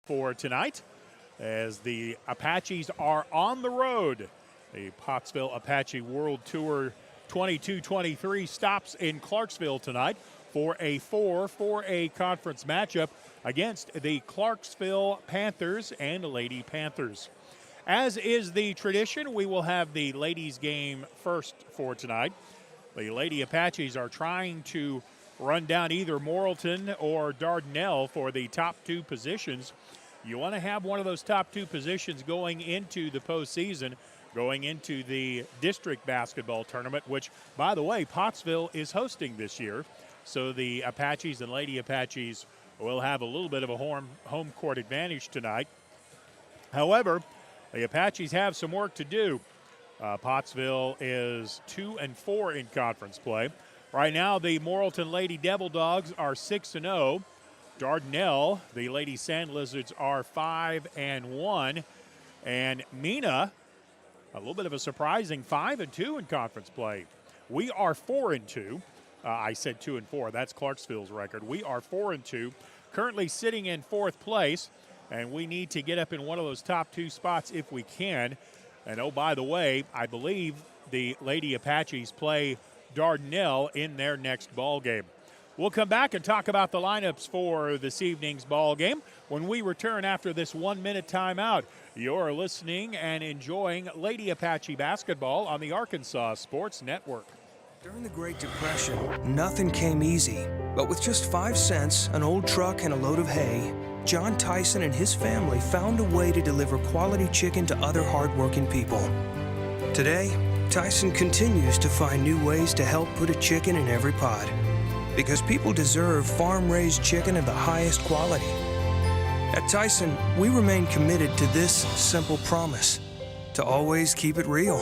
for tonight as the Apaches are on the road. The Pottsville Apache World Tour 22-23 stops in Clarksville tonight for a 4-4A conference matchup against the Clarksville Panthers and Lady Panthers. As is the tradition, we will have the ladies game first for tonight. The Lady Apaches are trying to run down either Morrilton or Dardanelle for the top two positions. You want to have one of those top two positions going into the postseason, going into the district basketball tournament, which, by the way, Pottsville is hosting this year. So the Apaches and Lady Apaches will have a little bit of a home court advantage tonight. However, the Apaches have some work to do. Pottsville is 2-4 in conference play. Right now, the Morrilton Lady Devil Dogs are 6-0. Dardanelle, the Lady Sand Lizards, are 5-1. And Mina, a little bit of a surprising 5-2 in conference play. We are 4-2. I said 2-4. That's Clarksville's record. We are 4-2, currently sitting in fourth place, and we need to get up in one of those top two spots if we can. And oh, by the way, I believe the Lady Apaches play Dardanelle in their next ball game. We'll come back and talk about the lineups for this evening's ball game when we return after this 1-minute timeout. You're listening and enjoying Lady Apache basketball on the Arkansas Sports Network. During the Great Depression, nothing came easy. But with just 5 cents, an old truck, and a load of hay, John Tyson and his family found a way to deliver quality chicken to other hardworking people. Today, Tyson continues to find new ways to help put a chicken in every pot. Because people deserve farm-raised chicken of the highest quality. At Tyson, we remain committed to this simple promise: to always keep it real,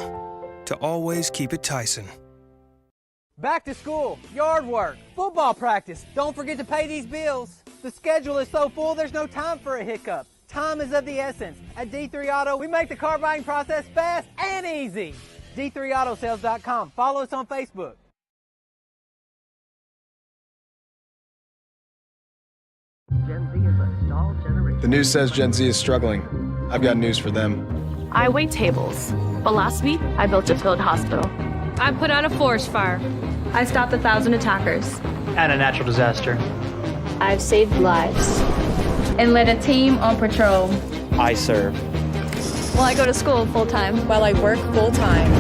to always keep it Tyson. Back to school, yard work, football practice. Don't forget to pay these bills. The schedule is so full, there's no time for a hiccup. Time is of the essence. At D3 Auto, we make the car buying process fast and easy. D3Autosales.com. Follow us on Facebook. Gen Z is a stalled generation. The news says Gen Z is struggling. I've got news for them. I wait tables, but last week I built a field hospital. I put out a forest fire. I stopped 1,000 attackers. And a natural disaster. I've saved lives. And led a team on patrol. I serve. Well, I go to school full-time. While I work full-time.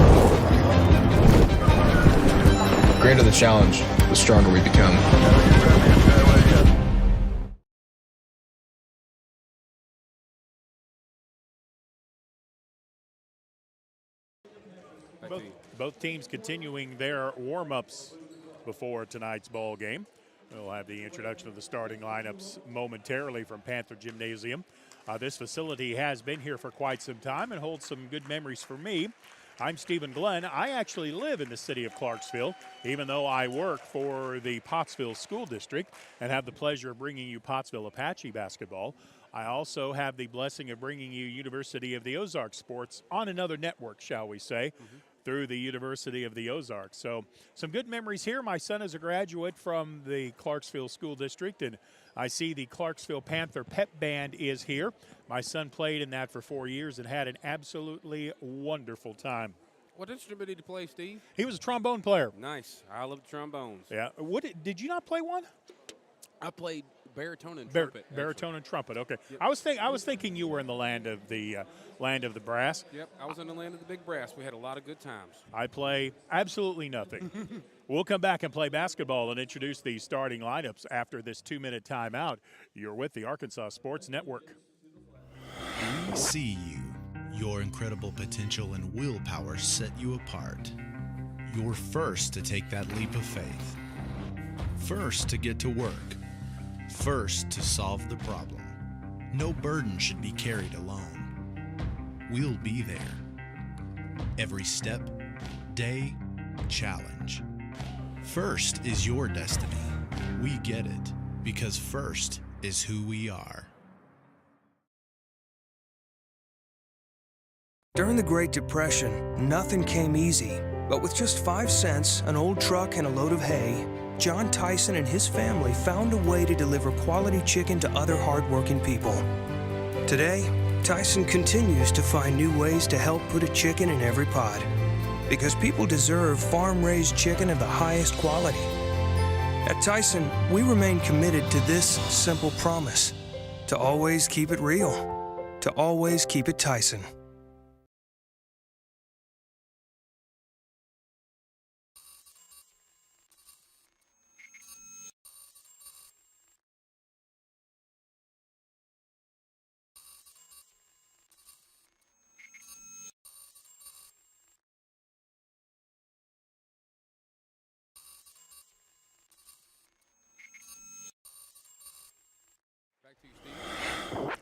The greater the challenge, the stronger we become. Both teams continuing their warm-ups before tonight's ball game. We'll have the introduction of the starting lineups momentarily from Panther Gymnasium. This facility has been here for quite some time and holds some good memories for me. I'm Stephen Glenn. I actually live in the city of Clarksville, even though I work for the Pottsville School District and have the pleasure of bringing you Pottsville Apache basketball. I also have the blessing of bringing you University of the Ozarks sports on another network, shall we say, through the University of the Ozarks. So some good memories here. My son is a graduate from the Clarksville School District, and I see the Clarksville Panther Pep Band is here. My son played in that for 4 years and had an absolutely wonderful time. What instrument did he play, Steve? He was a trombone player. Nice. I love trombones. Yeah. Did you not play one? I played baritone and trumpet. Baritone and trumpet. Okay. Yep. I was thinking you were in the land of the brass. Yep. I was in the land of the big brass. We had a lot of good times. I play absolutely nothing. We'll come back and play basketball and introduce the starting lineups after this 2-minute timeout. You're with the Arkansas Sports Network. We see you. Your incredible potential and willpower set you apart. You're first to take that leap of faith. First to get to work. First to solve the problem. No burden should be carried alone. We'll be there. Every step, day, challenge. First is your destiny. We get it because first is who we are. During the Great Depression, nothing came easy. But with just 5 cents, an old truck, and a load of hay, John Tyson and his family found a way to deliver quality chicken to other hardworking people. Today, Tyson continues to find new ways to help put a chicken in every pot. Because people deserve farm-raised chicken of the highest quality. At Tyson, we remain committed to this simple promise: to always keep it real, to always keep it Tyson.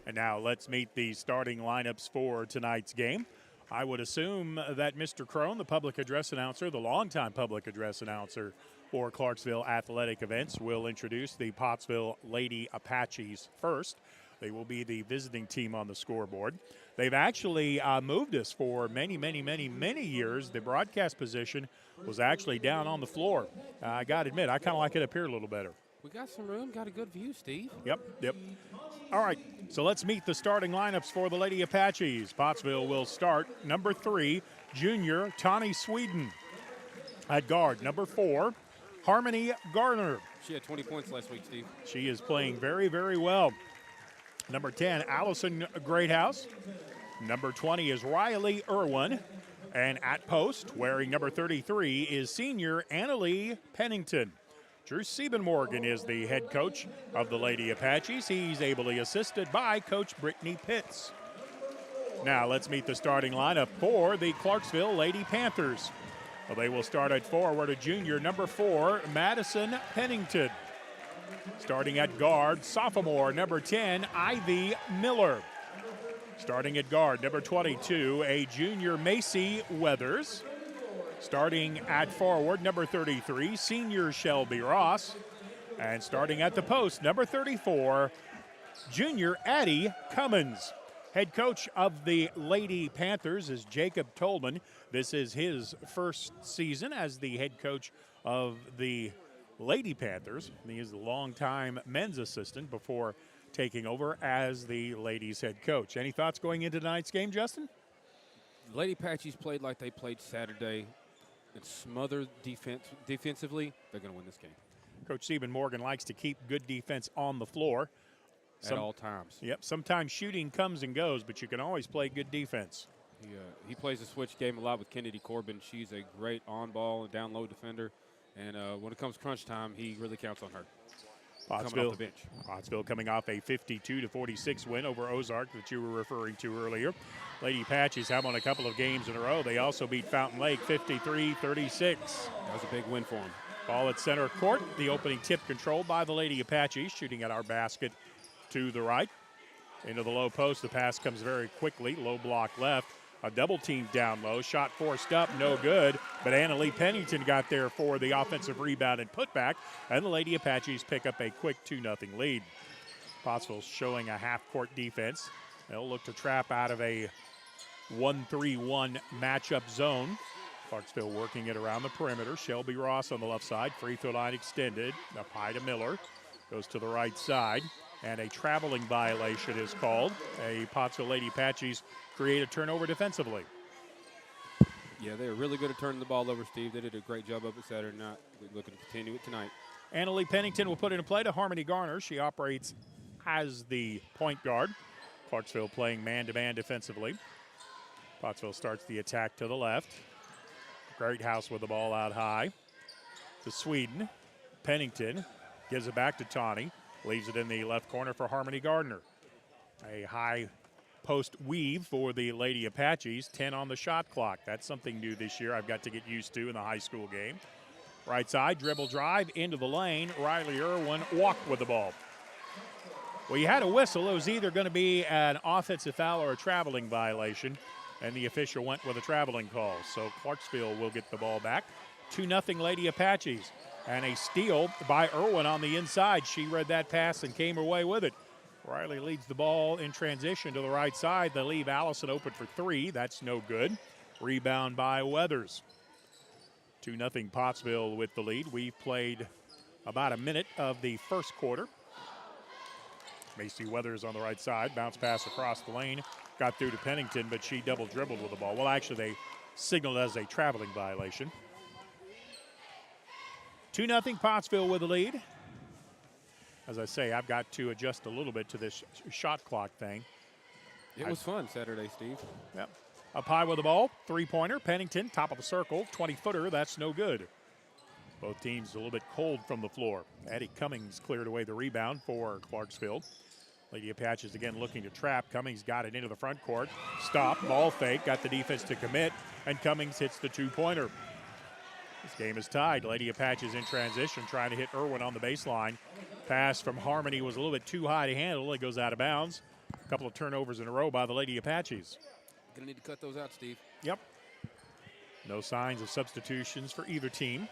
And now let's meet the starting lineups for tonight's game. I would assume that Mr. Crone, the public address announcer, the longtime public address announcer for Clarksville Athletic Events, will introduce the Pottsville Lady Apaches first. They will be the visiting team on the scoreboard. They've actually moved us for many years. The broadcast position was actually down on the floor. I got to admit, I kind of like it up here a little better. We got some room, got a good view, Steve. Yep. All right, so let's meet the starting lineups for the Lady Apaches. Pottsville will start number 3, junior Tawny Sweden. At guard, number 4, Harmony Garner. She had 20 points last week, Steve. She is playing very well. Number 10, Allison Greathouse. Number 20 is Riley Irwin. And at post, wearing number 33, is senior Annalie Pennington. Drew Siebenmorgan is the head coach of the Lady Apaches. He's ably assisted by Coach Brittany Pitts. Now let's meet the starting lineup for the Clarksville Lady Panthers. Well, they will start at forward, a junior, number 4, Madison Pennington. Starting at guard, sophomore, number 10, Ivy Miller. Starting at guard, number 22, a junior, Macy Weathers. Starting at forward, number 33, senior Shelby Ross. And starting at the post, number 34, junior Addie Cummins. Head coach of the Lady Panthers is Jacob Tolman. This is his first season as the head coach of the Lady Panthers. He is the longtime men's assistant before taking over as the ladies' head coach. Any thoughts going into tonight's game, Justin? Lady Apaches played like they played Saturday. And smothered defensively, they're going to win this game. Coach Siebenmorgan likes to keep good defense on the floor. At all times. Yep, sometimes shooting comes and goes, but you can always play good defense. He plays a switch game a lot with Kennedy Corbin. She's a great on-ball and down-low defender. And when it comes crunch time, he really counts on her. Pottsville coming off a 52-46 win over Ozark that you were referring to earlier. Lady Apaches have won a couple of games in a row. They also beat Fountain Lake 53-36. That was a big win for them. Ball at center court. The opening tip controlled by the Lady Apaches, shooting at our basket to the right. Into the low post. The pass comes very quickly. Low block left. A double team down low. Shot forced up, no good. But Annalie Pennington got there for the offensive rebound and putback. And the Lady Apaches pick up a quick 2-0 lead. Pottsville showing a half-court defense. They'll look to trap out of a 1-3-1 matchup zone. Clarksville working it around the perimeter. Shelby Ross on the left side. Free throw line extended. Up high to Miller. Goes to the right side. And a traveling violation is called. A Pottsville Lady Apaches create a turnover defensively. Yeah, they are really good at turning the ball over, Steve. They did a great job of it Saturday night. They're looking to continue it tonight. Annalie Pennington will put into play to Harmony Garner. She operates as the point guard. Clarksville playing man-to-man defensively. Pottsville starts the attack to the left. Greathouse with the ball out high. To Sweden. Pennington gives it back to Tawny. Leaves it in the left corner for Harmony Gardner. A high post weave for the Lady Apaches. 10 on the shot clock. That's something new this year I've got to get used to in the high school game. Right side, dribble drive into the lane. Riley Irwin walked with the ball. Well, you had a whistle. It was either going to be an offensive foul or a traveling violation, and the official went with a traveling call. So Clarksville will get the ball back. 2-0 Lady Apaches. And a steal by Irwin on the inside. She read that pass and came away with it. Riley leads the ball in transition to the right side. They leave Allison open for 3. That's no good. Rebound by Weathers. 2-0 Pottsville with the lead. We've played about a minute of the first quarter. Macy Weathers on the right side. Bounce pass across the lane. Got through to Pennington, but she double dribbled with the ball. Well, actually, they signaled as a traveling violation. 2-0 Pottsville with the lead. As I say, I've got to adjust a little bit to this shot clock thing. It was fun Saturday, Steve. Yep. Up high with the ball. Three-pointer. Pennington, top of the circle. 20-footer. That's no good. Both teams a little bit cold from the floor. Addie Cummings cleared away the rebound for Clarksville. Lady Apaches again looking to trap. Cummings got it into the front court. Stop. Ball fake. Got the defense to commit. And Cummings hits the two-pointer. This game is tied. Lady Apaches in transition trying to hit Irwin on the baseline. Pass from Harmony was a little bit too high to handle. It goes out of bounds. A couple of turnovers in a row by the Lady Apaches. Gonna need to cut those out, Steve. Yep. No signs of substitutions for either team.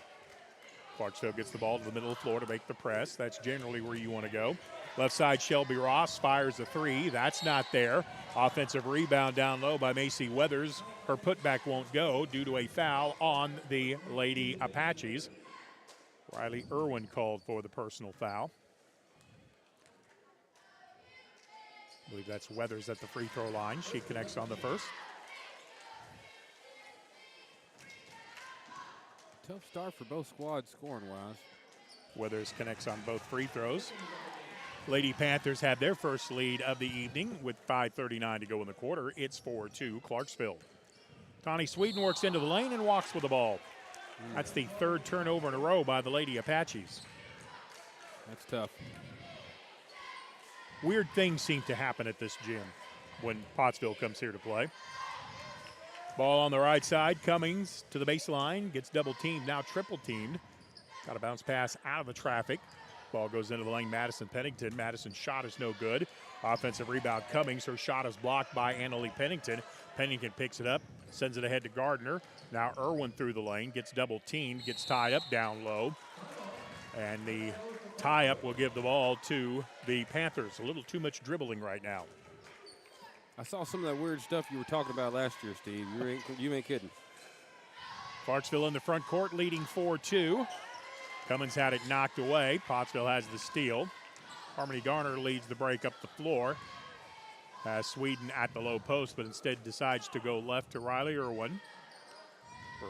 Clarksville gets the ball to the middle of the floor to make the press. That's generally where you want to go. Left side, Shelby Ross fires a three. That's not there. Offensive rebound down low by Macy Weathers. Her putback won't go due to a foul on the Lady Apaches. Riley Irwin called for the personal foul. I believe that's Weathers at the free throw line. She connects on the first. Tough start for both squads scoring-wise. Weathers connects on both free throws. Lady Panthers had their first lead of the evening with 5:39 to go in the quarter. It's 4-2 Clarksville. Tawny Sweden works into the lane and walks with the ball. That's the third turnover in a row by the Lady Apaches. That's tough. Weird things seem to happen at this gym when Pottsville comes here to play. Ball on the right side. Cummings to the baseline. Gets double teamed, now triple teamed. Got a bounce pass out of the traffic. Ball goes into the lane. Madison Pennington. Madison's shot is no good. Offensive rebound Cummings. Her shot is blocked by Annalie Pennington. Pennington picks it up, sends it ahead to Gardner. Now Irwin through the lane. Gets double teamed. Gets tied up down low. And the tie-up will give the ball to the Panthers. A little too much dribbling right now. I saw some of that weird stuff you were talking about last year, Steve. You ain't kidding. Clarksville in the front court leading 4-2. Cummins had it knocked away. Pottsville has the steal. Harmony Garner leads the break up the floor. Has Sweden at the low post, but instead decides to go left to Riley Irwin.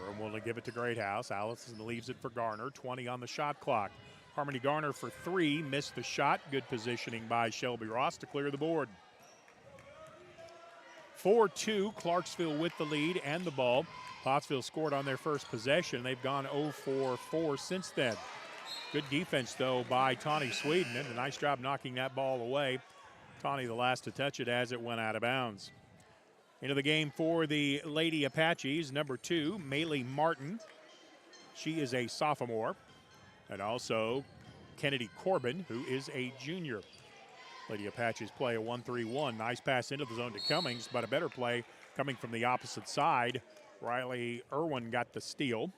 Irwin will give it to Greathouse. Allison leaves it for Garner. 20 on the shot clock. Harmony Garner for three. Missed the shot. Good positioning by Shelby Ross to clear the board. 4-2, Clarksville with the lead and the ball. Pottsville scored on their first possession. They've gone 0-for-4 since then. Good defense, though, by Tawny Sweden. And a nice job knocking that ball away. Tawny the last to touch it as it went out of bounds. Into the game for the Lady Apaches, number 2, Maylee Martin. She is a sophomore. And also Kennedy Corbin, who is a junior. Lady Apaches play a 1-3-1. Nice pass into the zone to Cummings, but a better play coming from the opposite side. Riley Irwin got the steal.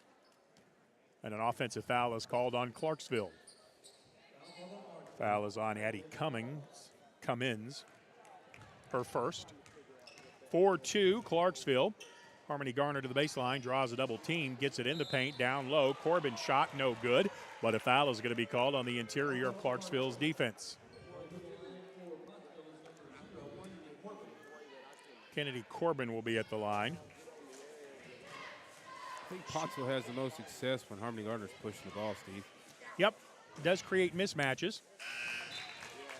And an offensive foul is called on Clarksville. Foul is on Addie Cummins, her first. 4-2, Clarksville. Harmony Garner to the baseline, draws a double team, gets it in the paint, down low. Corbin shot, no good, but a foul is going to be called on the interior of Clarksville's defense. Kennedy Corbin will be at the line. I think Pottsville has the most success when Harmony Gardner's pushing the ball, Steve. Yep, does create mismatches.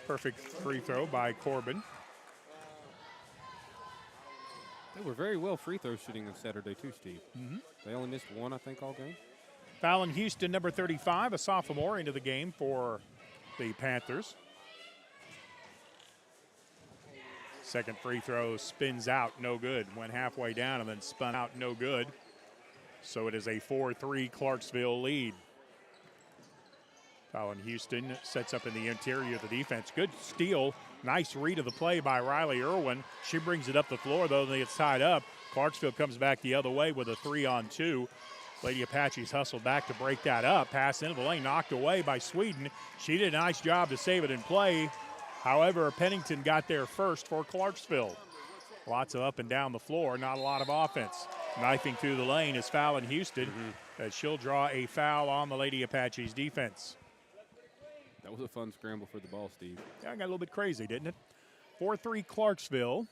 Perfect free throw by Corbin. They were very well free throw shooting on Saturday too, Steve. They only missed one, I think, all game. Fallon Houston, number 35, a sophomore, into the game for the Panthers. Second free throw spins out, no good. Went halfway down and then spun out, no good. So it is a 4-3 Clarksville lead. Fallon Houston sets up in the interior of the defense. Good steal. Nice read of the play by Riley Irwin. She brings it up the floor, though, and it's tied up. Clarksville comes back the other way with a 3-on-2. Lady Apaches hustled back to break that up. Pass into the lane, knocked away by Sweden. She did a nice job to save it in play. However, Pennington got there first for Clarksville. Lots of up and down the floor, not a lot of offense. Knifing through the lane is Fallon Houston, as she'll draw a foul on the Lady Apaches defense. That was a fun scramble for the ball, Steve. Yeah, I got a little bit crazy, didn't it? 4-3 Clarksville.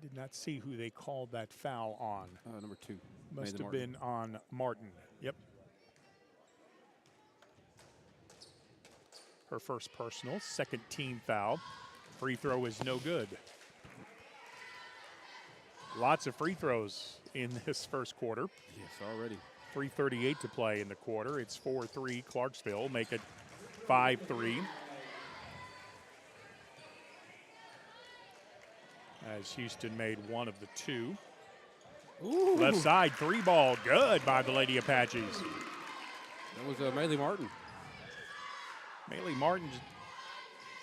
Did not see who they called that foul on. Number 2. Must have been on Martin. Yep. Her first personal, second team foul. Free throw is no good. Lots of free throws in this first quarter. Yes, already. 3:38 to play in the quarter. It's 4-3 Clarksville. Make it 5-3. As Houston made one of the 2. Ooh. Left side, 3 ball. Good by the Lady Apaches. That was Maylee Martin. Maylee Martin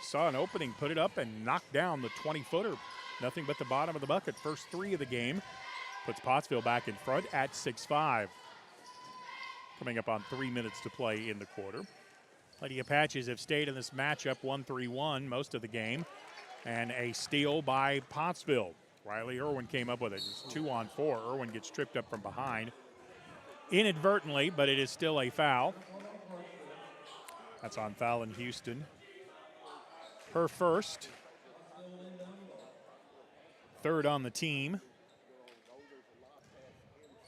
saw an opening, put it up, and knocked down the 20-footer. Nothing but the bottom of the bucket. First 3 of the game. Puts Pottsville back in front at 6-5. Coming up on 3 minutes to play in the quarter. Lady Apaches have stayed in this matchup 1-3-1 most of the game. And a steal by Pottsville. Riley Irwin came up with it. It's 2-on-4. Irwin gets tripped up from behind. Inadvertently, but it is still a foul. That's on Fallon Houston. Her first. Third on the team.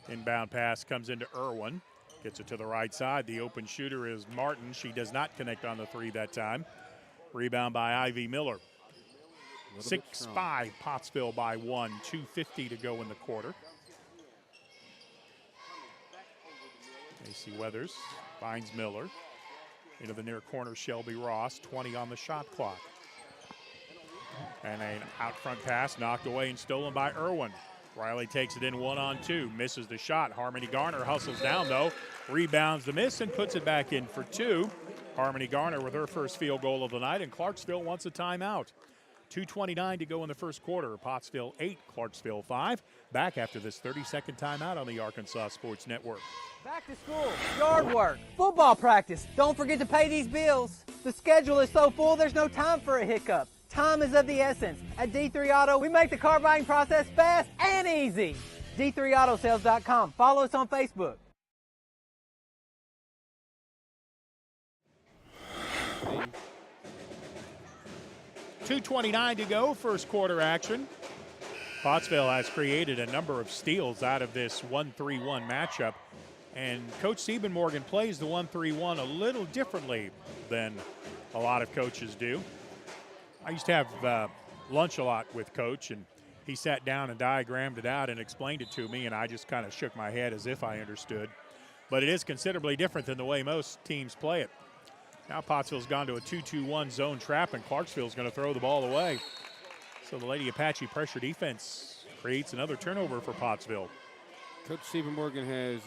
Inbound pass comes into Irwin. Gets it to the right side. The open shooter is Martin. She does not connect on the 3 that time. Rebound by Ivy Miller. 6-5, Pottsville by 1. 2:50 to go in the quarter. Macy Weathers finds Miller. Into the near corner, Shelby Ross. 20 on the shot clock. And an out front pass knocked away and stolen by Irwin. Riley takes it in 1-on-2. Misses the shot. Harmony Garner hustles down, though. Rebounds the miss and puts it back in for 2. Harmony Garner with her first field goal of the night, and Clarksville wants a timeout. 2:29 to go in the first quarter. Pottsville 8, Clarksville 5. Back after this 30-second timeout on the Arkansas Sports Network. Back to school, yard work, football practice. Don't forget to pay these bills. The schedule is so full, there's no time for a hiccup. Time is of the essence. At D3 Auto, we make the car buying process fast and easy. D3Autosales.com. Follow us on Facebook. .229 to go, first quarter action. Pottsville has created a number of steals out of this 1-3-1 matchup. And Coach Siebenmorgan plays the 1-3-1 a little differently than a lot of coaches do. I used to have lunch a lot with Coach, and he sat down and diagrammed it out and explained it to me, and I just kind of shook my head as if I understood. But it is considerably different than the way most teams play it. Now Pottsville's gone to a 2-2-1 zone trap, and Clarksville's going to throw the ball away. So the Lady Apache pressure defense creates another turnover for Pottsville. Coach Siebenmorgan has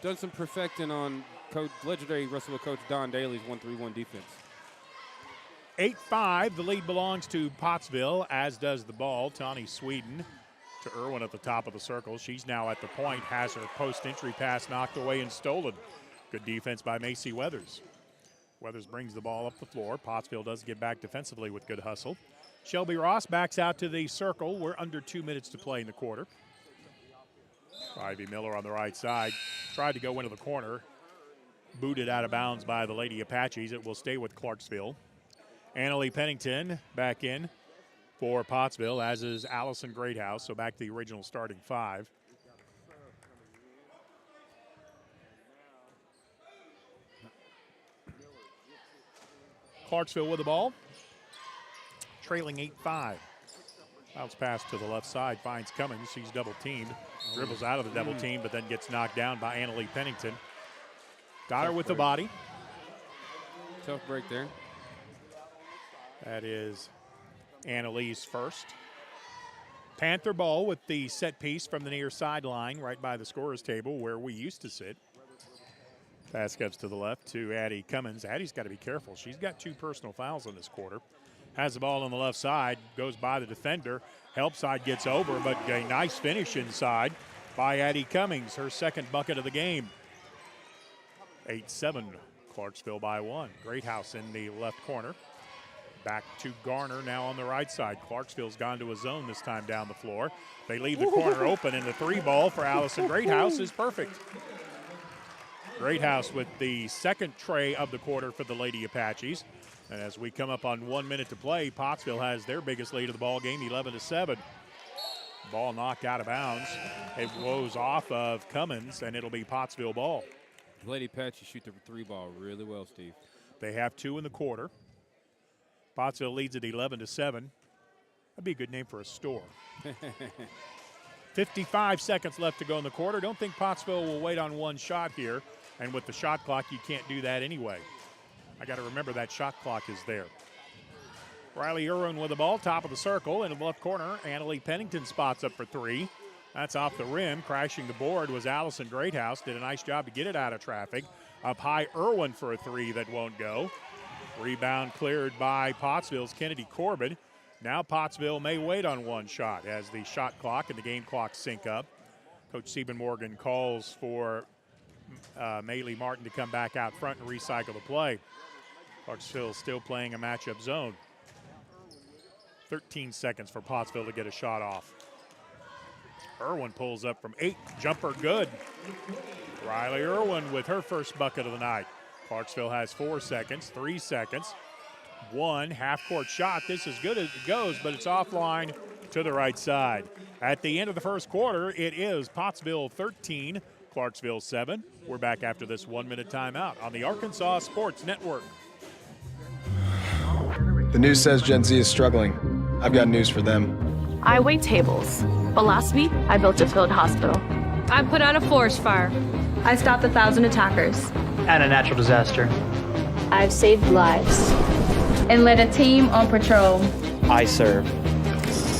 done some perfecting on legendary Russellville coach Don Daly's 1-3-1 defense. 8-5, the lead belongs to Pottsville, as does the ball. Tawny Sweden to Irwin at the top of the circle. She's now at the point, has her post-entry pass knocked away and stolen. Good defense by Macy Weathers. Weathers brings the ball up the floor. Pottsville does get back defensively with good hustle. Shelby Ross backs out to the circle. We're under 2 minutes to play in the quarter. Ivy Miller on the right side. Tried to go into the corner. Booted out of bounds by the Lady Apaches. It will stay with Clarksville. Annalie Pennington back in for Pottsville, as is Allison Greathouse. So back to the original starting 5. Clarksville with the ball, trailing 8-5. Bounce pass to the left side, finds Cummins. She's double teamed. Dribbles out of the double team, but then gets knocked down by Annalie Pennington. Got her with the body. Tough break there. That is Annalie's first. Panther ball with the set piece from the near sideline, right by the scorer's table where we used to sit. Pass comes to the left to Addie Cummins. Addie's got to be careful. She's got 2 personal fouls in this quarter. Has the ball on the left side, goes by the defender. Help side gets over, but a nice finish inside by Addie Cummings, her second bucket of the game. 8-7, Clarksville by 1. Greathouse in the left corner. Back to Garner now on the right side. Clarksville's gone to a zone this time down the floor. They leave the corner open, and the 3 ball for Allison Greathouse is perfect. Greathouse with the second tray of the quarter for the Lady Apaches. And as we come up on 1 minute to play, Pottsville has their biggest lead of the ball game, 11-7. Ball knocked out of bounds. It blows off of Cummins, and it'll be Pottsville ball. The Lady Apaches shoot the three ball really well, Steve. They have 2 in the quarter. Pottsville leads at 11-7. That'd be a good name for a store. 55 seconds left to go in the quarter. Don't think Pottsville will wait on one shot here. And with the shot clock, you can't do that anyway. I got to remember that shot clock is there. Riley Irwin with the ball, top of the circle. In the left corner, Annalie Pennington spots up for 3. That's off the rim. Crashing the board was Allison Greathouse. Did a nice job to get it out of traffic. Up high, Irwin for a 3 that won't go. Rebound cleared by Pottsville's Kennedy Corbin. Now Pottsville may wait on one shot as the shot clock and the game clock sync up. Coach Stephen Morgan calls for Maylee Martin to come back out front and recycle the play. Clarksville still playing a matchup zone. 13 seconds for Pottsville to get a shot off. Irwin pulls up from 8. Jumper good. Riley Irwin with her first bucket of the night. Clarksville has 4 seconds, 3 seconds. 1 half-court shot. This is good as it goes, but it's offline to the right side. At the end of the first quarter, it is Pottsville 13, Clarksville 7. We're back after this 1 minute timeout on the Arkansas Sports Network. The news says Gen Z is struggling. I've got news for them. I wait tables, but last week I built a field hospital. I put out a forest fire. I stopped 1,000 attackers. And a natural disaster. I've saved lives. And led a team on patrol. I serve.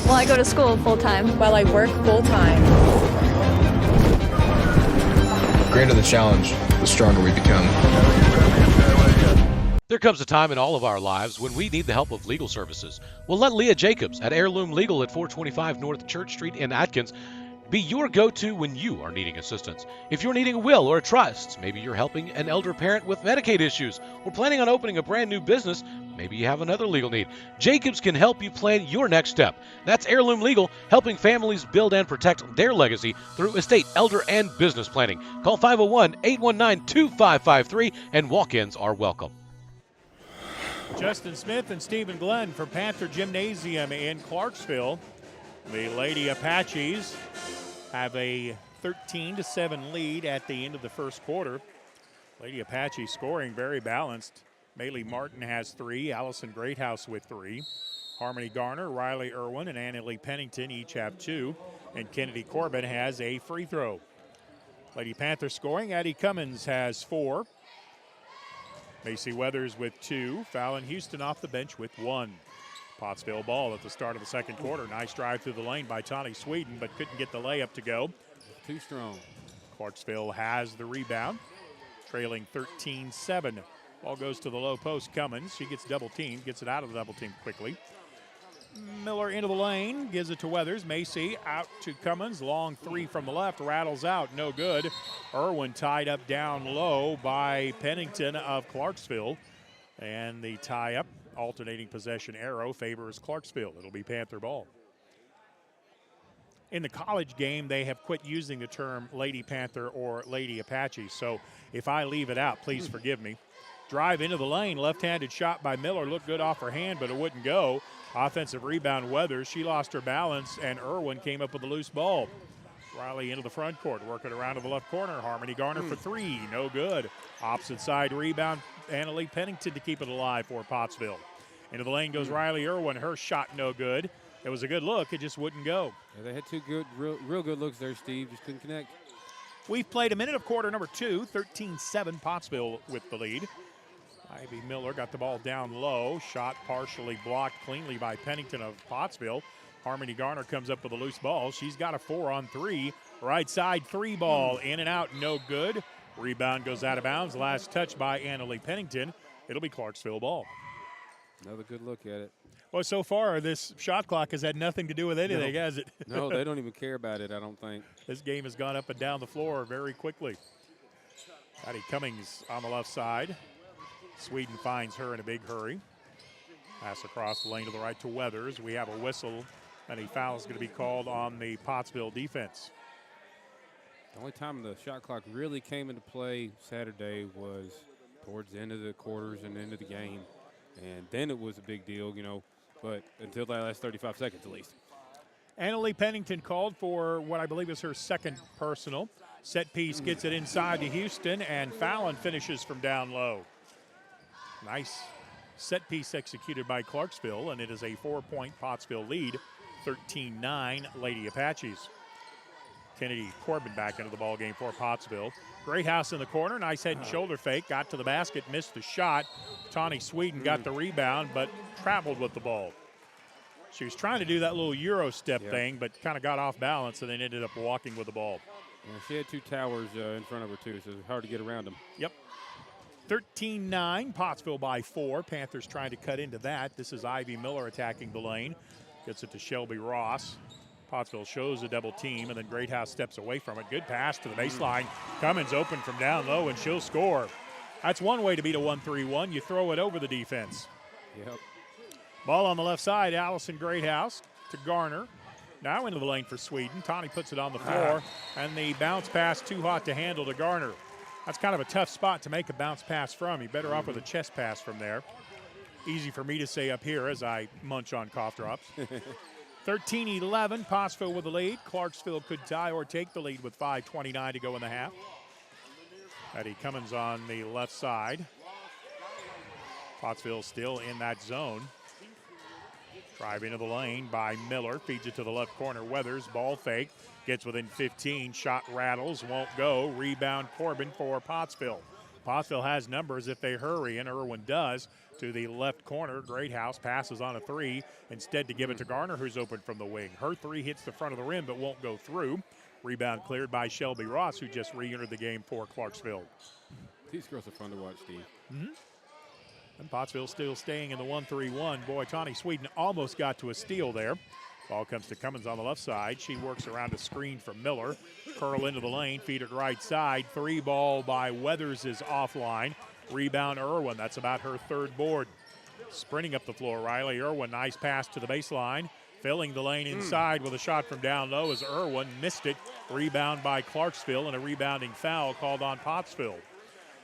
Well, I go to school full-time. While I work full-time. The greater the challenge, the stronger we become. There comes a time in all of our lives when we need the help of legal services. Well, let Leah Jacobs at Heirloom Legal at 425 North Church Street in Atkins be your go-to when you are needing assistance. If you're needing a will or a trust, maybe you're helping an elder parent with Medicaid issues, or planning on opening a brand new business, maybe you have another legal need. Jacobs can help you plan your next step. That's Heirloom Legal, helping families build and protect their legacy through estate, elder, and business planning. Call 501-819-2553, and walk-ins are welcome. Justin Smith and Stephen Glenn for Panther Gymnasium in Clarksville. The Lady Apaches have a 13-7 lead at the end of the first quarter. Lady Apache scoring very balanced. Maylee Martin has 3, Allison Greathouse with 3. Harmony Garner, Riley Irwin, and Annalie Pennington each have 2. And Kennedy Corbin has a free throw. Lady Panther scoring, Addie Cummins has 4. Macy Weathers with 2. Fallon Houston off the bench with 1. Pottsville ball at the start of the second quarter. Nice drive through the lane by Tawny Sweden, but couldn't get the layup to go. Too strong. Clarksville has the rebound, trailing 13-7. Ball goes to the low post. Cummins, she gets double teamed, gets it out of the double team quickly. Miller into the lane, gives it to Weathers. Macy out to Cummins. Long 3 from the left, rattles out, no good. Irwin tied up down low by Pennington of Clarksville. And the tie-up, alternating possession arrow, favors Clarksville. It'll be Panther ball. In the college game, they have quit using the term Lady Panther or Lady Apache. So if I leave it out, please forgive me. Drive into the lane, left-handed shot by Miller. Looked good off her hand, but it wouldn't go. Offensive rebound, Weathers. She lost her balance, and Irwin came up with a loose ball. Riley into the front court, working around to the left corner. Harmony Garner for 3, no good. Opposite side rebound, Annalie Pennington to keep it alive for Pottsville. Into the lane goes Riley Irwin. Her shot no good. It was a good look. It just wouldn't go. Yeah, they had 2 good, real good looks there, Steve. Just couldn't connect. We've played a minute of quarter number 2. 13-7 Pottsville with the lead. Ivy Miller got the ball down low. Shot partially blocked cleanly by Pennington of Pottsville. Harmony Garner comes up with a loose ball. She's got a 4-on-3. Right side 3 ball. In and out, no good. Rebound goes out of bounds. Last touch by Annalie Pennington. It'll be Clarksville ball. Another good look at it. Well, so far, this shot clock has had nothing to do with anything, has it? No, they don't even care about it, I don't think. This game has gone up and down the floor very quickly. Addie Cummings on the left side. Sweden finds her in a big hurry. Pass across the lane to the right to Weathers. We have a whistle, and a foul is going to be called on the Pottsville defense. The only time the shot clock really came into play Saturday was towards the end of the quarters and end of the game. And then it was a big deal, you know, but until that last 35 seconds at least. Annalie Pennington called for what I believe is her second personal. Set piece gets it inside to Houston, and Fallon finishes from down low. Nice set piece executed by Clarksville, and it is a 4-point Pottsville lead, 13-9 Lady Apaches. Kennedy Corbin back into the ball game for Pottsville. Greathouse in the corner, nice head and shoulder fake, got to the basket, missed the shot. Tawny Sweden got the rebound, but traveled with the ball. She was trying to do that little Euro step thing, but kind of got off balance and then ended up walking with the ball. Yeah, she had two towers in front of her, too, so it was hard to get around them. Yep. 13-9, Pottsville by 4. Panthers trying to cut into that. This is Ivy Miller attacking the lane. Gets it to Shelby Ross. Pottsville shows a double team, and then Greathouse steps away from it. Good pass to the baseline. Cummins open from down low, and she'll score. That's one way to beat a 1-3-1. You throw it over the defense. Yep. Ball on the left side, Allison Greathouse to Garner. Now into the lane for Sweden. Tawny puts it on the floor, and the bounce pass too hot to handle to Garner. That's kind of a tough spot to make a bounce pass from. You're better off with a chest pass from there. Easy for me to say up here as I munch on cough drops. 13-11, Pottsville with the lead. Clarksville could tie or take the lead with 5:29 to go in the half. Eddie Cummins on the left side. Pottsville still in that zone. Drive into the lane by Miller. Feeds it to the left corner. Weathers, ball fake. Gets within 15. Shot rattles, won't go. Rebound Corbin for Pottsville. Pottsville has numbers if they hurry, and Irwin does. To the left corner, Greathouse passes on a three. Instead to give it to Garner, who's open from the wing. Her three hits the front of the rim, but won't go through. Rebound cleared by Shelby Ross, who just re-entered the game for Clarksville. These girls are fun to watch, Steve. And Pottsville still staying in the 1-3-1. Boy, Tawny Sweden almost got to a steal there. Ball comes to Cummins on the left side. She works around a screen from Miller. Curl into the lane, feed it right side. Three ball by Weathers is offline. Rebound Irwin, that's about her third board. Sprinting up the floor, Riley Irwin, nice pass to the baseline. Filling the lane inside with a shot from down low as Irwin missed it. Rebound by Clarksville and a rebounding foul called on Pottsville.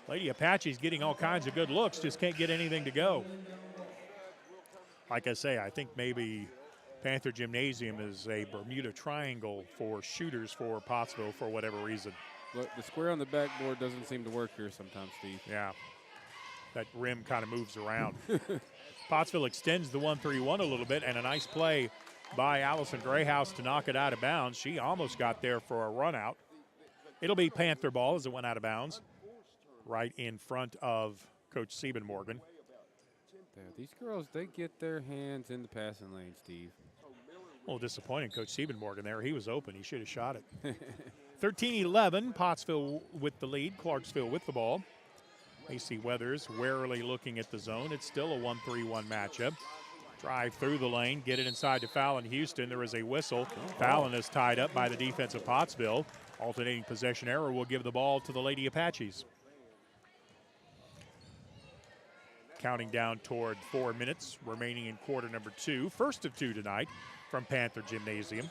Lady Apache's getting all kinds of good looks, just can't get anything to go. Like I say, I think maybe Panther Gymnasium is a Bermuda Triangle for shooters for Pottsville for whatever reason. Look, the square on the backboard doesn't seem to work here sometimes, Steve. Yeah, that rim kind of moves around. Pottsville extends the 1-3-1 a little bit, and a nice play by Allison Greathouse to knock it out of bounds. She almost got there for a run out. It'll be Panther ball as it went out of bounds, right in front of Coach Siebenmorgan. Yeah, these girls, they get their hands in the passing lane, Steve. A little disappointing, Coach Siebenmorgan there. He was open. He should have shot it. 13-11, Pottsville with the lead. Clarksville with the ball. AC Weathers warily looking at the zone. It's still a 1-3-1 matchup. Drive through the lane, get it inside to Fallon Houston. There is a whistle. Fallon is tied up by the defense of Pottsville. Alternating possession error will give the ball to the Lady Apaches. Counting down toward 4 minutes remaining in quarter number 2. First of 2 tonight from Panther Gymnasium.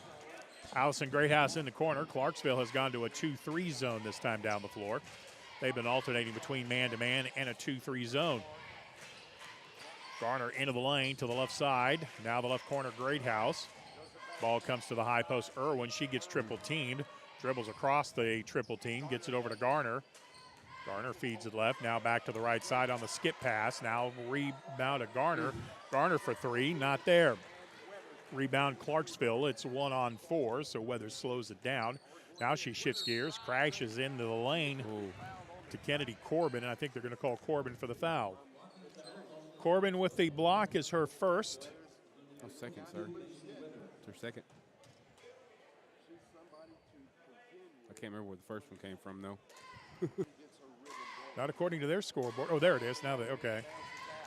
Allison Greathouse in the corner. Clarksville has gone to a 2-3 zone this time down the floor. They've been alternating between man-to-man and a 2-3 zone. Garner into the lane to the left side. Now the left corner, Greathouse. Ball comes to the high post, Irwin. She gets triple teamed. Dribbles across the triple team. Gets it over to Garner. Garner feeds it left. Now back to the right side on the skip pass. Now rebound to Garner. Garner for three. Not there. Rebound Clarksville. It's 1-on-4, so Weathers slows it down. Now she shifts gears, crashes into the lane to Kennedy Corbin, and I think they're going to call Corbin for the foul. Corbin with the block is her first. Oh, second, sir. It's her second. I can't remember where the first one came from, though. Not according to their scoreboard. Oh, there it is. Now, okay.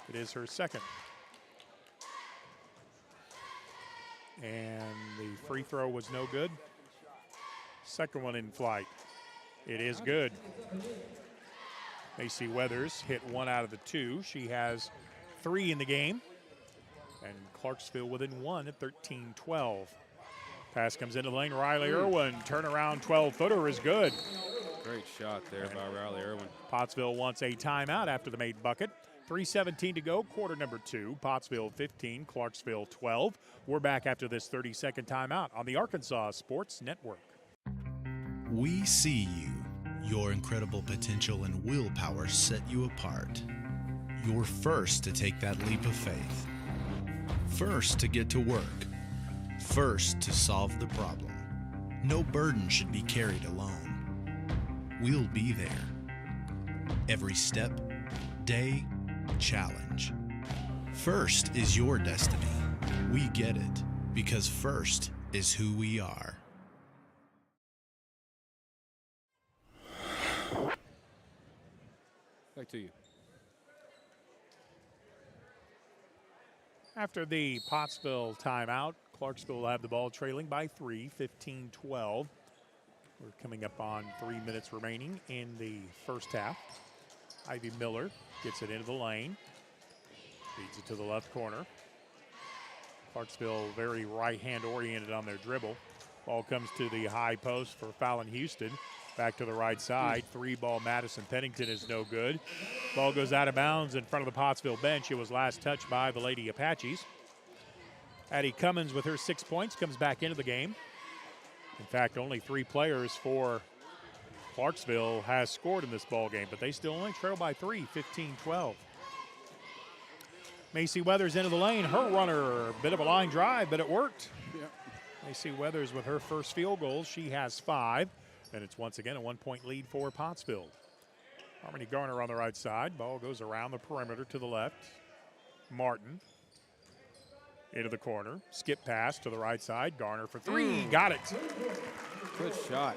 It is her second. And the free throw was no good. Second one in flight. It is good. Macy Weathers hit 1 out of the 2. She has 3 in the game. And Clarksville within 1 at 13-12. Pass comes into the lane. Riley Irwin, turnaround 12-footer is good. Great shot there by Riley Irwin. Pottsville wants a timeout after the made bucket. 3:17 to go, quarter number 2. Pottsville 15, Clarksville 12. We're back after this 30-second timeout on the Arkansas Sports Network. We see you. Your incredible potential and willpower set you apart. You're first to take that leap of faith. First to get to work. First to solve the problem. No burden should be carried alone. We'll be there. Every step, day, challenge. First is your destiny. We get it because first is who we are. Back to you. After the Pottsville timeout, Clarksville will have the ball trailing by 3, 15-12. We're coming up on 3 minutes remaining in the first half. Ivy Miller gets it into the lane. Feeds it to the left corner. Clarksville very right-hand oriented on their dribble. Ball comes to the high post for Fallon Houston. Back to the right side. 3-ball Madison Pennington is no good. Ball goes out of bounds in front of the Pottsville bench. It was last touched by the Lady Apaches. Addie Cummins with her 6 points comes back into the game. In fact, only 3 players for Clarksville has scored in this ball game, but they still only trail by 3, 15-12. Macy Weathers into the lane. Her runner, bit of a line drive, but it worked. Yep. Macy Weathers with her first field goal. She has 5, and it's once again a 1-point lead for Pottsville. Harmony Garner on the right side. Ball goes around the perimeter to the left. Martin into the corner. Skip pass to the right side. Garner for 3. Got it. Good shot.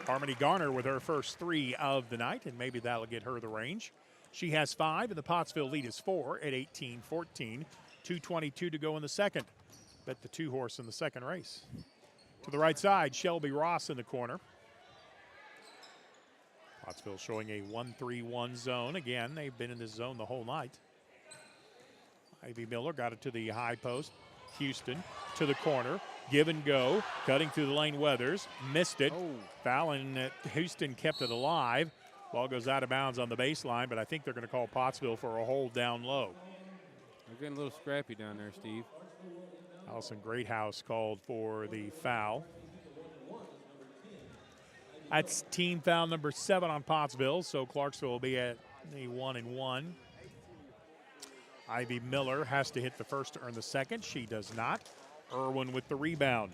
Harmony Garner with her first 3 of the night, and maybe that'll get her the range. She has 5, and the Pottsville lead is 4 at 18-14. 2:22 to go in the second. Bet the 2-horse in the second race. To the right side, Shelby Ross in the corner. Pottsville showing a 1-3-1 zone. Again, they've been in this zone the whole night. Ivy Miller got it to the high post. Houston to the corner. Give and go. Cutting through the lane, Weathers. Missed it. Fallon, Houston kept it alive. Ball goes out of bounds on the baseline, but I think they're going to call Pottsville for a hold down low. They're getting a little scrappy down there, Steve. Allison Greathouse called for the foul. That's team foul number 7 on Pottsville, so Clarksville will be at a 1-1. Ivy Miller has to hit the first to earn the second. She does not. Irwin with the rebound.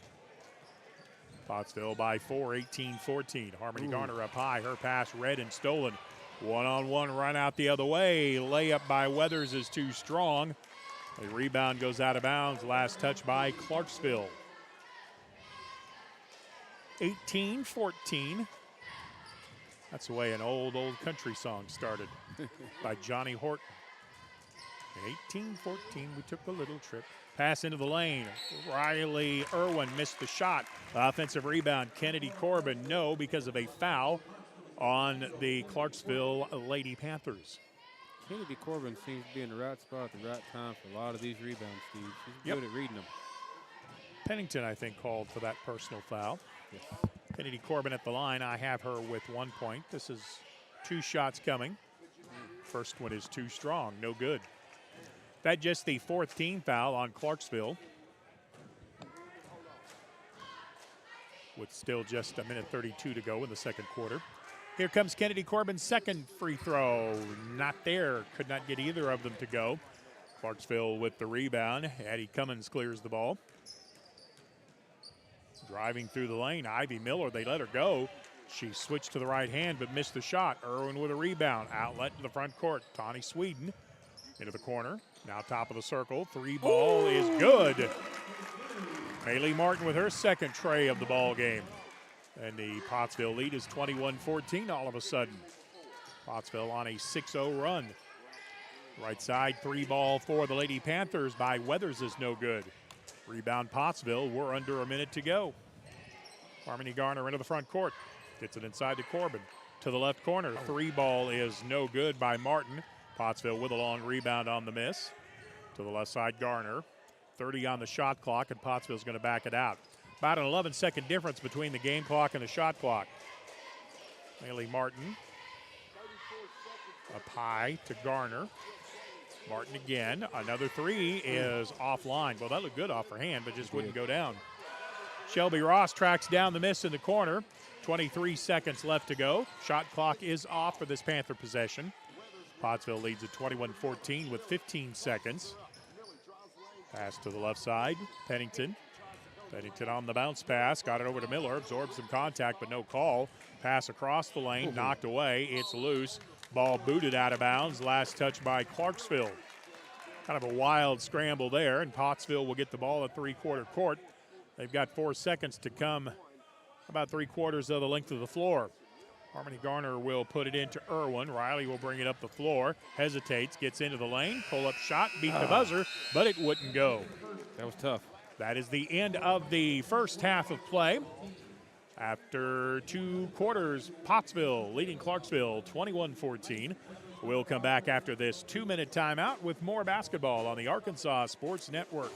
Pottsville by 4, 18-14. Harmony Garner up high. Her pass read and stolen. One-on-one run out the other way. Layup by Weathers is too strong. The rebound goes out of bounds. Last touch by Clarksville. 18-14. That's the way an old country song started by Johnny Horton. In 18-14, we took a little trip. Pass into the lane. Riley Irwin missed the shot. Offensive rebound, Kennedy Corbin, no, because of a foul on the Clarksville Lady Panthers. Kennedy Corbin seems to be in the right spot at the right time for a lot of these rebounds, Steve. She's good at reading them. Pennington, I think, called for that personal foul. Yes. Kennedy Corbin at the line. I have her with 1 point. This is 2 shots coming. First one is too strong. No good. That's just the 4th team foul on Clarksville. With still just a minute 32 to go in the second quarter. Here comes Kennedy Corbin's second free throw. Not there. Could not get either of them to go. Clarksville with the rebound. Addie Cummins clears the ball. Driving through the lane. Ivy Miller, they let her go. She switched to the right hand but missed the shot. Irwin with a rebound. Outlet in the front court. Tawny Sweden into the corner. Now top of the circle. 3-ball is good. Maylee Martin with her second tray of the ball game. And the Pottsville lead is 21-14 all of a sudden. Pottsville on a 6-0 run. Right side, 3-ball for the Lady Panthers by Weathers is no good. Rebound Pottsville, we're under a minute to go. Harmony Garner into the front court. Gets it inside to Corbin. To the left corner, 3-ball is no good by Martin. Pottsville with a long rebound on the miss. To the left side, Garner. 30 on the shot clock, and Pottsville's going to back it out. About an 11-second difference between the game clock and the shot clock. Haley Martin up high to Garner. Martin again. Another three is offline. Well, that looked good off her hand, but just wouldn't go down. Shelby Ross tracks down the miss in the corner. 23 seconds left to go. Shot clock is off for this Panther possession. Pottsville leads at 21-14 with 15 seconds. Pass to the left side. Pennington on the bounce pass. Got it over to Miller. Absorbs some contact, but no call. Pass across the lane. Knocked away. It's loose. Ball booted out of bounds. Last touch by Clarksville. Kind of a wild scramble there, and Pottsville will get the ball at three-quarter court. They've got 4 seconds to come about 3/4 of the length of the floor. Harmony Garner will put it into Irwin. Riley will bring it up the floor. Hesitates, gets into the lane. Pull-up shot, beat the buzzer, but it wouldn't go. That was tough. That is the end of the first half of play. After 2 quarters, Pottsville leading Clarksville 21-14. We'll come back after this 2-minute timeout with more basketball on the Arkansas Sports Network.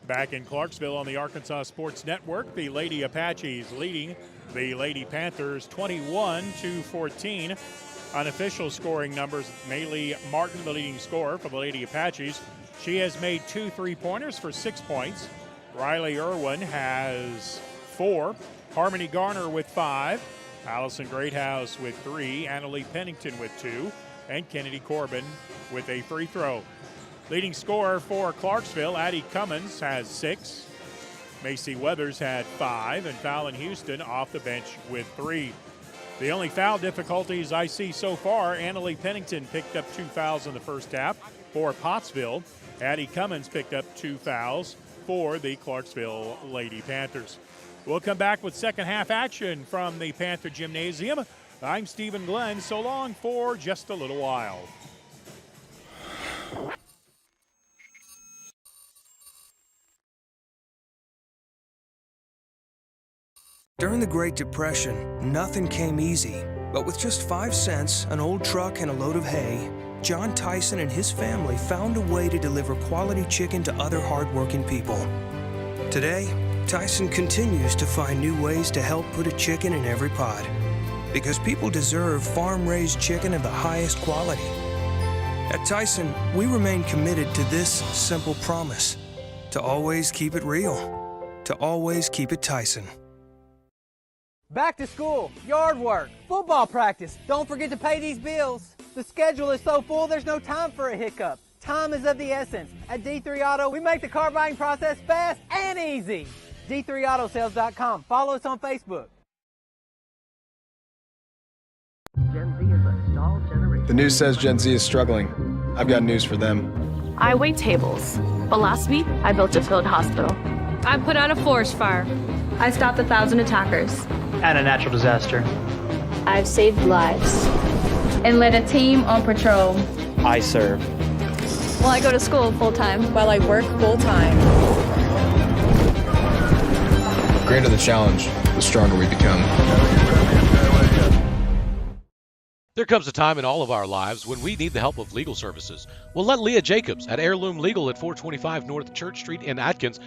Back in Clarksville on the Arkansas Sports Network, the Lady Apaches leading the Lady Panthers 21-14. Unofficial scoring numbers, Maylee Martin, the leading scorer for the Lady Apaches. She has made 2 3-pointers for 6 points. Riley Irwin has 4. Harmony Garner with 5. Allison Greathouse with 3. Annalie Pennington with 2. And Kennedy Corbin with a free throw. Leading scorer for Clarksville, Addie Cummins, has 6. Macy Weathers had 5, and Fallon Houston off the bench with 3. The only foul difficulties I see so far, Annalie Pennington picked up 2 fouls in the first half for Pottsville. Addie Cummins picked up 2 fouls for the Clarksville Lady Panthers. We'll come back with second half action from the Panther Gymnasium. I'm Stephen Glenn. So long for just a little while. During the Great Depression, nothing came easy. But with just 5 cents, an old truck, and a load of hay, John Tyson and his family found a way to deliver quality chicken to other hardworking people. Today, Tyson continues to find new ways to help put a chicken in every pot. Because people deserve farm-raised chicken of the highest quality. At Tyson, we remain committed to this simple promise: to always keep it real, to always keep it Tyson. Back to school, yard work, football practice. Don't forget to pay these bills. The schedule is so full, there's no time for a hiccup. Time is of the essence. At D3 Auto, we make the car buying process fast and easy. D3Autosales.com. Follow us on Facebook. Gen Z is a stalled generation. The news says Gen Z is struggling. I've got news for them. I wait tables, but last week I built a field hospital. I put out a forest fire. I stopped 1,000 attackers. And a natural disaster. I've saved lives. And led a team on patrol. I serve. Well, I go to school full-time. While I work full-time. The greater the challenge, the stronger we become. There comes a time in all of our lives when we need the help of legal services. Well, let Leah Jacobs at Heirloom Legal at 425 North Church Street in Atkins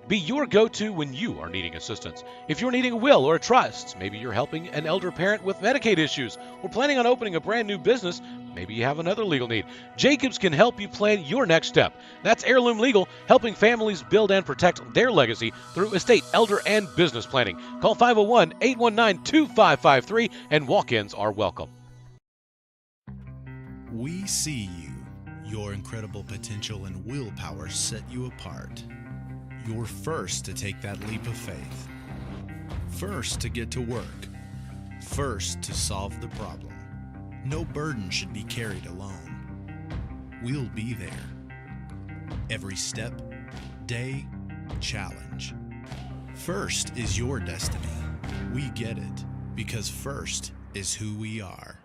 be your go-to when you are needing assistance. If you're needing a will or a trust, maybe you're helping an elder parent with Medicaid issues, or planning on opening a brand new business, maybe you have another legal need. Jacobs can help you plan your next step. That's Heirloom Legal, helping families build and protect their legacy through estate, elder, and business planning. Call 501-819-2553, and walk-ins are welcome. We see you. Your incredible potential and willpower set you apart. You're first to take that leap of faith. First to get to work. First to solve the problem. No burden should be carried alone. We'll be there. Every step, day, challenge. First is your destiny. We get it because first is who we are.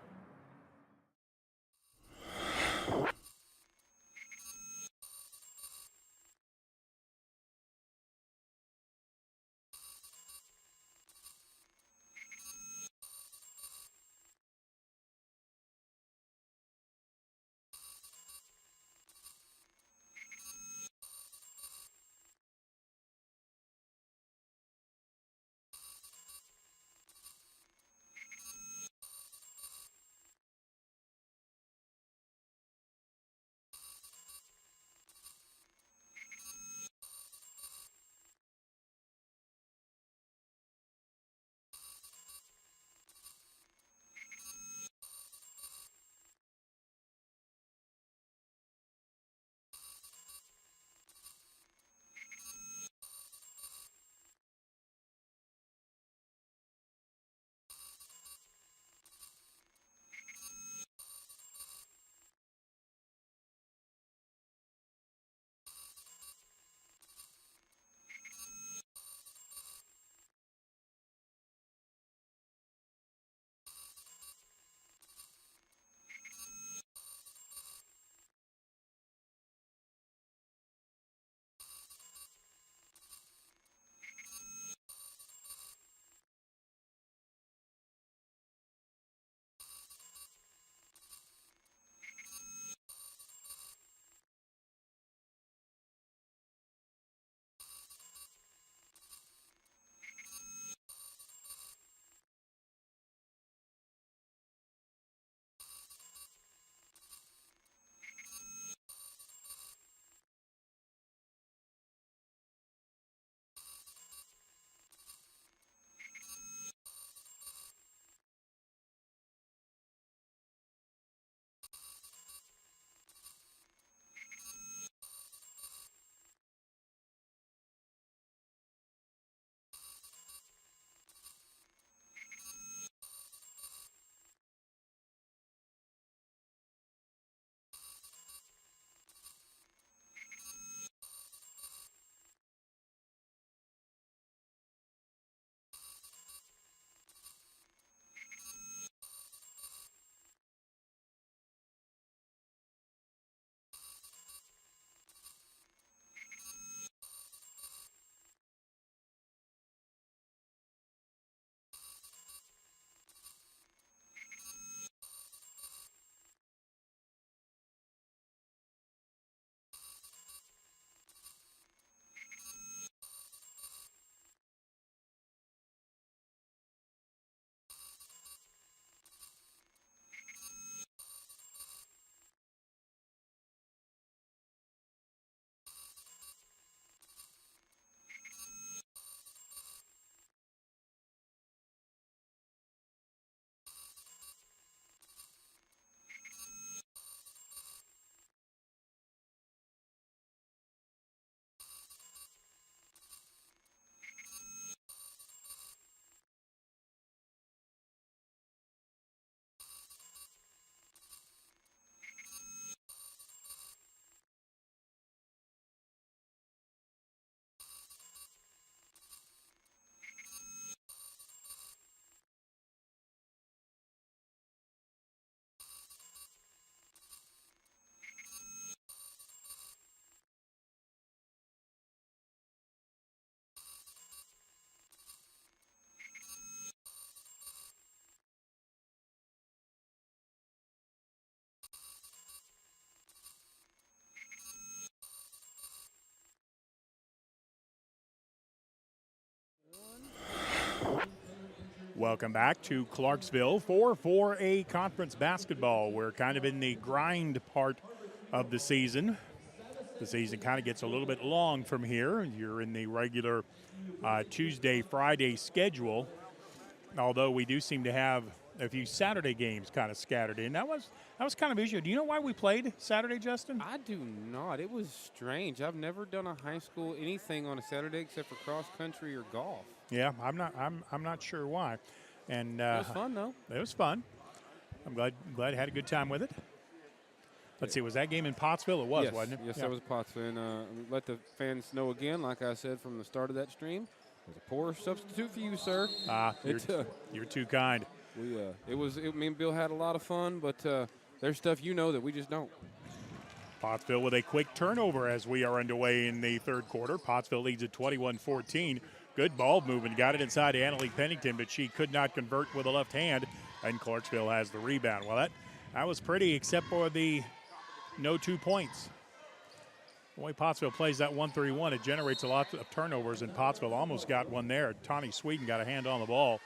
Welcome back to Clarksville for 4A conference basketball. We're kind of in the grind part of the season. The season kind of gets a little bit long from here. You're in the regular Tuesday, Friday schedule, although we do seem to have a few Saturday games kind of scattered in. That was kind of usual. Do you know why we played Saturday, Justin? I do not. It was strange. I've never done a high school anything on a Saturday except for cross country or golf. Yeah, I'm not sure why. And it was fun though. It was fun. I'm glad I had a good time with it. Let's see, was that game in Pottsville? It was, yes, wasn't it? Yes, yeah. That was Pottsville. And let the fans know again, like I said from the start of that stream, it was a poor substitute for you, sir. You're too kind. Me and Bill had a lot of fun, but there's stuff you know that we just don't. Pottsville with a quick turnover as we are underway in the third quarter. Pottsville leads at 21-14. Good ball movement. Got it inside to Annalie Pennington, but she could not convert with a left hand, and Clarksville has the rebound. Well, that was pretty, except for the no 2 points. The way Pottsville plays that 1-3-1, it generates a lot of turnovers, and Pottsville almost got one there. Tawny Sweden got a hand on the ball.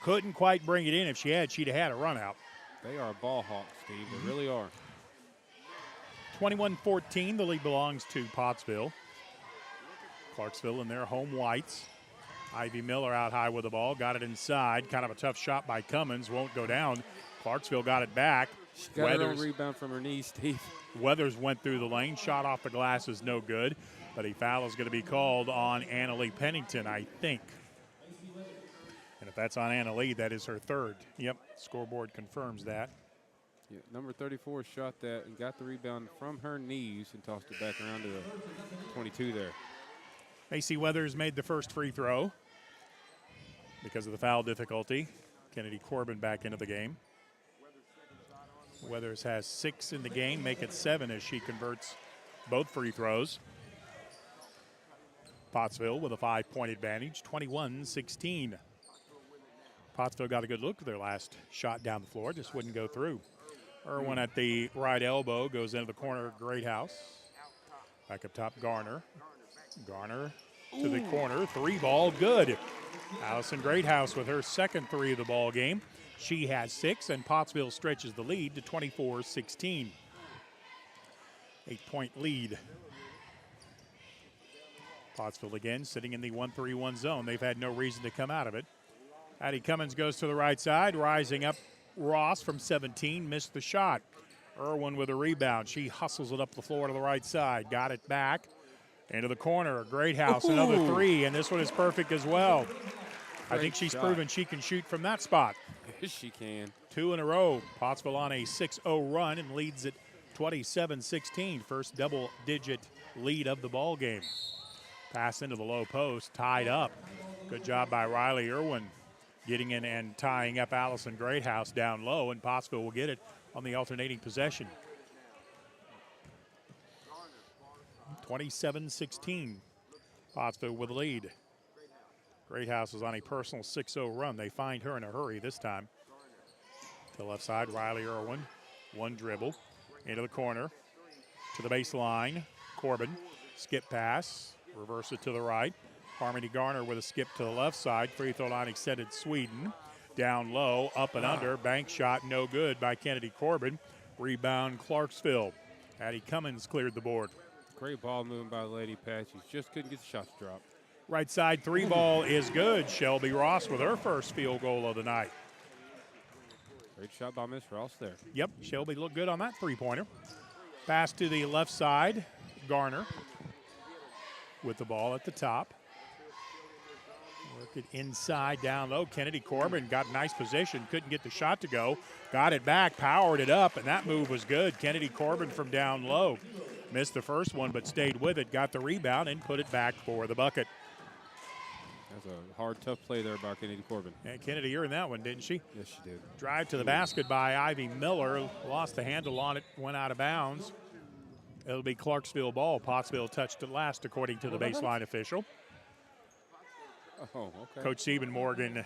Couldn't quite bring it in. If she'd have had a run out. They are ball hawks, Steve. They really are. 21-14, the lead belongs to Pottsville. Clarksville in their home whites. Ivy Miller out high with the ball, got it inside. Kind of a tough shot by Cummins, won't go down. Clarksville got it back. She got her own rebound from her knees, Steve. Weathers went through the lane, shot off the glass is no good, but a foul is going to be called on Annalie Pennington, I think. And if that's on Annalie, that is her third. Yep, scoreboard confirms that. Yeah, number 34 shot that and got the rebound from her knees and tossed it back around to the 22 there. Macy Weathers made the first free throw because of the foul difficulty. Kennedy Corbin back into the game. Weathers has 6 in the game, make it 7 as she converts both free throws. Pottsville with a 5-point advantage, 21-16. Pottsville got a good look at their last shot down the floor, just wouldn't go through. Irwin at the right elbow goes into the corner, Greathouse. Back up top, Garner. Garner to the corner, 3-ball, good. Allison Greathouse with her second 3 of the ball game. She has 6, and Pottsville stretches the lead to 24-16. 8-point lead. Pottsville again sitting in the 1-3-1 zone. They've had no reason to come out of it. Addie Cummins goes to the right side, rising up. Ross from 17 missed the shot. Irwin with a rebound. She hustles it up the floor to the right side. Got it back into the corner. Greathouse, another 3, and this one is perfect as well. I think she's proven she can shoot from that spot. Yes, she can. 2 in a row. Pottsville on a 6-0 run and leads at 27-16. First double-digit lead of the ball game. Pass into the low post, tied up. Good job by Riley Irwin getting in and tying up Allison Greathouse down low, and Pottsville will get it on the alternating possession. 27-16. Pottsville with the lead. Greathouse is on a personal 6-0 run. They find her in a hurry this time. To the left side, Riley Irwin. One dribble. Into the corner. To the baseline. Corbin. Skip pass. Reverse it to the right. Harmony Garner with a skip to the left side. Free throw line extended Sweden. Down low. Up and under. Bank shot no good by Kennedy Corbin. Rebound Clarksville. Addie Cummins cleared the board. Great ball movement by the Lady Apaches. Just couldn't get the shots dropped. Right side 3-ball is good. Shelby Ross with her first field goal of the night. Great shot by Miss Ross there. Yep, Shelby looked good on that 3-pointer. Pass to the left side. Garner with the ball at the top. Work it inside, down low. Kennedy Corbin got nice position. Couldn't get the shot to go. Got it back, powered it up, and that move was good. Kennedy Corbin from down low. Missed the first one, but stayed with it. Got the rebound and put it back for the bucket. That's a hard, tough play there by Kennedy Corbin. And Kennedy earned that one, didn't she? Yes, she did. Drive to the basket by Ivy Miller. Lost the handle on it, went out of bounds. It'll be Clarksville ball. Pottsville touched it last, according to the baseline official. Oh, okay. Coach Stephen Morgan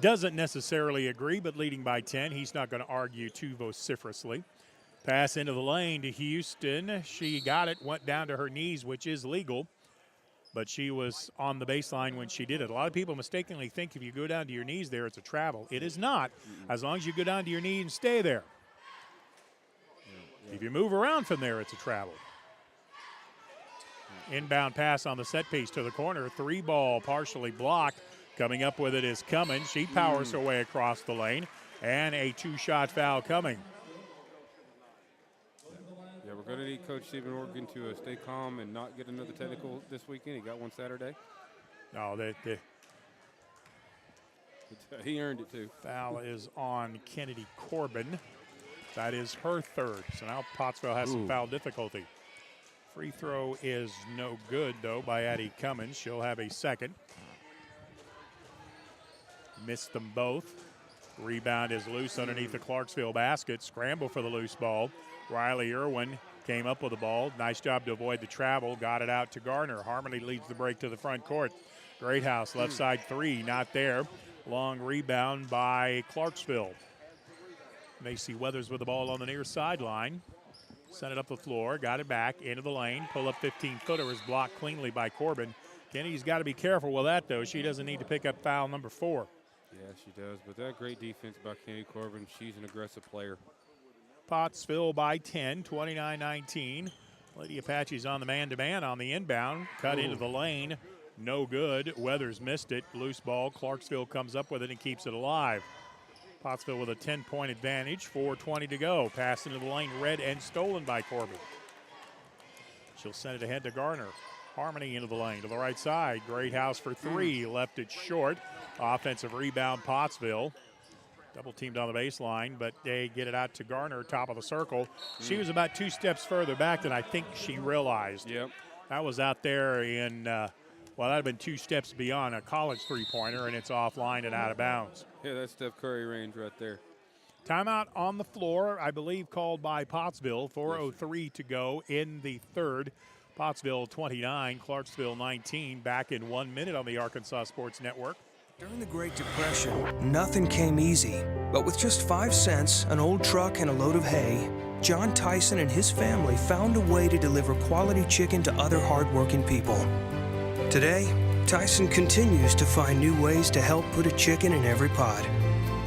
doesn't necessarily agree, but leading by 10, he's not going to argue too vociferously. Pass into the lane to Houston. She got it, went down to her knees, which is legal. but she was on the baseline when she did it. A lot of people mistakenly think if you go down to your knees there, it's a travel. It is not, as long as you go down to your knee and stay there. If you move around from there, it's a travel. Inbound pass on the set piece to the corner. 3-ball partially blocked. Coming up with it is Cummins. She powers her way across the lane. And a 2-shot foul coming. Yeah, we're going to need Coach Stephen Morgan to stay calm and not get another technical this weekend. He got one Saturday. No, he earned it too. Foul is on Kennedy Corbin. That is her third. So now Pottsville has some foul difficulty. Free throw is no good, though, by Addie Cummins. She'll have a second. Missed them both. Rebound is loose underneath the Clarksville basket. Scramble for the loose ball. Riley Irwin came up with the ball. Nice job to avoid the travel. Got it out to Garner. Harmony leads the break to the front court. Greathouse, left side 3, not there. Long rebound by Clarksville. Macy Weathers with the ball on the near sideline. Sent it up the floor, got it back into the lane. Pull up 15-footer is blocked cleanly by Corbin. Kennedy's got to be careful with that, though. She doesn't need to pick up foul number 4. Yeah, she does. But that great defense by Kennedy Corbin. She's an aggressive player. Pottsville by 10, 29-19. Lady Apaches on the man-to-man on the inbound. Cut into the lane. No good. Weathers missed it. Loose ball. Clarksville comes up with it and keeps it alive. Pottsville with a 10-point advantage. 4:20 to go. Pass into the lane. Read and stolen by Corbin. She'll send it ahead to Garner. Harmony into the lane to the right side. Greathouse for 3. Left it short. Offensive rebound, Pottsville. Double teamed on the baseline, but they get it out to Garner, top of the circle. She was about 2 steps further back than I think she realized. Yep. That was out there in, well, that would have been 2 steps beyond a college three-pointer, and it's offline and out of bounds. Yeah, that's Steph Curry range right there. Timeout on the floor, I believe called by Pottsville. 4:03 to go in the third. Pottsville 29, Clarksville 19. Back in 1 minute on the Arkansas Sports Network. During the Great Depression, nothing came easy. But with just 5 cents, an old truck, and a load of hay, John Tyson and his family found a way to deliver quality chicken to other hardworking people. Today, Tyson continues to find new ways to help put a chicken in every pot.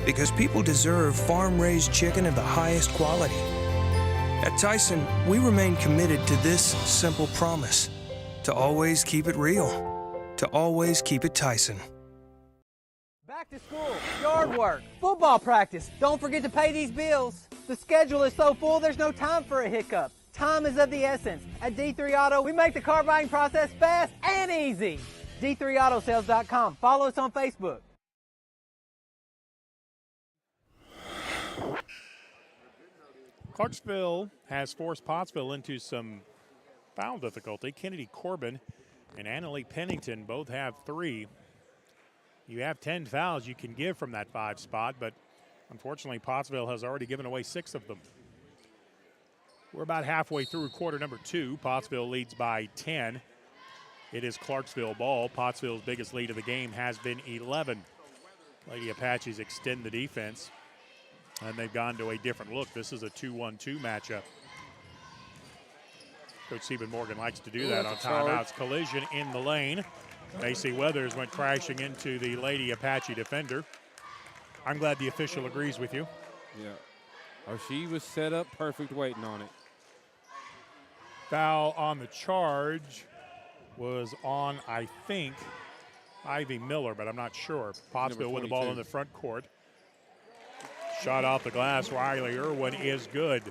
Because people deserve farm-raised chicken of the highest quality. At Tyson, we remain committed to this simple promise: to always keep it real, to always keep it Tyson. Back to school, yard work, football practice. Don't forget to pay these bills. The schedule is so full, there's no time for a hiccup. Time is of the essence. At D3 Auto, we make the car buying process fast and easy. D3Autosales.com. Follow us on Facebook. Clarksville has forced Pottsville into some foul difficulty. Kennedy Corbin and Annalie Pennington both have 3. You have 10 fouls you can give from that 5 spot, but unfortunately Pottsville has already given away 6 of them. We're about halfway through quarter number 2. Pottsville leads by 10. It is Clarksville ball. Pottsville's biggest lead of the game has been 11. Lady Apaches extend the defense, and they've gone to a different look. This is a 2-1-2 matchup. Coach Stephen Morgan likes to do that on timeouts. Collision in the lane. Macy Weathers went crashing into the Lady Apache defender. I'm glad the official agrees with you. Yeah. Oh, she was set up perfect waiting on it. Foul on the charge was on, I think, Ivy Miller, but I'm not sure. Pottsville with the ball in the front court. Shot off the glass. Riley Irwin is good.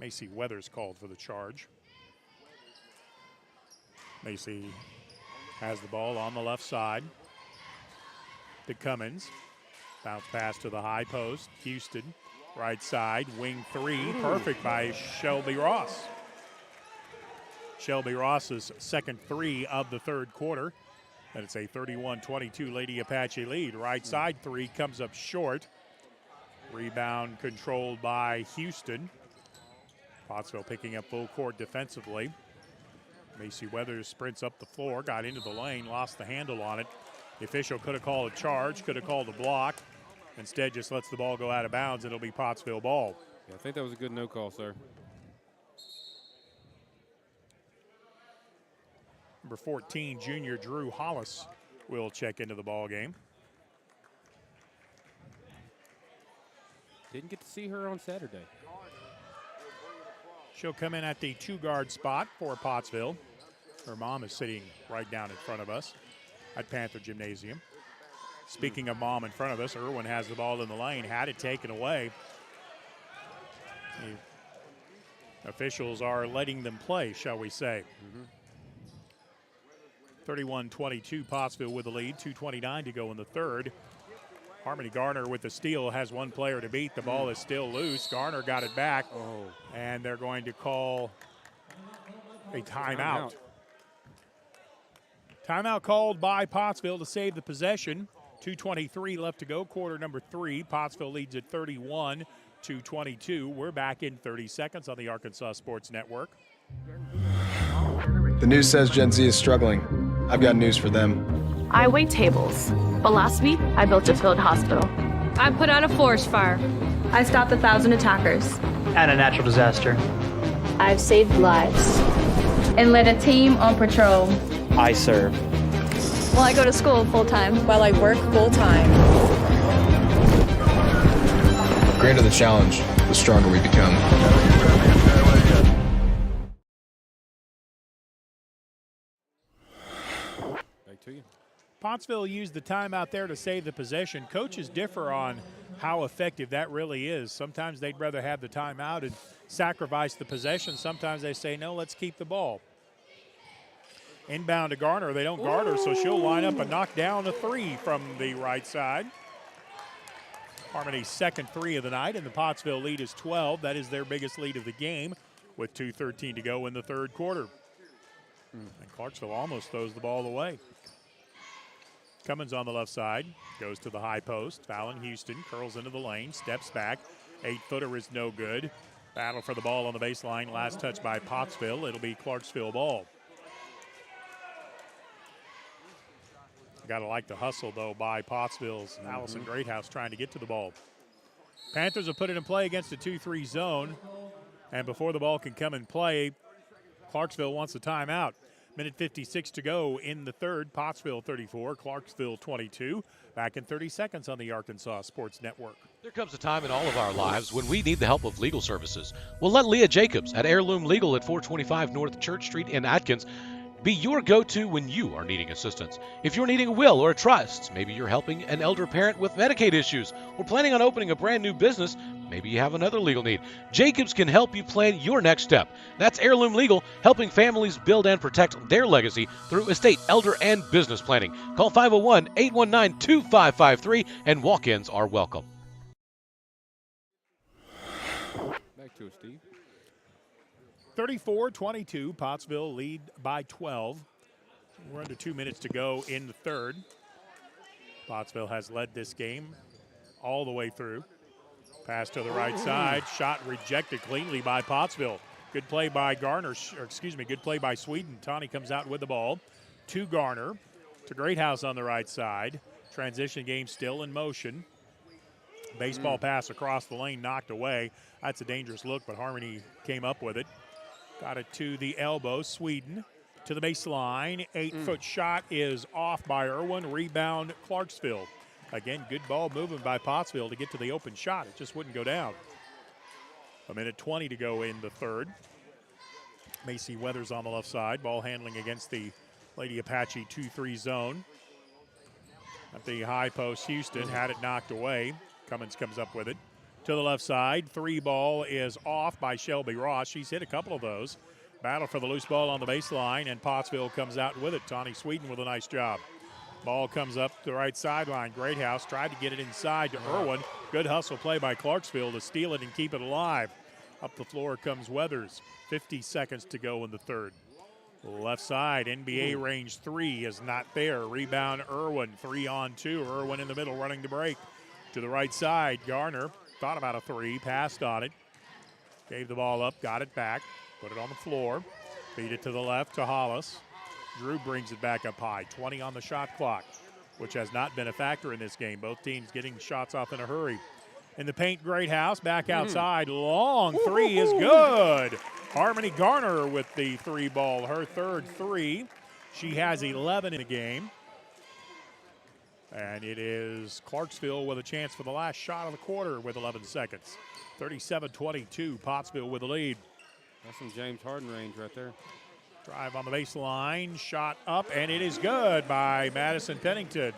Macy Weathers called for the charge. Macy has the ball on the left side to Cummins. Bounce pass to the high post. Houston, right side, wing 3. Perfect by Shelby Ross. Shelby Ross's second 3 of the third quarter. And it's a 31-22 Lady Apache lead. Right side 3 comes up short. Rebound controlled by Houston. Pottsville picking up full court defensively. Macy Weathers sprints up the floor, got into the lane, lost the handle on it. The official could have called a charge, could have called a block. Instead, just lets the ball go out of bounds. It'll be Pottsville ball. Yeah, I think that was a good no call, sir. Number 14, junior Drew Hollis will check into the ball game. Didn't get to see her on Saturday. She'll come in at the 2-guard spot for Pottsville. Her mom is sitting right down in front of us at Panther Gymnasium. Speaking of mom in front of us, Irwin has the ball in the lane, had it taken away. The officials are letting them play, shall we say. 31-22, Pottsville with the lead, 2:29 to go in the third. Harmony Garner with the steal, has one player to beat. The ball is still loose. Garner got it back, and they're going to call a timeout. Timeout called by Pottsville to save the possession. 2:23 left to go, quarter number 3. Pottsville leads at 31-22. We're back in 30 seconds on the Arkansas Sports Network. The news says Gen Z is struggling. I've got news for them. I wait tables, but last week I built a field hospital. I put out a forest fire. I stopped 1,000 attackers. And a natural disaster. I've saved lives. And led a team on patrol. I serve. Well, I go to school full-time. While I work full-time. The greater the challenge, the stronger we become. Back to you. Pottsville used the timeout there to save the possession. Coaches differ on how effective that really is. Sometimes they'd rather have the timeout and sacrifice the possession. Sometimes they say, no, let's keep the ball. Inbound to Garner. They don't guard her, so she'll line up and knock down a 3 from the right side. Harmony's second 3 of the night, and the Pottsville lead is 12. That is their biggest lead of the game with 2:13 to go in the third quarter. And Clarksville almost throws the ball away. Cummins on the left side, goes to the high post. Fallon Houston curls into the lane, steps back. 8-footer is no good. Battle for the ball on the baseline. Last touch by Pottsville. It'll be Clarksville ball. Got to like the hustle, though, by Pottsville's Allison Greathouse trying to get to the ball. Panthers will put it in play against a 2-3 zone. And before the ball can come in play, Clarksville wants a timeout. Minute 56 to go in the third. Pottsville 34, Clarksville 22. Back in 30 seconds on the Arkansas Sports Network. There comes a time in all of our lives when we need the help of legal services. Well, let Leah Jacobs at Heirloom Legal at 425 North Church Street in Atkins be your go-to when you are needing assistance. If you're needing a will or a trust, maybe you're helping an elder parent with Medicaid issues, or planning on opening a brand new business, maybe you have another legal need. Jacobs can help you plan your next step. That's Heirloom Legal, helping families build and protect their legacy through estate, elder, and business planning. Call 501-819-2553, and walk-ins are welcome. Back to it, Steve. 34-22, Pottsville lead by 12. We're under 2 minutes to go in the third. Pottsville has led this game all the way through. Pass to the right side, shot rejected cleanly by Pottsville. Good play by good play by Sweden. Tawny comes out with the ball to Garner, to Greathouse on the right side. Transition game still in motion. Baseball pass across the lane, knocked away. That's a dangerous look, but Harmony came up with it. Got it to the elbow. Sweden to the baseline. 8-foot shot is off by Irwin. Rebound, Clarksville. Again, good ball movement by Pottsville to get to the open shot. It just wouldn't go down. A minute 20 to go in the third. Macy Weathers on the left side. Ball handling against the Lady Apache 2-3 zone. At the high post, Houston had it knocked away. Cummins comes up with it. To the left side, 3 ball is off by Shelby Ross. She's hit a couple of those. Battle for the loose ball on the baseline, and Pottsville comes out with it. Tawny Sweden with a nice job. Ball comes up the right sideline. Greathouse tried to get it inside to Irwin. Good hustle play by Clarksville to steal it and keep it alive. Up the floor comes Weathers. 50 seconds to go in the third. Left side, NBA range 3 is not there. Rebound, Irwin, 3-on-2. Irwin in the middle running the break. To the right side, Garner thought about a 3, passed on it. Gave the ball up, got it back, put it on the floor. Feed it to the left to Hollis. Drew brings it back up high. 20 on the shot clock, which has not been a factor in this game. Both teams getting shots off in a hurry. In the paint, Greathouse, back outside. Long 3 is good. Harmony Garner with the 3 ball, her third 3. She has 11 in the game. And it is Clarksville with a chance for the last shot of the quarter with 11 seconds. 37-22, Pottsville with the lead. That's some James Harden range right there. Drive on the baseline, shot up, and it is good by Madison Pennington.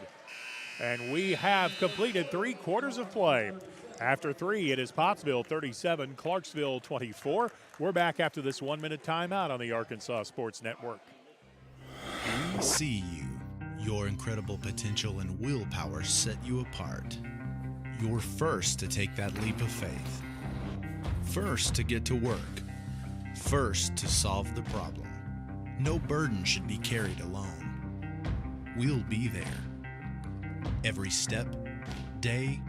And we have completed 3 quarters of play. After 3, it is Pottsville 37, Clarksville 24. We're back after this 1-minute timeout on the Arkansas Sports Network. We see you. Your incredible potential and willpower set you apart. You're first to take that leap of faith. First to get to work. First to solve the problem. No burden should be carried alone. We'll be there. Every step, day,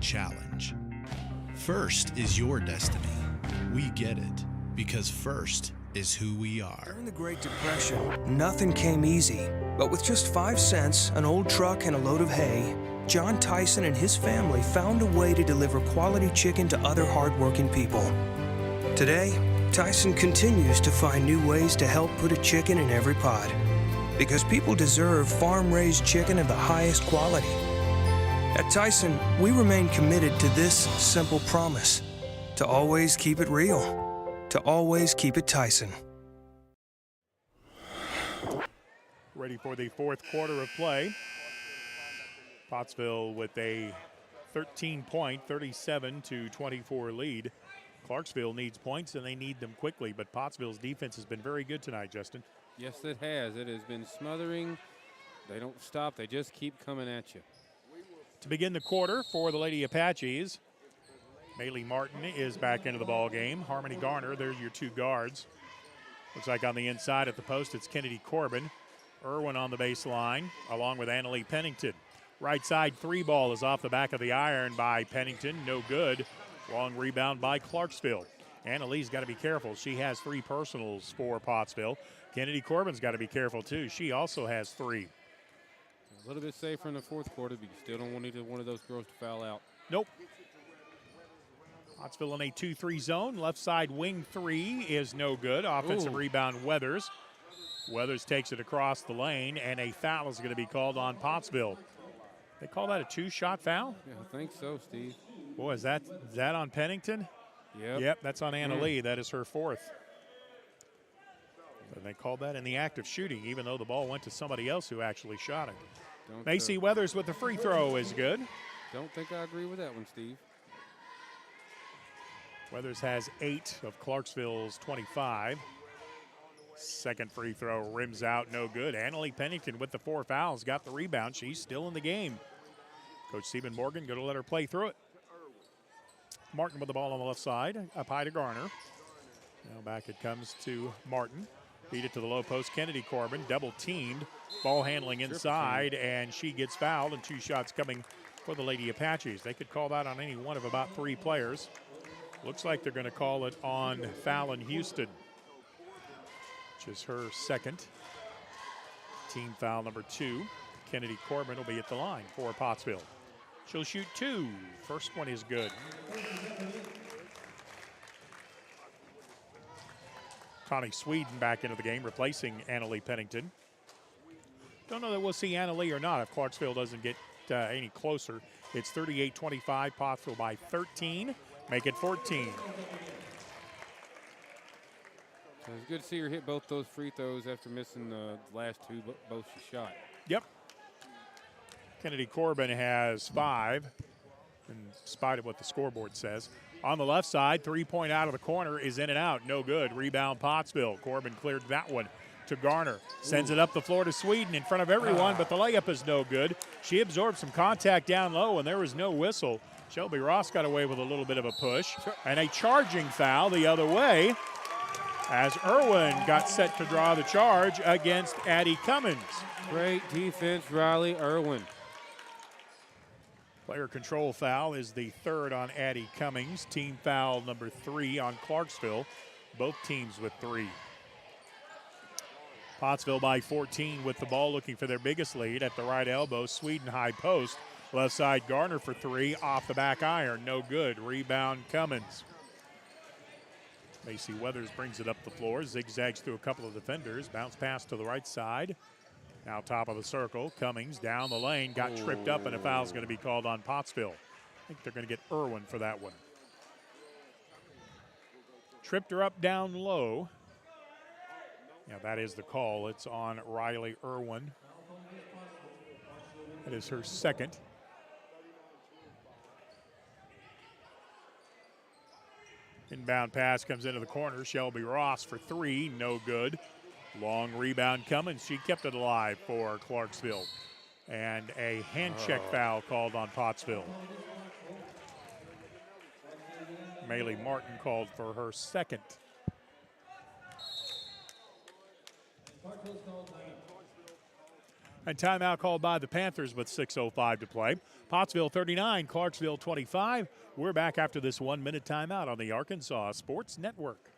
challenge. First is your destiny. We get it, because first is who we are. During the Great Depression, nothing came easy. But with just 5 cents, an old truck, and a load of hay, John Tyson and his family found a way to deliver quality chicken to other hardworking people. Today, Tyson continues to find new ways to help put a chicken in every pot. Because people deserve farm-raised chicken of the highest quality. At Tyson, we remain committed to this simple promise: to always keep it real, to always keep it Tyson. Ready for the 4th quarter of play. Pottsville with a 13-point, 37-24 lead. Clarksville needs points, and they need them quickly, but Pottsville's defense has been very good tonight, Justin. Yes, it has. It has been smothering. They don't stop. They just keep coming at you. To begin the quarter for the Lady Apaches, Maylee Martin is back into the ball game. Harmony Garner, there's your 2 guards. Looks like on the inside at the post, it's Kennedy Corbin. Irwin on the baseline, along with Annalie Pennington. Right side 3 ball is off the back of the iron by Pennington. No good. Long rebound by Clarksville. Annalie's got to be careful. She has 3 personals for Pottsville. Kennedy Corbin's got to be careful, too. She also has 3. A little bit safer in the 4th quarter, but you still don't want either one of those girls to foul out. Nope. Pottsville in a 2-3 zone. Left side wing 3 is no good. Offensive rebound, Weathers. Weathers takes it across the lane, and a foul is going to be called on Pottsville. They call that a 2-shot foul? Yeah, I think so, Steve. Boy, is that on Pennington? Yep, that's on Annalie. That is her 4th. And they called that in the act of shooting, even though the ball went to somebody else who actually shot it. Macy Weathers with the free throw is good. Don't think I agree with that one, Steve. Weathers has 8 of Clarksville's 25. Second free throw rims out, no good. Annalie Pennington with the 4 fouls, got the rebound. She's still in the game. Coach Stephen Morgan going to let her play through it. Martin with the ball on the left side, up high to Garner. Now back it comes to Martin. Beat it to the low post. Kennedy Corbin double teamed. Ball handling inside, and she gets fouled, and 2 shots coming for the Lady Apaches. They could call that on any one of about 3 players. Looks like they're going to call it on Fallon Houston, which is her 2nd. Team foul number 2. Kennedy Corbin will be at the line for Pottsville. She'll shoot 2. First one is good. Connie Sweden back into the game, replacing Annalie Pennington. Don't know that we'll see Annalie or not if Clarksville doesn't get any closer. It's 38-25, Pottsville by 13. Make it 14. So it's good to see her hit both those free throws after missing the last 2, but both she shot. Yep. Kennedy Corbin has 5, in spite of what the scoreboard says. On the left side, 3-point out of the corner is in and out. No good. Rebound Pottsville. Corbin cleared that one to Garner. Sends it up the floor to Sweden in front of everyone, but the layup is no good. She absorbed some contact down low, and there was no whistle. Shelby Ross got away with a little bit of a push. And a charging foul the other way as Irwin got set to draw the charge against Addie Cummins. Great defense, Riley Irwin. Player control foul is the 3rd on Addie Cummings. Team foul number 3 on Clarksville. Both teams with 3. Pottsville by 14 with the ball, looking for their biggest lead at the right elbow. Sweden high post. Left side Garner for 3 off the back iron. No good. Rebound Cummins. Macy Weathers brings it up the floor, zigzags through a couple of defenders, bounce pass to the right side. Now top of the circle, Cummings down the lane, got tripped up, and a foul's going to be called on Pottsville. I think they're going to get Irwin for that one. Tripped her up down low. Yeah, that is the call. It's on Riley Irwin. That is her second. Inbound pass comes into the corner. Shelby Ross for three, no good. Long rebound coming. She kept it alive for Clarksville. And a hand check foul called on Pottsville. Maylee Martin called for her second. And timeout called by the Panthers with 6:05 to play. Pottsville 39, Clarksville 25. We're back after this 1-minute timeout on the Arkansas Sports Network.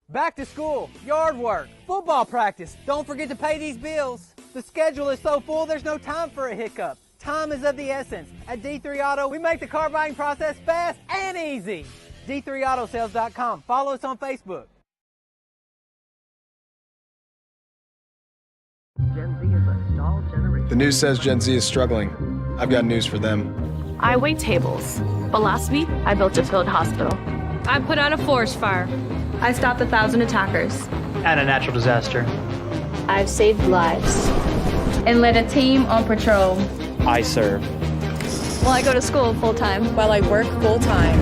Back to school, yard work, football practice. Don't forget to pay these bills. The schedule is so full, there's no time for a hiccup. Time is of the essence. At D3 Auto, we make the car buying process fast and easy. D3Autosales.com. Follow us on Facebook. Gen Z is a stall generation. The news says Gen Z is struggling. I've got news for them. I wait tables, but last week I built a field hospital. I put out a forest fire. I stopped 1,000 attackers. And a natural disaster. I've saved lives. And led a team on patrol. I serve. Well, I go to school full-time. While I work full-time.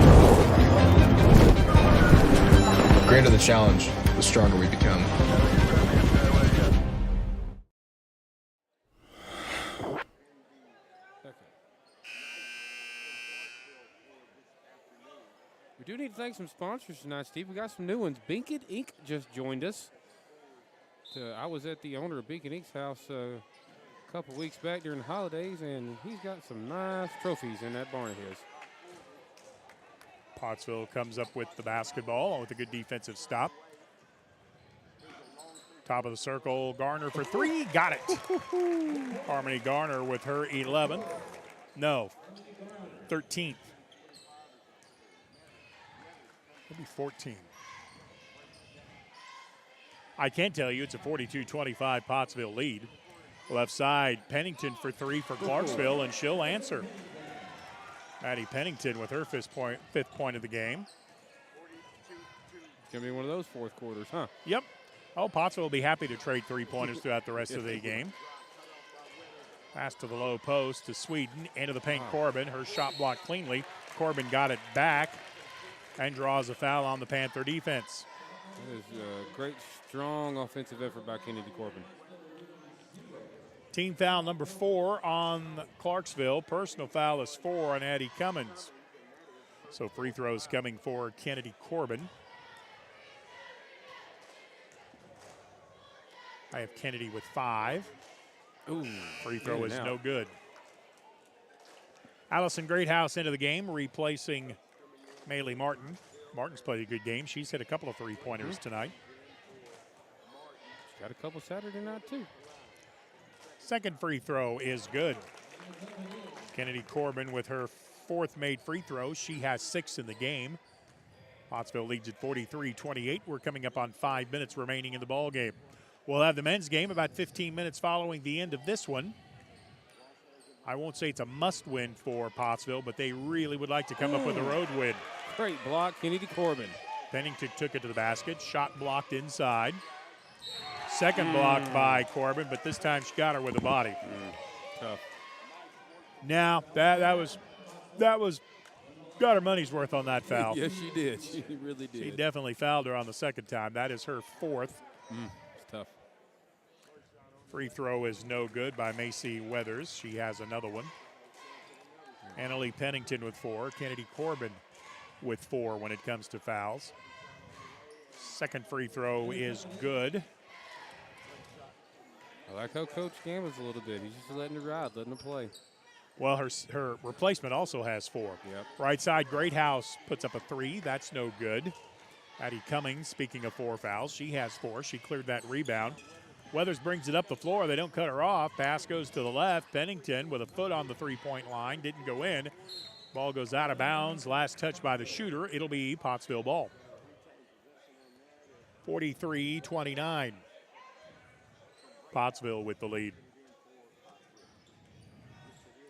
The greater the challenge, the stronger we become. We do need to thank some sponsors tonight, Steve. We got some new ones. Beacon Inc. just joined us. I was at the owner of Beacon Inc.'s house a couple weeks back during the holidays, and he's got some nice trophies in that barn of his. Pottsville comes up with the basketball with a good defensive stop. Top of the circle, Garner for three, got it. Harmony Garner with her 11th. No, 13th. Maybe 14. I can tell you it's a 42-25 Pottsville lead. Left side, Pennington for three for Clarksville, and she'll answer. Maddie Pennington with her fifth point of the game. It's going to be one of those fourth quarters, huh? Yep. Oh, Pottsville will be happy to trade three-pointers throughout the rest of the game. Pass to the low post to Sweden. Into the paint, Corbin. Her shot blocked cleanly. Corbin got it back and draws a foul on the Panther defense. That is a great, strong offensive effort by Kennedy Corbin. Team foul number 4 on Clarksville. Personal foul is 4 on Addie Cummins. So free throws coming for Kennedy Corbin. I have Kennedy with 5. Ooh, free throw is no good. Allison Greathouse into the game, replacing Maylee Martin. Martin's played a good game. She's hit a couple of three-pointers tonight. She's got a couple Saturday night, too. Second free throw is good. Kennedy Corbin with her 4th made free throw. She has 6 in the game. Pottsville leads at 43-28. We're coming up on 5 minutes remaining in the ball game. We'll have the men's game about 15 minutes following the end of this one. I won't say it's a must-win for Pottsville, but they really would like to come up with a road win. Great block, Kennedy Corbin. Pennington took it to the basket. Shot blocked inside. Second blocked by Corbin, but this time she got her with a body. Tough. Now, that was got her money's worth on that foul. Yes, she did. She really did. She definitely fouled her on the second time. That is her 4th. It's tough. Free throw is no good by Macy Weathers. She has another one. Annalie Pennington with 4. Kennedy Corbin with 4 when it comes to fouls. Second free throw is good. I like how Coach gambles a little bit. He's just letting her ride, letting her play. Well, her replacement also has 4. Yep. Right side, Greathouse puts up a 3. That's no good. Addie Cummings, speaking of 4 fouls, she has 4. She cleared that rebound. Weathers brings it up the floor. They don't cut her off. Pass goes to the left. Pennington with a foot on the three-point line. Didn't go in. Ball goes out of bounds. Last touch by the shooter. It'll be Pottsville ball. 43-29. Pottsville with the lead.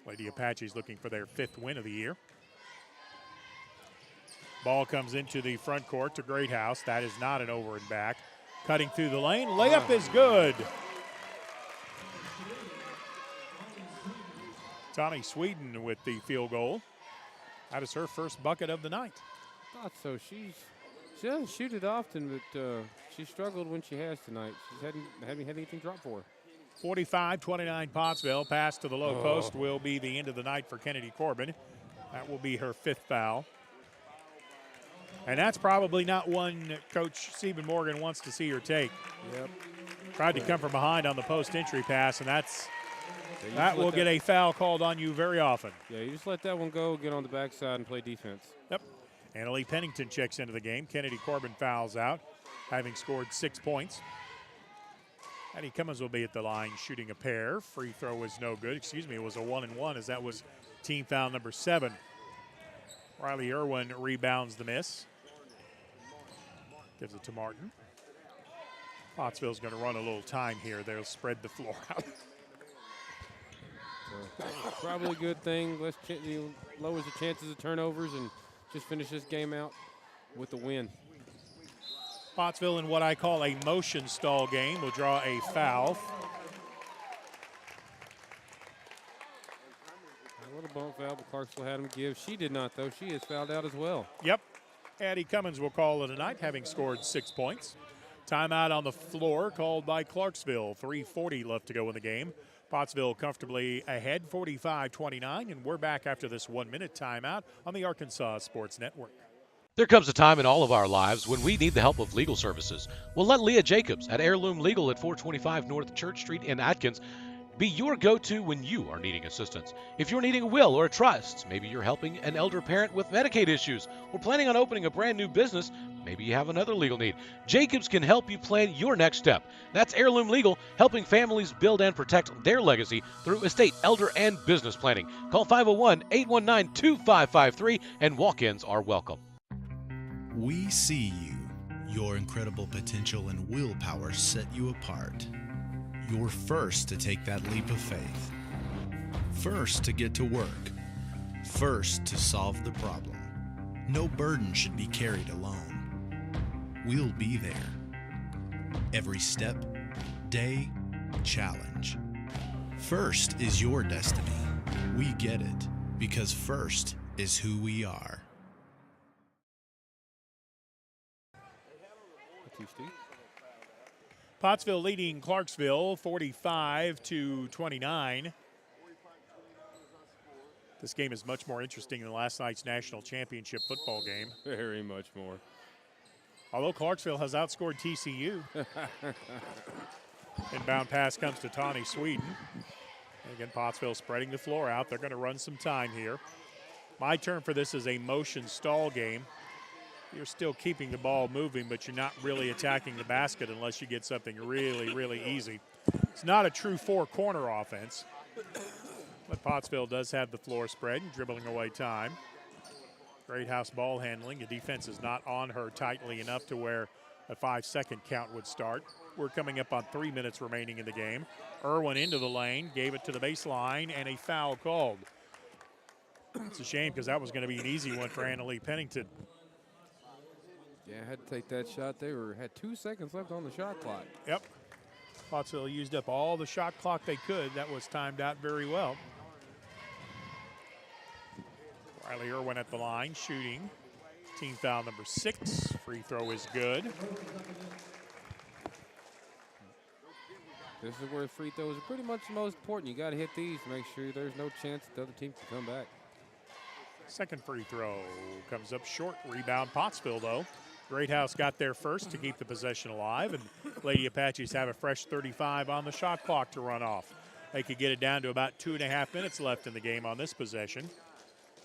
Lady Apaches looking for their 5th win of the year. Ball comes into the front court to Greathouse. That is not an over and back. Cutting through the lane. Layup is good. Tawny Sweden with the field goal. That is her first bucket of the night. I thought so. She doesn't shoot it often, but she struggled when she has tonight. She hadn't had anything drop for her. 45-29 Pottsville. Pass to the low post will be the end of the night for Kennedy Corbin. That will be her 5th foul. And that's probably not one Coach Stephen Morgan wants to see her take. Yep. Tried to come from behind on the post entry pass, and that will get a foul called on you very often. Yeah, you just let that one go, get on the backside, and play defense. Yep. Annalie Pennington checks into the game. Kennedy Corbin fouls out, having scored 6 points. Addie Cummins will be at the line shooting a pair. Free throw is no good. Excuse me, it was a 1-and-1 as that was team foul number 7. Riley Irwin rebounds the miss. Gives it to Martin. Pottsville's going to run a little time here. They'll spread the floor out. Probably a good thing. Lowers the chances of turnovers and just finish this game out with the win. Pottsville in what I call a motion stall game will draw a foul. A little bump foul, but Clarksville had him give. She did not, though. She is fouled out as well. Yep. Addie Cummins will call it a night, having scored 6 points. Timeout on the floor called by Clarksville. 3:40 left to go in the game. Pottsville comfortably ahead, 45-29, and we're back after this 1-minute timeout on the Arkansas Sports Network. There comes a time in all of our lives when we need the help of legal services. Well, let Leah Jacobs at Heirloom Legal at 425 North Church Street in Atkins be your go-to when you are needing assistance. If you're needing a will or a trust, maybe you're helping an elder parent with Medicaid issues, or planning on opening a brand new business, maybe you have another legal need. Jacobs can help you plan your next step. That's Heirloom Legal, helping families build and protect their legacy through estate, elder, and business planning. Call 501-819-2553, and walk-ins are welcome. We see you. Your incredible potential and willpower set you apart. You're first to take that leap of faith. First to get to work. First to solve the problem. No burden should be carried alone. We'll be there. Every step, day, challenge. First is your destiny. We get it because first is who we are. Pottsville leading Clarksville 45-29. This game is much more interesting than last night's national championship football game. Very much more. Although Clarksville has outscored TCU. Inbound pass comes to Tawny Sweden. And again, Pottsville spreading the floor out. They're going to run some time here. My term for this is a motion stall game. You're still keeping the ball moving, but you're not really attacking the basket unless you get something really, really easy. It's not a true four-corner offense, but Pottsville does have the floor spread and dribbling away time. Greathouse ball handling. The defense is not on her tightly enough to where a 5-second count would start. We're coming up on 3 minutes remaining in the game. Irwin into the lane, gave it to the baseline, and a foul called. It's a shame because that was going to be an easy one for Annalie Pennington. Yeah, I had to take that shot. They had 2 seconds left on the shot clock. Yep. Pottsville used up all the shot clock they could. That was timed out very well. Riley Irwin at the line, shooting. Team foul number 6. Free throw is good. This is where free throws are pretty much the most important. You got to hit these to make sure there's no chance that the other team can come back. Second free throw comes up short. Rebound Pottsville, though. Greathouse got there first to keep the possession alive, and Lady Apaches have a fresh 35 on the shot clock to run off. They could get it down to about 2.5 minutes left in the game on this possession.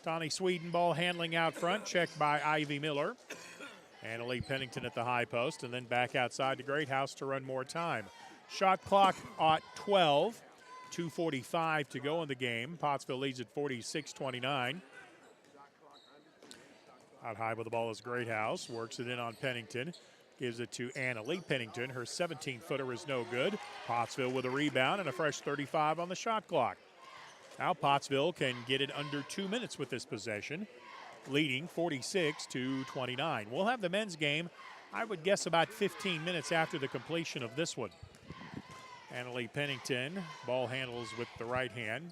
Tawny Sweden ball handling out front, checked by Ivy Miller. Annalie Pennington at the high post, and then back outside to Greathouse to run more time. Shot clock at 12. 2:45 to go in the game. Pottsville leads at 46-29. Out high with the ball is Greathouse. Works it in on Pennington. Gives it to Anna Lee Pennington. Her 17-footer is no good. Pottsville with a rebound and a fresh 35 on the shot clock. Now Pottsville can get it under 2 minutes with this possession, leading 46-29. We'll have the men's game, I would guess, about 15 minutes after the completion of this one. Anna Lee Pennington, ball handles with the right hand.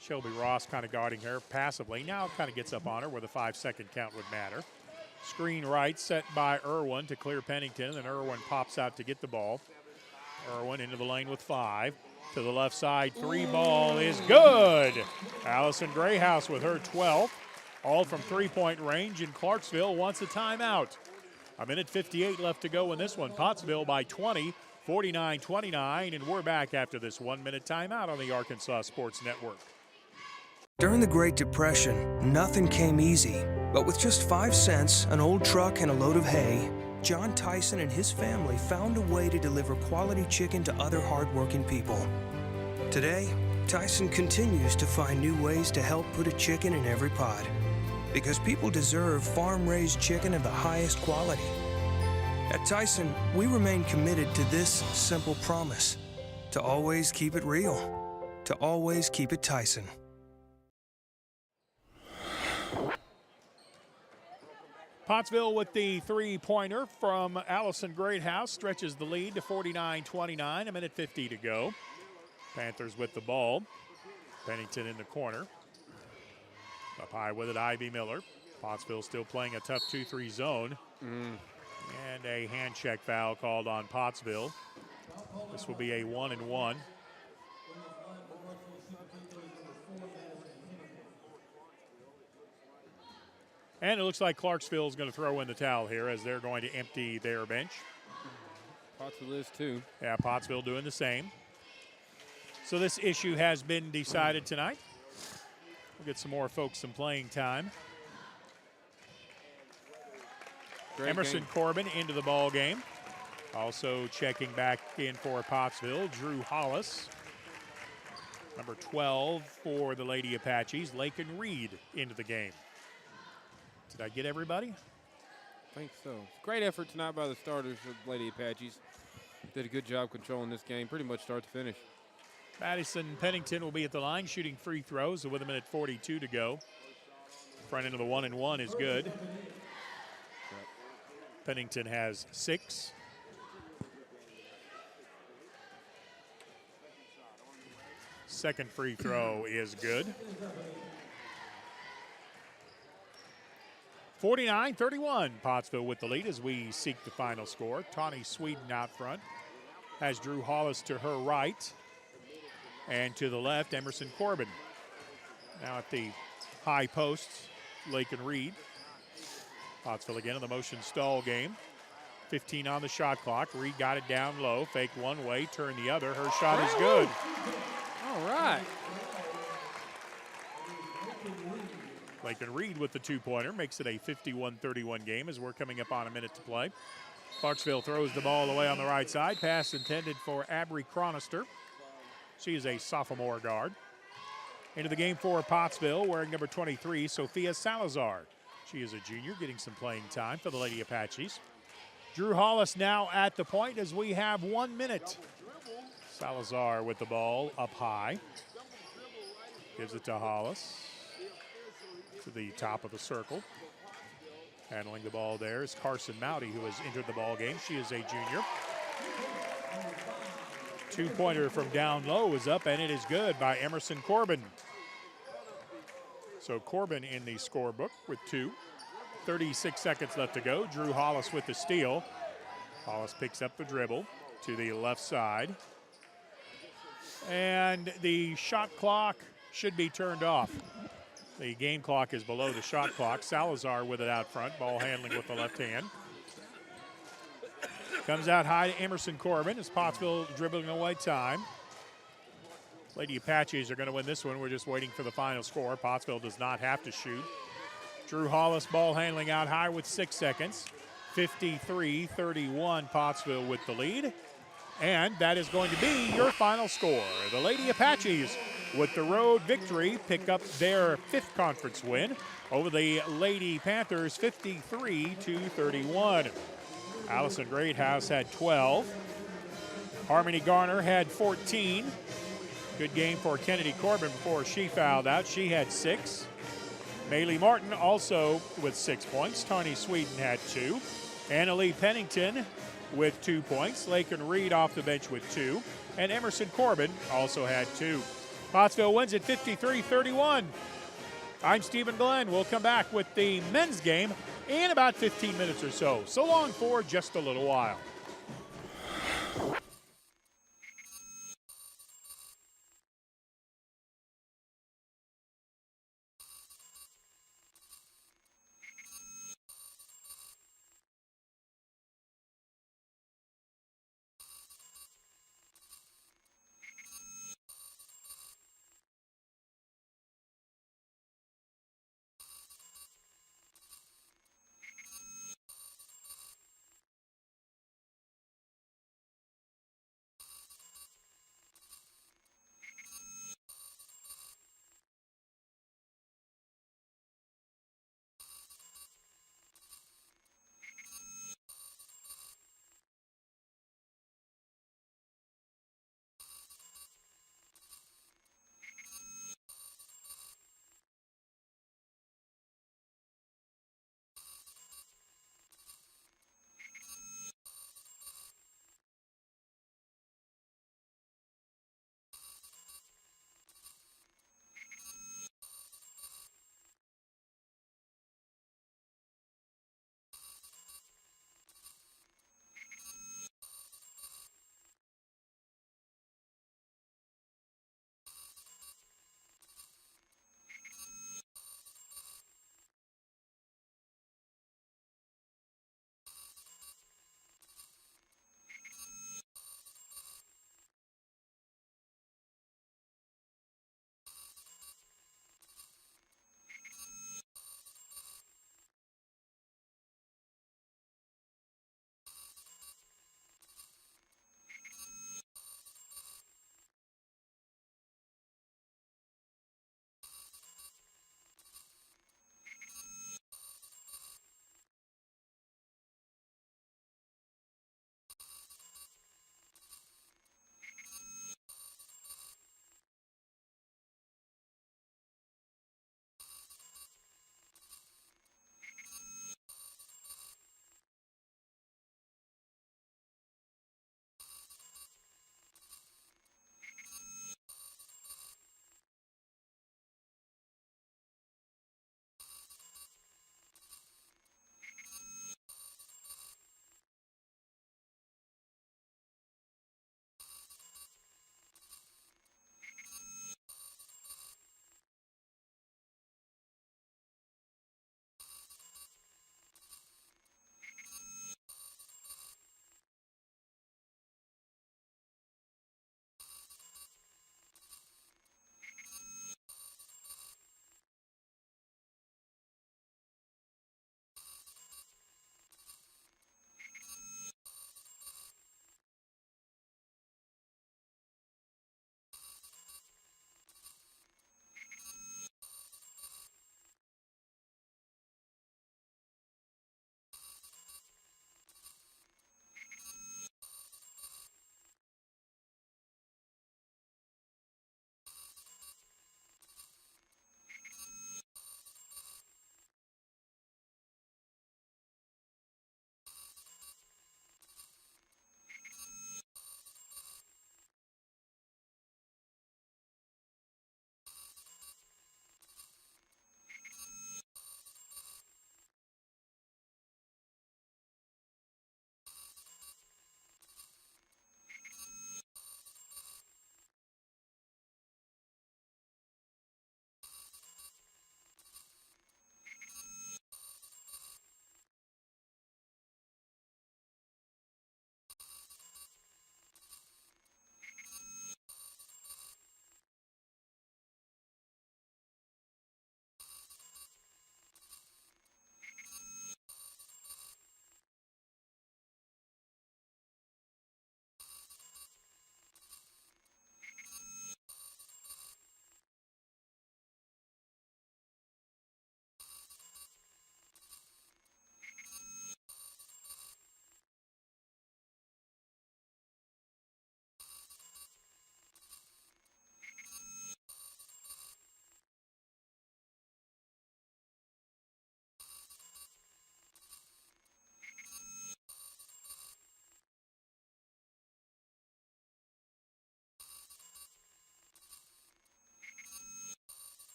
Shelby Ross kind of guarding her passively. Now kind of gets up on her where the 5-second count would matter. Screen right set by Irwin to clear Pennington, and Irwin pops out to get the ball. Irwin into the lane with 5. To the left side, 3 ball is good. Allison Grayhouse with her 12th. All from three-point range, and Clarksville wants a timeout. A minute 58 left to go in this one. Pottsville by 20, 49-29, and we're back after this 1-minute timeout on the Arkansas Sports Network. During the Great Depression, nothing came easy. But with just 5 cents, an old truck, and a load of hay, John Tyson and his family found a way to deliver quality chicken to other hardworking people. Today, Tyson continues to find new ways to help put a chicken in every pot. Because people deserve farm-raised chicken of the highest quality. At Tyson, we remain committed to this simple promise: to always keep it real, to always keep it Tyson. Pottsville with the three-pointer from Allison Greathouse stretches the lead to 49-29, a minute 50 to go. Panthers with the ball. Pennington in the corner. Up high with it, Ivy Miller. Pottsville still playing a tough 2-3 zone. And a hand check foul called on Pottsville. This will be a 1-and-1. And it looks like Clarksville is going to throw in the towel here as they're going to empty their bench. Pottsville is too. Yeah, Pottsville doing the same. So this issue has been decided tonight. We'll get some more folks some playing time. Great Emerson game. Corbin into the ball game. Also checking back in for Pottsville, Drew Hollis. Number 12 for the Lady Apaches, Lakin Reed into the game. Did I get everybody? I think so. Great effort tonight by the starters of Lady Apaches. Did a good job controlling this game, pretty much start to finish. Madison Pennington will be at the line shooting free throws with a minute 42 to go. Front end of the 1-and-1 is good. Pennington has 6. Second free throw is good. 49-31, Pottsville with the lead as we seek the final score. Tawny Sweden out front has Drew Hollis to her right. And to the left, Emerson Corbin. Now at the high posts, Lakin Reed. Pottsville again in the motion stall game. 15 on the shot clock. Reed got it down low, faked one way, turned the other. Her shot is good. All right. Lakin Reed with the two-pointer makes it a 51-31 game as we're coming up on a minute to play. Clarksville throws the ball away on the right side. Pass intended for Abry Chronister. She is a sophomore guard. Into the game for Pottsville, wearing number 23, Sophia Salazar. She is a junior, getting some playing time for the Lady Apaches. Drew Hollis now at the point as we have 1 minute. Salazar with the ball up high. Gives it to Hollis. To the top of the circle. Handling the ball there is Carson Mowdy, who has entered the ball game. She is a junior. Two-pointer from down low is up, and it is good by Emerson Corbin. So Corbin in the scorebook with 2. 36 seconds left to go. Drew Hollis with the steal. Hollis picks up the dribble to the left side. And the shot clock should be turned off. The game clock is below the shot clock. Salazar with it out front. Ball handling with the left hand. Comes out high to Emerson Corbin as Pottsville dribbling away time. Lady Apaches are going to win this one. We're just waiting for the final score. Pottsville does not have to shoot. Drew Hollis ball handling out high with 6 seconds. 53-31, Pottsville with the lead. And that is going to be your final score. The Lady Apaches with the road victory, pick up their 5th conference win over the Lady Panthers 53-31. Allison Greathouse had 12. Harmony Garner had 14. Good game for Kennedy Corbin before she fouled out. She had 6. Maylee Martin also with 6 points. Tony Sweden had 2. Annalie Pennington with 2 points. Lakin Reed off the bench with 2. And Emerson Corbin also had 2. Pottsville wins at 53-31. I'm Stephen Glenn. We'll come back with the men's game in about 15 minutes or so. So long for just a little while.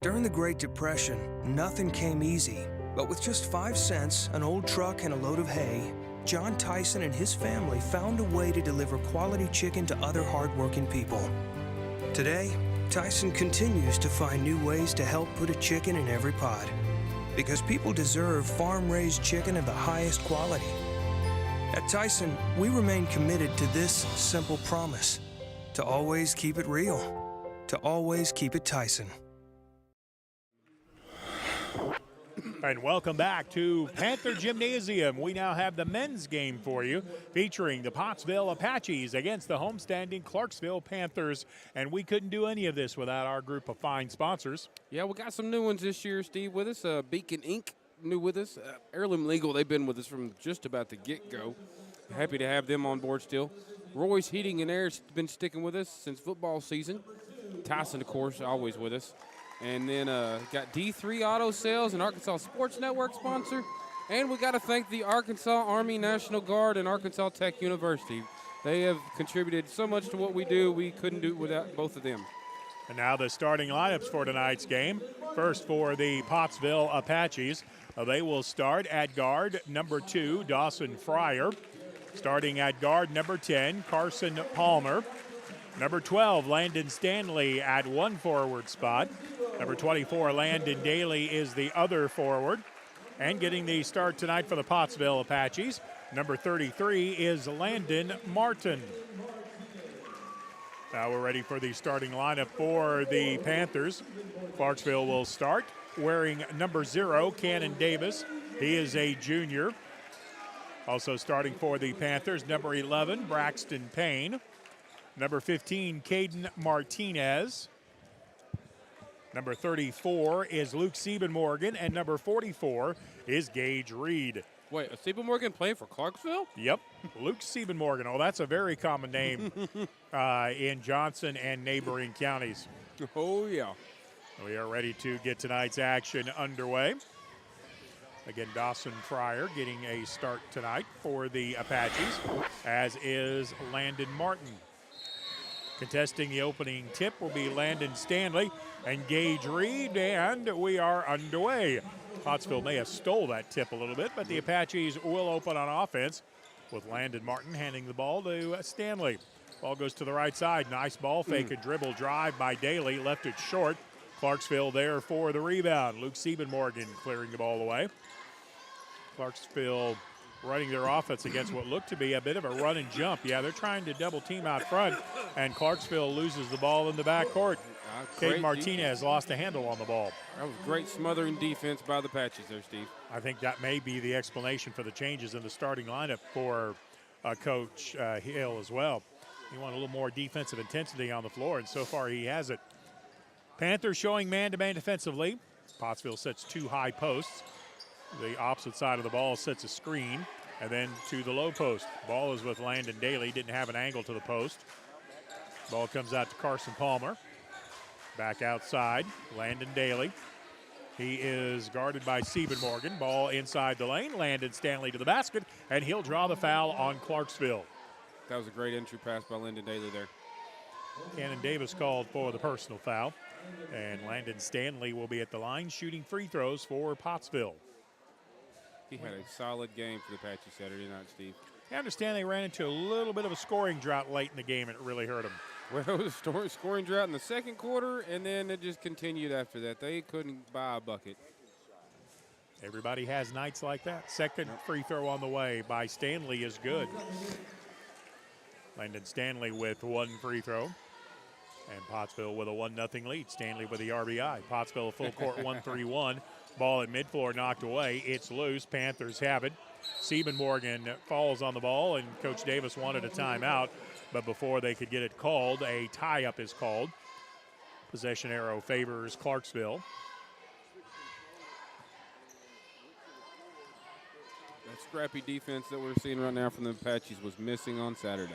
During the Great Depression, nothing came easy. But with just 5 cents, an old truck, and a load of hay, John Tyson and his family found a way to deliver quality chicken to other hardworking people. Today, Tyson continues to find new ways to help put a chicken in every pot. Because people deserve farm-raised chicken of the highest quality. At Tyson, we remain committed to this simple promise: to always keep it real, to always keep it Tyson. And welcome back to Panther Gymnasium. We now have the men's game for you, featuring the Pottsville Apaches against the homestanding Clarksville Panthers. And we couldn't do any of this without our group of fine sponsors. Yeah, we got some new ones this year, Steve, with us. Beacon Inc. new with us. Heirloom Legal, they've been with us from just about the get-go. Happy to have them on board still. Roy's Heating and Air's been sticking with us since football season. Tyson, of course, always with us. And then got D3 Auto Sales and Arkansas Sports Network sponsor. And we got to thank the Arkansas Army National Guard and Arkansas Tech University. They have contributed so much to what we do. We couldn't do it without both of them. And now the starting lineups for tonight's game. First for the Pottsville Apaches. They will start at guard, number 2, Dawson Fryer. Starting at guard, number 10, Carson Palmer. Number 12, Landon Stanley at one forward spot. Number 24, Landon Daly is the other forward. And getting the start tonight for the Pottsville Apaches, number 33 is Landon Martin. Now we're ready for the starting lineup for the Panthers. Clarksville will start wearing number 0, Cannon Davis. He is a junior. Also starting for the Panthers, number 11, Braxton Payne. Number 15, Caden Martinez. Number 34 is Luke Siebenmorgan, and number 44 is Gage Reed. Wait, a Siebenmorgan playing for Clarksville? Yep, Luke Siebenmorgan. Oh, that's a very common name in Johnson and neighboring counties. Oh, yeah. We are ready to get tonight's action underway. Again, Dawson Fryer getting a start tonight for the Apaches, as is Landon Martin. Contesting the opening tip will be Landon Stanley and Gage Reed, and we are underway. Pottsville may have stole that tip a little bit, but the Apaches will open on offense with Landon Martin handing the ball to Stanley. Ball goes to the right side. Nice ball fake, a dribble drive by Daly, left it short. Clarksville there for the rebound. Luke Siebenmorgan clearing the ball away. Clarksville running their offense against what looked to be a bit of a run and jump. Yeah, they're trying to double team out front, and Clarksville loses the ball in the backcourt. Caden Martinez lost a handle on the ball. That was great smothering defense by the Apaches there, Steve. I think that may be the explanation for the changes in the starting lineup for Coach Hill as well. He wanted a little more defensive intensity on the floor, and so far he has it. Panthers showing man-to-man defensively. Pottsville sets 2 high posts. The opposite side of the ball sets a screen, and then to the low post. Ball is with Landon Daly, didn't have an angle to the post. Ball comes out to Carson Palmer. Back outside, Landon Daly. He is guarded by Siebenmorgan. Ball inside the lane. Landon Stanley to the basket, and he'll draw the foul on Clarksville. That was a great entry pass by Landon Daly there. Cannon Davis called for the personal foul, and Landon Stanley will be at the line shooting free throws for Pottsville. He had a solid game for the Apaches Saturday night, Steve. I understand they ran into a little bit of a scoring drought late in the game, and it really hurt them. Well, it was a scoring drought in the second quarter, and then it just continued after that. They couldn't buy a bucket. Everybody has nights like that. Second free throw on the way by Stanley is good. Landon Stanley with 1 free throw. And Pottsville with a 1-0 lead. Stanley with the RBI. Pottsville full court 1-3-1. Ball at midfloor knocked away. It's loose. Panthers have it. Siebenmorgan falls on the ball, and Coach Davis wanted a timeout. But before they could get it called, a tie-up is called. Possession arrow favors Clarksville. That scrappy defense that we're seeing right now from the Apaches was missing on Saturday.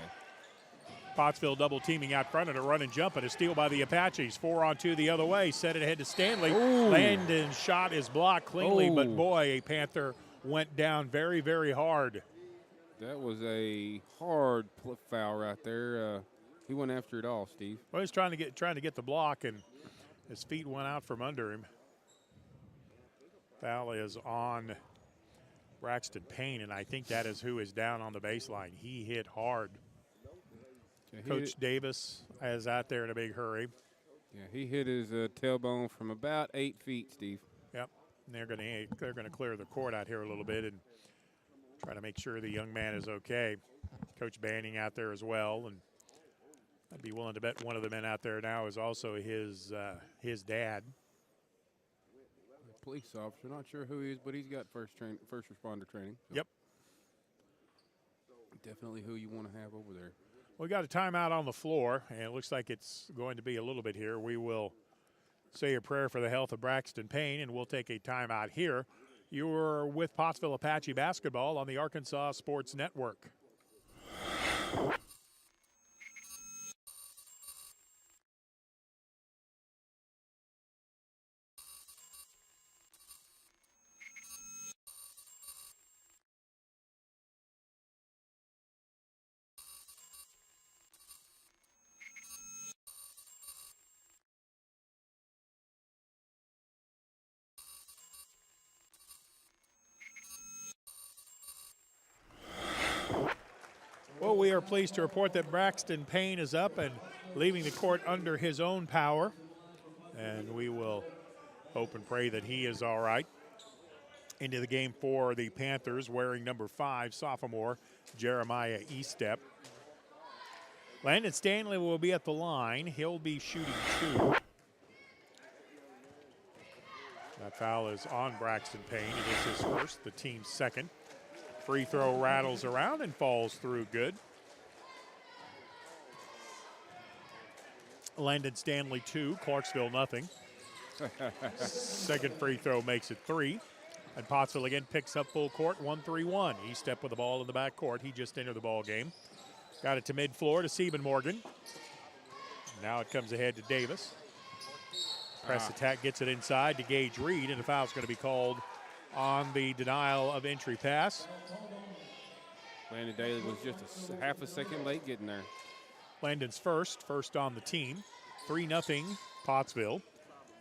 Pottsville double teaming out front and a run and jump and a steal by the Apaches. 4-on-2 the other way. Set it ahead to Stanley. Ooh. Landon's shot is blocked cleanly, but boy, a Panther went down very, very hard. That was a hard foul right there. He went after it all, Steve. Well, he's trying to get the block, and His feet went out from under him. Foul is on Braxton Payne, and I think that is who is down on the baseline. He hit hard. Yeah, Coach Davis is out there in a big hurry. Yeah, he hit his tailbone from about 8 feet, Steve. Yep, and they're gonna clear the court out here a little bit and try to make sure the young man is okay. Coach Banning out there as well, and I'd be willing to bet one of the men out there now is also his dad. Police officer, not sure who he is, but he's got first responder training. So Yep. Definitely who you want to have over there. We got a timeout on the floor, and it looks like it's going to be a little bit here. We will say a prayer for the health of Braxton Payne, and we'll take a timeout here. You're with Pottsville Apache basketball on the Arkansas Sports Network. Well, we are pleased to report that Braxton Payne is up and leaving the court under his own power. And we will hope and pray that he is all right. Into the game for the Panthers, wearing number 5, sophomore Jeremiah Estep. Landon Stanley will be at the line. He'll be shooting 2. That foul is on Braxton Payne. It is his first, the team's second. Free throw rattles around and falls through good. Landon Stanley 2, Clarksville nothing. Second free throw makes it 3. And Pottsville again picks up full court, 1-3-1. Estep with the ball in the back court. He just entered the ball game. Got it to mid-floor to Siebenmorgan. Now it comes ahead to Davis. Press attack gets it inside to Gage Reed, and the foul's going to be called on the denial of entry pass. Landon Daly was just half a second late getting there. Landon's first on the team. 3-0 Pottsville.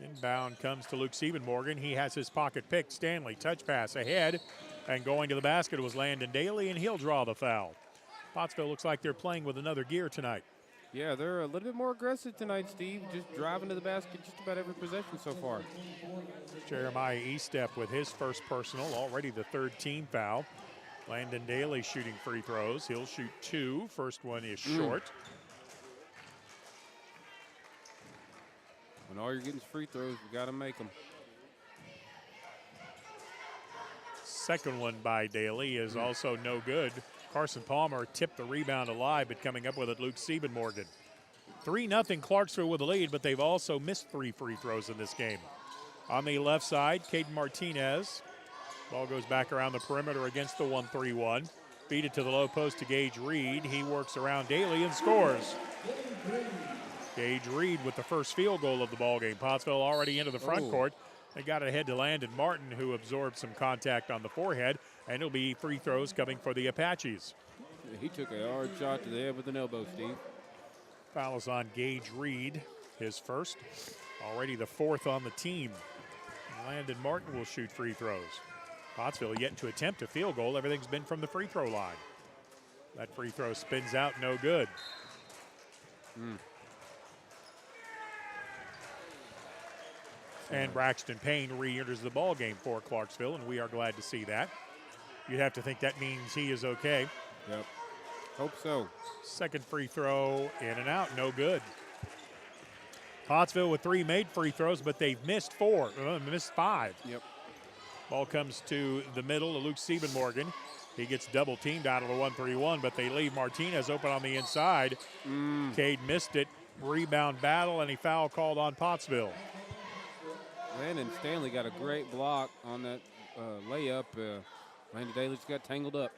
Inbound comes to Luke Siebenmorgan. He has his pocket picked. Stanley, touch pass ahead. And going to the basket was Landon Daly, and he'll draw the foul. Pottsville looks like they're playing with another gear tonight. Yeah, they're a little bit more aggressive tonight, Steve. Just driving to the basket just about every possession so far. Jeremiah Estep with his first personal, already the third team foul. Landon Daly shooting free throws. He'll shoot 2. First one is short. When all you're getting is free throws, you got to make them. Second one by Daly is also no good. Carson Palmer tipped the rebound alive, but coming up with it, Luke Siebenmorgan. 3-0 Clarksville with the lead, but they've also missed 3 free throws in this game. On the left side, Caden Martinez. Ball goes back around the perimeter against the 1-3-1. Beat it to the low post to Gage Reed. He works around Daly and scores. Gage Reed with the first field goal of the ballgame. Pottsville already into the front court. They got it ahead to Landon Martin, who absorbed some contact on the forehead, and it'll be free throws coming for the Apaches. He took a hard shot to the head with an elbow, Steve. Foul is on Gage Reed, his first. Already the 4th on the team. Landon Martin will shoot free throws. Pottsville yet to attempt a field goal. Everything's been from the free throw line. That free throw spins out, no good. And Braxton Payne re-enters the ball game for Clarksville, and we are glad to see that. You'd have to think that means he is okay. Yep. Hope so. Second free throw in and out, no good. Pottsville with 3 made free throws, but they've missed 5. Yep. Ball comes to the middle to Luke Siebenmorgan. He gets double teamed out of the 1-3-1, but they leave Martinez open on the inside. Cade missed it. Rebound battle, and a foul called on Pottsville. Landon Stanley got a great block on that layup. Landon Daly just got tangled up.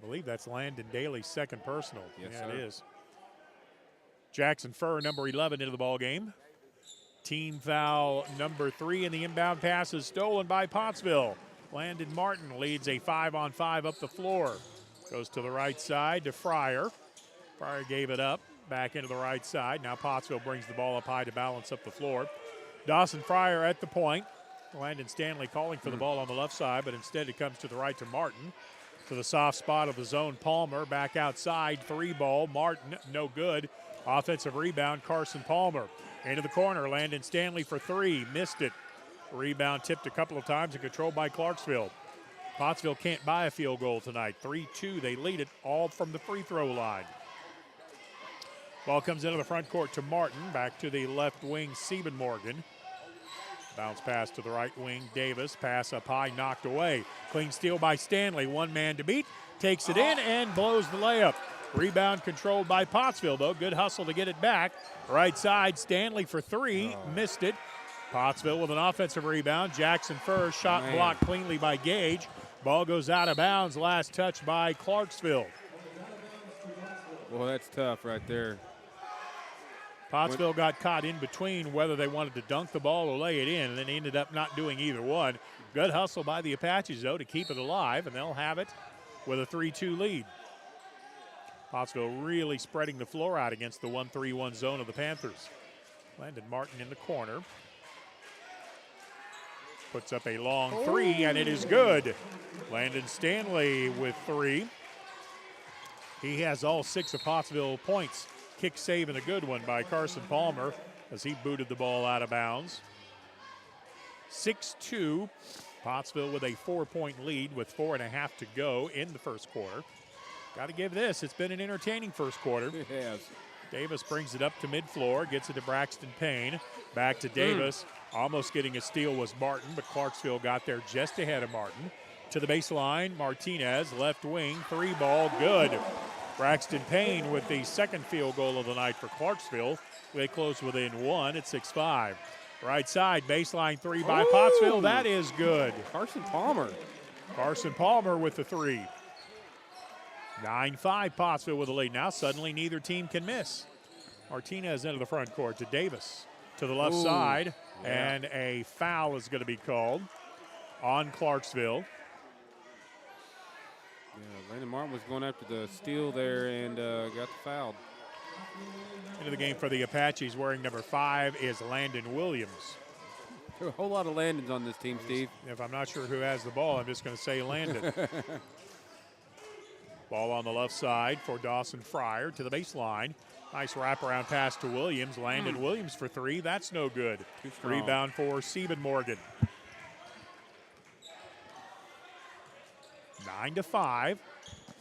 I believe that's Landon Daly's second personal. Yes, yeah, sir. It is. Jackson Furr, number 11, into the ball game. Team foul number 3, and the inbound pass is stolen by Pottsville. Landon Martin leads a 5-on-5 up the floor. Goes to the right side to Fryer. Fryer gave it up, back into the right side. Now Pottsville brings the ball up high to balance up the floor. Dawson Fryer at the point. Landon Stanley calling for the ball on the left side, but instead it comes to the right to Martin. To the soft spot of the zone, Palmer back outside, 3 ball. Martin, no good. Offensive rebound, Carson Palmer. Into the corner, Landon Stanley for 3, missed it. Rebound tipped a couple of times and controlled by Clarksville. Pottsville can't buy a field goal tonight. 3-2, they lead it all from the free throw line. Ball comes into the front court to Martin, back to the left wing, Siebenmorgan. Bounce pass to the right wing, Davis. Pass up high, knocked away. Clean steal by Stanley. One man to beat. Takes it in and blows the layup. Rebound controlled by Pottsville, though. Good hustle to get it back. Right side, Stanley for 3. Missed it. Pottsville with an offensive rebound. Jackson first. Shot blocked cleanly by Gage. Ball goes out of bounds. Last touch by Clarksville. Well, that's tough right there. Pottsville got caught in between whether they wanted to dunk the ball or lay it in, and then ended up not doing either one. Good hustle by the Apaches, though, to keep it alive, and they'll have it with a 3-2 lead. Pottsville really spreading the floor out against the 1-3-1 zone of the Panthers. Landon Martin in the corner. Puts up a long 3, and it is good. Landon Stanley with 3. He has all 6 of Pottsville points. Kick save and a good one by Carson Palmer as he booted the ball out of bounds. 6-2, Pottsville with a 4-point lead with 4.5 to go in the first quarter. Got to give this. It's been an entertaining first quarter. It has. Davis brings it up to mid-floor, gets it to Braxton Payne. Back to Davis. Almost getting a steal was Martin, but Clarksville got there just ahead of Martin. To the baseline, Martinez, left wing, 3 ball, good. Braxton Payne with the second field goal of the night for Clarksville. They close within 1 at 6-5. Right side, baseline 3 by Pottsville. That is good. Carson Palmer. Carson Palmer with the 3. 9-5, Pottsville with the lead. Now suddenly neither team can miss. Martinez into the front court to Davis. To the left side, and a foul is going to be called on Clarksville. Yeah, Landon Martin was going after the steal there and got fouled. Into the game for the Apaches, wearing number 5 is Landon Williams. There are a whole lot of Landons on this team, Steve. If I'm not sure who has the ball, I'm just going to say Landon. Ball on the left side for Dawson Fryer to the baseline. Nice wraparound pass to Williams. Landon Williams for 3. That's no good. Rebound for Siebenmorgan. 9-5.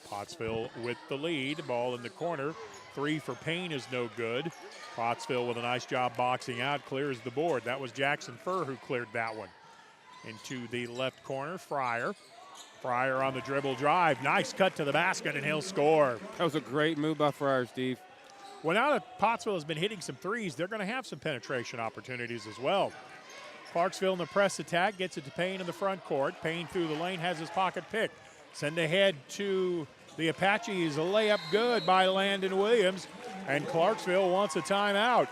Pottsville with the lead. Ball in the corner. 3 for Payne is no good. Pottsville with a nice job boxing out. Clears the board. That was Jackson Furr who cleared that one. Into the left corner, Fryer. Fryer on the dribble drive. Nice cut to the basket, and he'll score. That was a great move by Fryer, Steve. Well, now that Pottsville has been hitting some threes, they're going to have some penetration opportunities as well. Clarksville in the press attack, gets it to Payne in the front court. Payne through the lane, has his pocket picked. Send ahead to the Apaches. A layup good by Landon Williams, and Clarksville wants a timeout.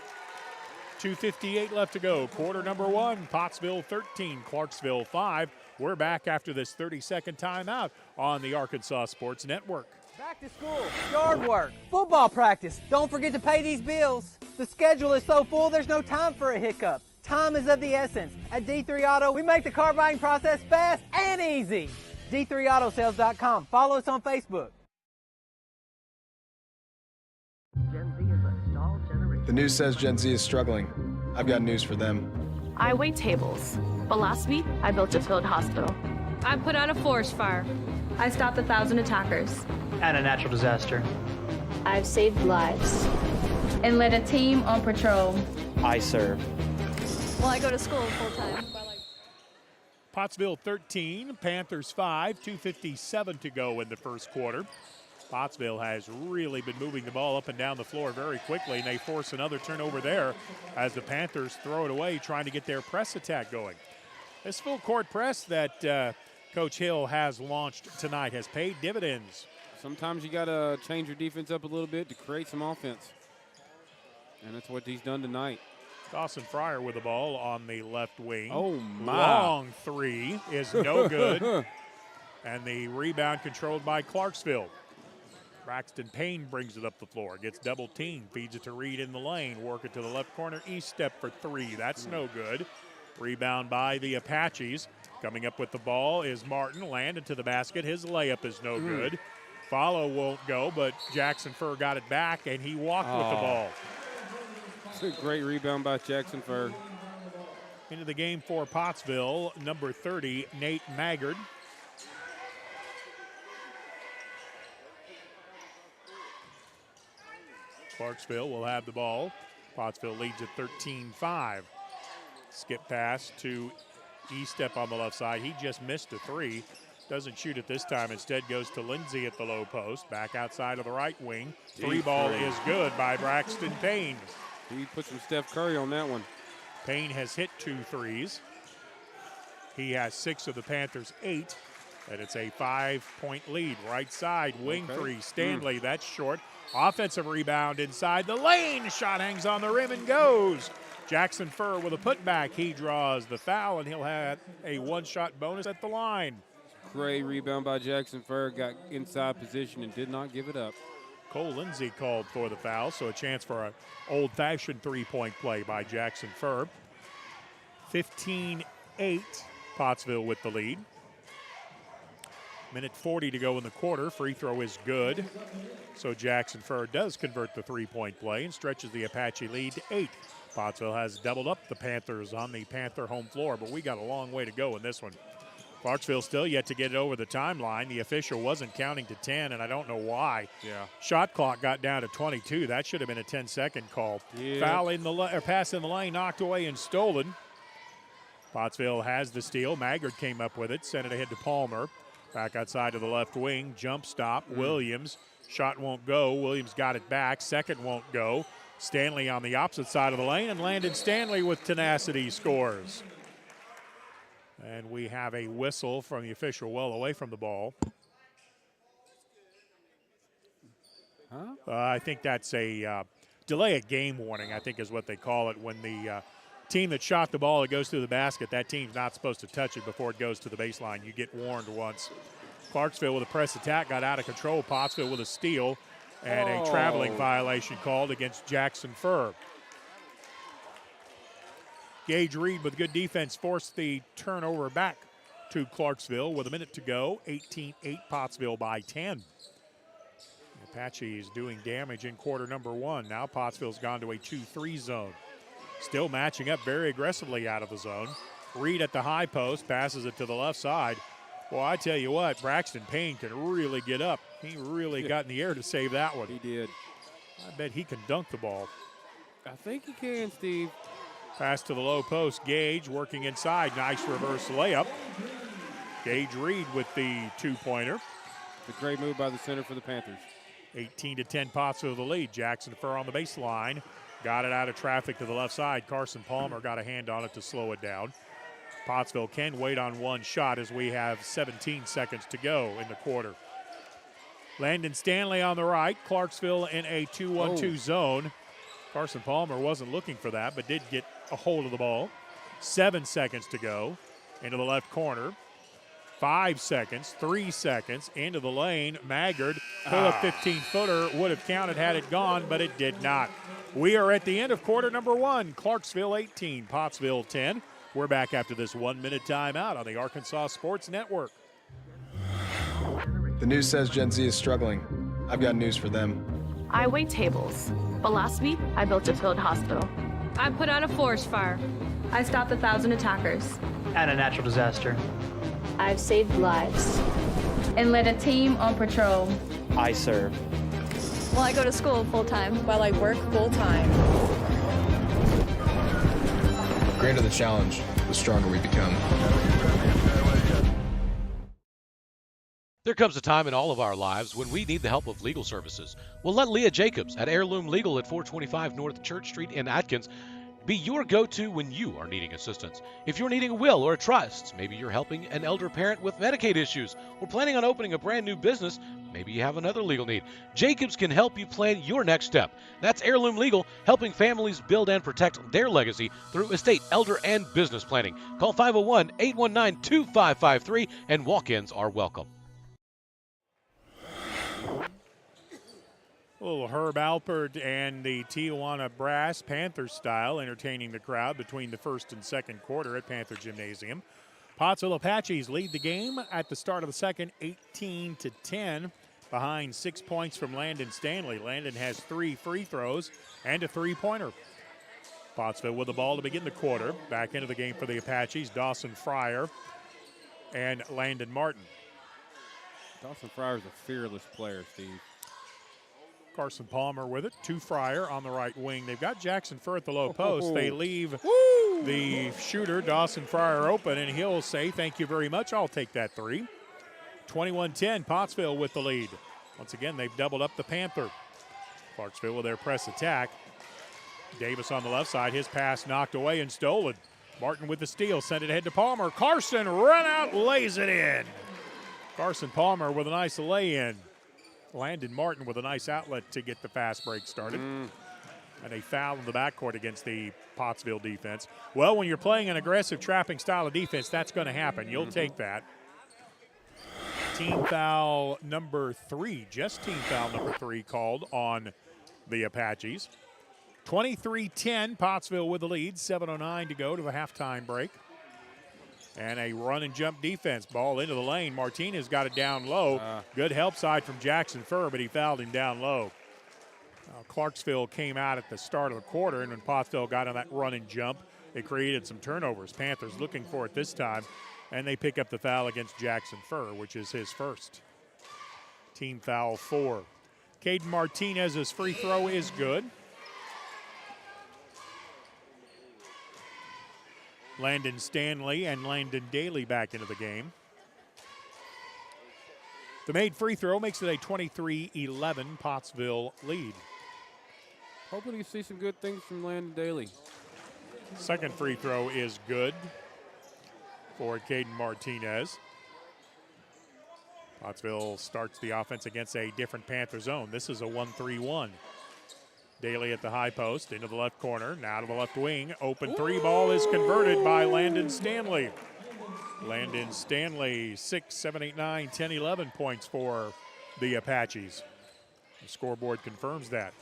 2:58 left to go. Quarter number 1, Pottsville 13, Clarksville 5. We're back after this 30-second timeout on the Arkansas Sports Network. Back to school, yard work, football practice. Don't forget to pay these bills. The schedule is so full, there's no time for a hiccup. Time is of the essence. At D3 Auto, we make the car buying process fast and easy. D3Autosales.com. Follow us on Facebook. Gen Z is a stall generation. The news says Gen Z is struggling. I've got news for them. I wait tables, but last week I built a field hospital. I put out a forest fire. I stopped 1,000 attackers. And a natural disaster. I've saved lives. And led a team on patrol. I serve. Well, I go to school full time. Pottsville 13, Panthers 5, 2:57 to go in the first quarter. Pottsville has really been moving the ball up and down the floor very quickly, and they force another turnover there as the Panthers throw it away, trying to get their press attack going. This full court press that Coach Hill has launched tonight has paid dividends. Sometimes you got to change your defense up a little bit to create some offense, and that's what he's done tonight. Dawson Fryer with the ball on the left wing. Oh, my. Long 3 is no good. And the rebound controlled by Clarksville. Braxton Payne brings it up the floor, gets double teamed, feeds it to Reed in the lane, work it to the left corner, east step for three. That's no good. Rebound by the Apaches. Coming up with the ball is Martin, landed to the basket. His layup is no good. Follow won't go, but Jackson Furr got it back, and he walked with the ball. It's a great rebound by Jackson Furr. Into the game for Pottsville, number 30, Nate Maggard. Clarksville will have the ball. Pottsville leads at 13-5. Skip pass to E-Step on the left side. He just missed a three. Doesn't shoot it this time. Instead goes to Lindsay at the low post. Back outside of the right wing. Three ball is good by Braxton Payne. He put some Steph Curry on that one. Payne has hit 2 threes. He has 6 of the Panthers' 8. And it's a 5-point lead. Right side, wing three. Stanley, that's short. Offensive rebound inside the lane. Shot hangs on the rim and goes. Jackson Furr with a putback. He draws the foul, and he'll have a one-shot bonus at the line. Great rebound by Jackson Furr. Got inside position and did not give it up. Cole Lindsay called for the foul, so a chance for an old-fashioned three-point play by Jackson Furr. 15-8, Pottsville with the lead. Minute 40 to go in the quarter. Free throw is good. So Jackson Furr does convert the three-point play and stretches the Apache lead to 8. Pottsville has doubled up the Panthers on the Panther home floor, but we got a long way to go in this one. Clarksville still yet to get it over the timeline. The official wasn't counting to 10, and I don't know why. Yeah. Shot clock got down to 22. That should have been a 10-second call. Foul in the pass in the lane, knocked away and stolen. Pottsville has the steal. Maggard came up with it, sent it ahead to Palmer. Back outside to the left wing, jump stop, Williams. Shot won't go. Williams got it back. Second won't go. Stanley on the opposite side of the lane, and Landon Stanley with tenacity scores. And we have a whistle from the official well away from the ball. I think that's a delay of game warning, I think is what they call it. When the team that shot the ball, it goes through the basket, that team's not supposed to touch it before it goes to the baseline. You get warned once. Clarksville with a press attack got out of control. Pottsville with a steal and a traveling violation called against Jackson Furr. Gage Reed with good defense forced the turnover back to Clarksville with a minute to go. 18-8 Pottsville by 10. The Apaches doing damage in quarter number 1. Now Pottsville's gone to a 2-3 zone. Still matching up very aggressively out of the zone. Reed at the high post, passes it to the left side. Well, I tell you what, Braxton Payne can really get up. He really got in the air to save that one. He did. I bet he can dunk the ball. I think he can, Steve. Pass to the low post. Gage working inside. Nice reverse layup. Gage Reed with the two-pointer. It's a great move by the center for the Panthers. 18-10 Pottsville the lead. Jackson Furr on the baseline. Got it out of traffic to the left side. Carson Palmer got a hand on it to slow it down. Pottsville can wait on one shot as we have 17 seconds to go in the quarter. Landon Stanley on the right. Clarksville in a 2-1-2 zone. Carson Palmer wasn't looking for that, but did get a hold of the ball. 7 seconds to go. Into the left corner. 5 seconds, 3 seconds, into the lane. Maggard, pull a 15-footer, would have counted had it gone, but it did not. We are at the end of quarter number 1. Clarksville 18, Pottsville 10. We're back after this 1-minute timeout on the Arkansas Sports Network. The news says Gen Z is struggling. I've got news for them. I wait tables, but last week I built a field hospital. I put out a forest fire. I stopped 1,000 attackers. And a natural disaster. I've saved lives. And led a team on patrol. I serve. Well, I go to school full-time. While I work full-time. The greater the challenge, the stronger we become. There comes a time in all of our lives when we need the help of legal services. Well, let Leah Jacobs at Heirloom Legal at 425 North Church Street in Atkins be your go-to when you are needing assistance. If you're needing a will or a trust, maybe you're helping an elder parent with Medicaid issues, or planning on opening a brand new business, maybe you have another legal need. Jacobs can help you plan your next step. That's Heirloom Legal, helping families build and protect their legacy through estate, elder, and business planning. Call 501-819-2553, and walk-ins are welcome. Little Herb Alpert and the Tijuana Brass, Panther style, entertaining the crowd between the first and second quarter at Panther Gymnasium. Pottsville Apaches lead the game at the start of the second, 18-10, behind 6 points from Landon Stanley. Landon has 3 free throws and a three-pointer. Pottsville with the ball to begin the quarter. Back into the game for the Apaches, Dawson Fryer and Landon Martin. Dawson Fryer is a fearless player, Steve. Carson Palmer with it, to Fryer on the right wing. They've got Jackson Furr at the low post. They leave the shooter, Dawson Fryer, open, and he'll say, thank you very much, I'll take that three. 21-10, Pottsville with the lead. Once again, they've doubled up the Panther. Clarksville with their press attack. Davis on the left side, his pass knocked away and stolen. Martin with the steal, sent it ahead to Palmer. Carson run out, lays it in. Carson Palmer with a nice lay-in. Landon Martin with a nice outlet to get the fast break started. And a foul in the backcourt against the Pottsville defense. Well, when you're playing an aggressive trapping style of defense, that's going to happen. You'll take that. Team foul number 3, just team foul number 3 called on the Apaches. 23-10, Pottsville with the lead. 7:09 to go to the halftime break. And a run and jump defense. Ball into the lane. Martinez got it down low. Good help side from Jackson Furr, but he fouled him down low. Clarksville came out at the start of the quarter, and when Pottsville got on that run and jump, it created some turnovers. Panthers looking for it this time, and they pick up the foul against Jackson Furr, which is his first. Team foul 4. Caden Martinez's free throw is good. Landon Stanley and Landon Daly back into the game. The made free throw makes it a 23-11 Pottsville lead. Hoping you see some good things from Landon Daly. Second free throw is good for Caden Martinez. Pottsville starts the offense against a different Panther zone. This is a 1-3-1. Daly at the high post, into the left corner, now to the left wing. Open three ball is converted by Landon Stanley. Landon Stanley, 6, 7, 8, 9, 10, 11 points for the Apaches. The scoreboard confirms that.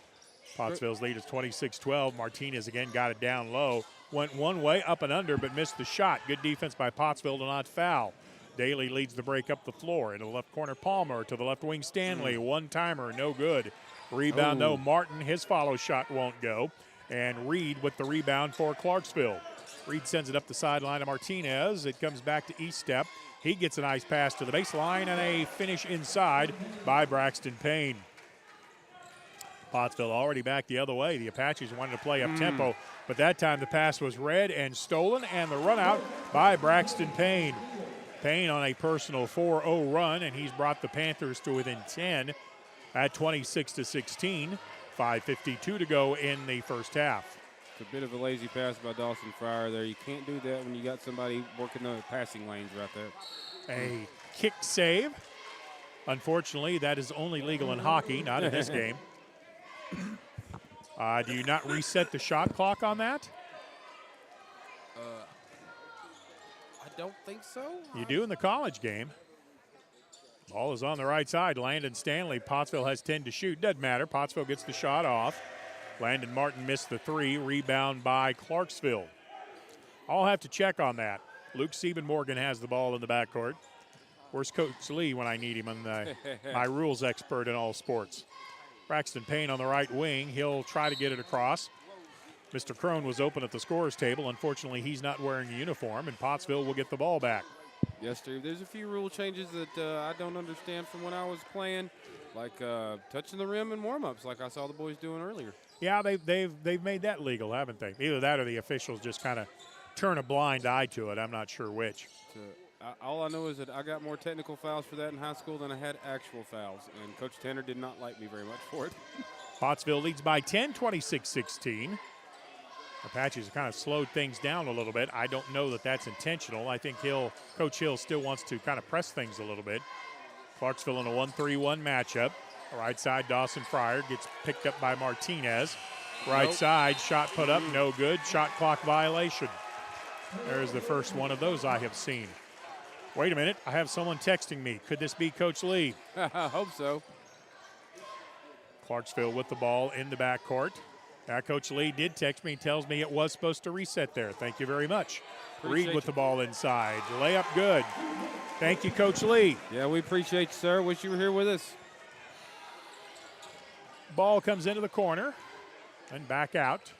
Pottsville's lead is 26-12. Martinez again got it down low. Went one way, up and under, but missed the shot. Good defense by Pottsville to not foul. Daly leads the break up the floor. Into the left corner, Palmer. To the left wing, Stanley. One-timer, no good. Rebound, though, Martin. His follow shot won't go. And Reed with the rebound for Clarksville. Reed sends it up the sideline to Martinez. It comes back to East Step. He gets a nice pass to the baseline and a finish inside by Braxton Payne. Pottsville already back the other way. The Apaches wanted to play up tempo, but that time the pass was read and stolen, and the run out by Braxton Payne. Payne on a personal 4-0 run, and he's brought the Panthers to within 10 at 26-16. 5:52 to go in the first half. It's a bit of a lazy pass by Dawson Fryer there. You can't do that when you got somebody working the passing lanes right there. A kick save. Unfortunately, that is only legal in hockey, not in this game. Do you not reset the shot clock on that? I don't think so. You do in the college game. Ball is on the right side. Landon Stanley. Pottsville has 10 to shoot. Doesn't matter. Pottsville gets the shot off. Landon Martin missed the three. Rebound by Clarksville. I'll have to check on that. Luke Siebenmorgan has the ball in the backcourt. Where's Coach Lee when I need him? I'm my rules expert in all sports. Braxton Payne on the right wing. He'll try to get it across. Mr. Crone was open at the scorer's table. Unfortunately, he's not wearing a uniform, and Pottsville will get the ball back. Yes, Steve. There's a few rule changes that I don't understand from when I was playing, like touching the rim in warm-ups, like I saw the boys doing earlier. Yeah, they've made that legal, haven't they? Either that or the officials just kind of turn a blind eye to it. I'm not sure which. All I know is that I got more technical fouls for that in high school than I had actual fouls, and Coach Tanner did not like me very much for it. Pottsville leads by 10, 26-16. Apaches have kind of slowed things down a little bit. I don't know that that's intentional. I think Coach Hill still wants to kind of press things a little bit. Clarksville in a 1-3-1 matchup. Right side, Dawson Fryer gets picked up by Martinez. Right side, shot put up, no good. Shot clock violation. There's the first one of those I have seen. Wait a minute, I have someone texting me. Could this be Coach Lee? I hope so. Clarksville with the ball in the backcourt. Coach Lee did text me and tells me it was supposed to reset there. Thank you very much. Reed with the ball inside. Layup good. Thank you, Coach Lee. Yeah, we appreciate you, sir. Wish you were here with us. Ball comes into the corner and back out.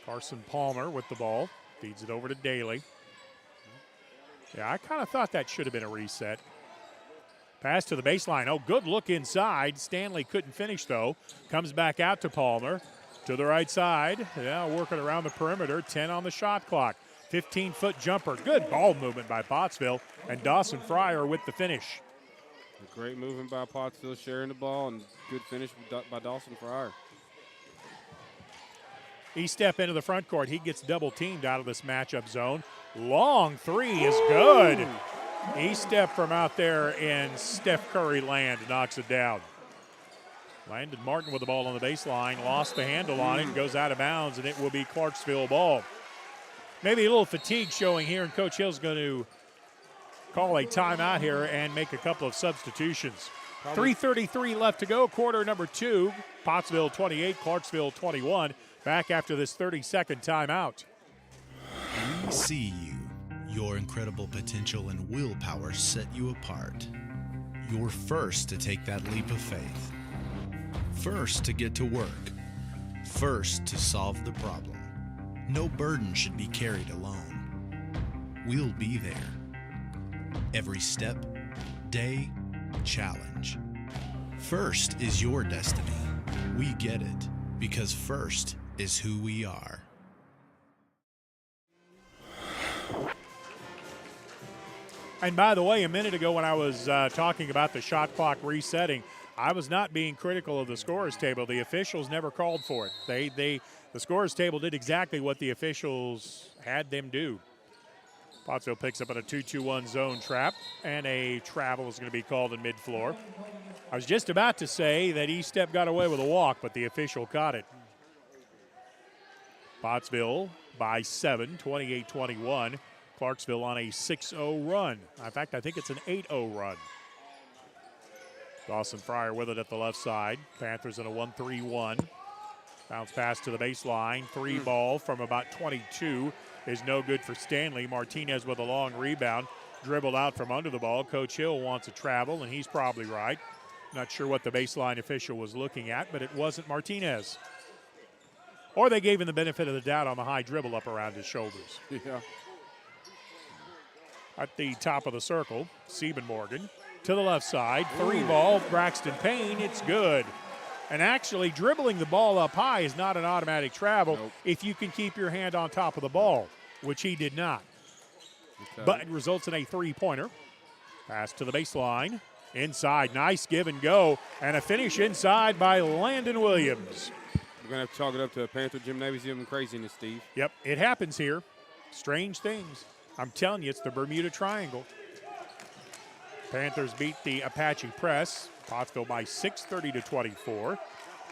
Carson Palmer with the ball. Feeds it over to Daly. Yeah, I kind of thought that should have been a reset. Pass to the baseline. Oh, good look inside. Stanley couldn't finish, though. Comes back out to Palmer. To the right side. Yeah, working around the perimeter. 10 on the shot clock. 15-foot jumper. Good ball movement by Pottsville. And Dawson Fryer with the finish. A great movement by Pottsville, sharing the ball, and good finish by Dawson Fryer. He step into the front court. He gets double teamed out of this matchup zone. Long three is good. He stepped from out there in Steph Curry land, knocks it down. Landon Martin with the ball on the baseline, lost the handle on it, and goes out of bounds, and it will be Clarksville ball. Maybe a little fatigue showing here, and Coach Hill's going to call a timeout here and make a couple of substitutions. 3:33 left to go, quarter number 2. Pottsville 28, Clarksville 21. Back after this 30-second timeout. We see you. Your incredible potential and willpower set you apart. You're first to take that leap of faith. First to get to work. First to solve the problem. No burden should be carried alone. We'll be there. Every step, day, challenge. First is your destiny. We get it because first is who we are. And by the way, a minute ago when I was talking about the shot clock resetting, I was not being critical of the scorer's table. The officials never called for it. The scorer's table did exactly what the officials had them do. Pottsville picks up on a 2-2-1 zone trap, and a travel is going to be called in mid-floor. I was just about to say that East Step got away with a walk, but the official caught it. Pottsville by 7, 28-21. Clarksville on a 6-0 run. In fact, I think it's an 8-0 run. Dawson Fryer with it at the left side. Panthers in a 1-3-1. Bounce pass to the baseline. Three ball from about 22 is no good for Stanley. Martinez with a long rebound. Dribbled out from under the ball. Coach Hill wants a travel, and he's probably right. Not sure what the baseline official was looking at, but it wasn't Martinez. Or they gave him the benefit of the doubt on the high dribble up around his shoulders. Yeah. At the top of the circle, Siebenmorgan to the left side. Three ball, Braxton Payne, it's good. And actually, dribbling the ball up high is not an automatic travel if you can keep your hand on top of the ball, which he did not. Okay. But it results in a three-pointer. Pass to the baseline. Inside, nice give and go. And a finish inside by Landon Williams. We're going to have to chalk it up to a Panther Gymnasium craziness, Steve. Yep, it happens here. Strange things. I'm telling you, it's the Bermuda Triangle. Panthers beat the Apache press. Pottsville by 6, 30-24.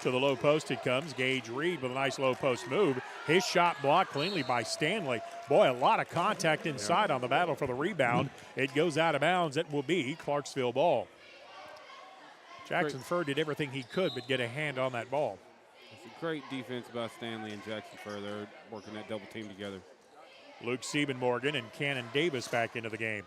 To the low post it comes. Gage Reed with a nice low post move. His shot blocked cleanly by Stanley. Boy, a lot of contact inside on the battle for the rebound. It goes out of bounds. It will be Clarksville ball. Jackson Furr did everything he could but get a hand on that ball. It's a great defense by Stanley and Jackson Furr. They're working that double team together. Luke Siebenmorgan and Cannon Davis back into the game.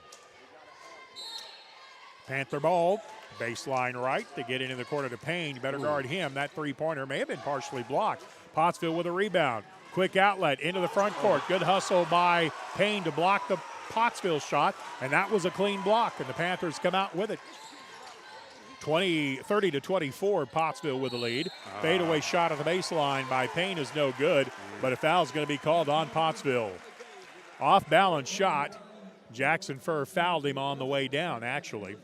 Panther ball, baseline right to get into the corner to Payne. You better guard him. That three-pointer may have been partially blocked. Pottsville with a rebound. Quick outlet into the front court. Good hustle by Payne to block the Pottsville shot, and that was a clean block, and the Panthers come out with it. 30-24, Pottsville with the lead. Fadeaway shot at the baseline by Payne is no good, but a foul's going to be called on Pottsville. Off-balance shot. Jackson Furr fouled him on the way down, actually.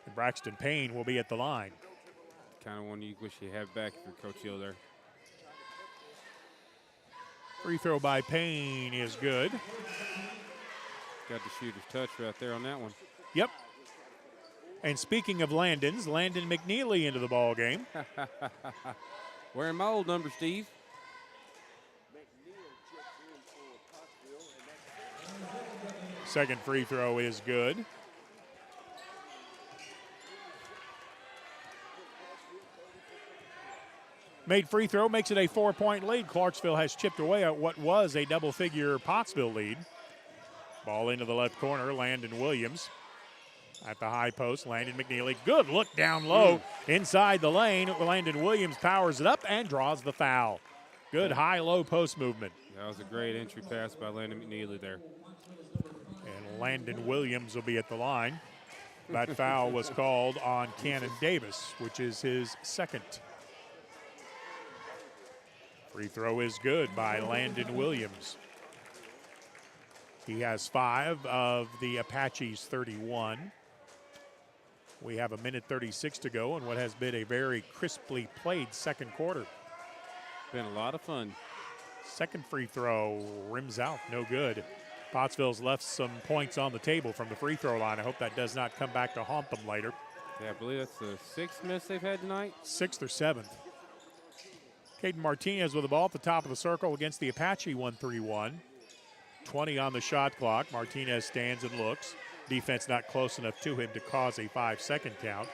And Braxton Payne will be at the line. Kind of one you wish you had back for Coach Hill there. Free throw by Payne is good. Got the shooter's touch right there on that one. Yep. And speaking of Landon's, Landon McNeely into the ball game. Wearing my old number, Steve. Second free throw is good. Made free throw, makes it a 4-point lead. Clarksville has chipped away at what was a double-figure Pottsville lead. Ball into the left corner, Landon Williams. At the high post, Landon McNeely. Good look down low inside the lane. Landon Williams powers it up and draws the foul. Good high-low post movement. That was a great entry pass by Landon McNeely there. And Landon Williams will be at the line. That foul was called on Cannon Davis, which is his second. Free throw is good by Landon Williams. He has 5 of the Apaches' 31. We have 1:36 to go in what has been a very crisply played second quarter. Been a lot of fun. Second free throw rims out, no good. Pottsville's left some points on the table from the free throw line. I hope that does not come back to haunt them later. Yeah, I believe that's the 6th miss they've had tonight. 6th or 7th. Caden Martinez with the ball at the top of the circle against the Apache 1-3-1. 20 on the shot clock. Martinez stands and looks. Defense not close enough to him to cause a 5-second count.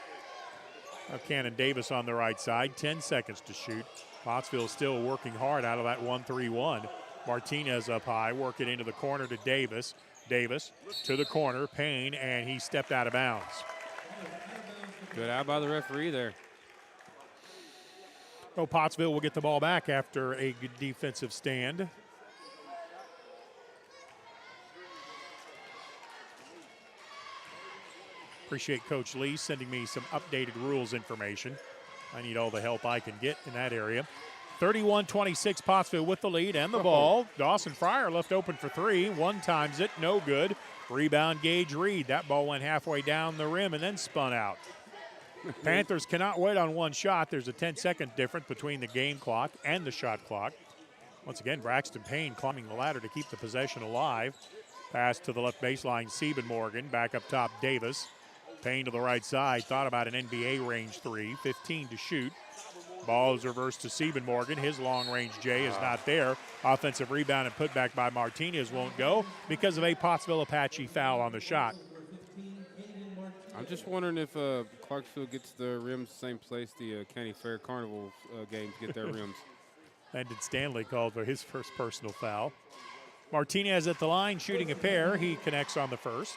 Now Cannon Davis on the right side, 10 seconds to shoot. Pottsville still working hard out of that 1-3-1. Martinez up high, working into the corner to Davis. Davis to the corner, Payne, and he stepped out of bounds. Good out by the referee there. Oh, Pottsville will get the ball back after a good defensive stand. Appreciate Coach Lee sending me some updated rules information. I need all the help I can get in that area. 31-26, Pottsville with the lead and the ball. Dawson Fryer left open for 3. One times it, no good. Rebound, Gage Reed. That ball went halfway down the rim and then spun out. Panthers cannot wait on one shot. There's a 10-second difference between the game clock and the shot clock. Once again, Braxton Payne climbing the ladder to keep the possession alive. Pass to the left baseline, Siebenmorgan. Back up top, Davis. Payne to the right side, thought about an NBA range 3, 15 to shoot. Ball is reversed to Siebenmorgan. His long-range J is not there. Offensive rebound and put back by Martinez won't go because of a Pottsville Apache foul on the shot. I'm just wondering if Clarksville gets the rims the same place the County Fair Carnival games get their rims. Landon Stanley called for his first personal foul. Martinez at the line shooting a pair. He connects on the first.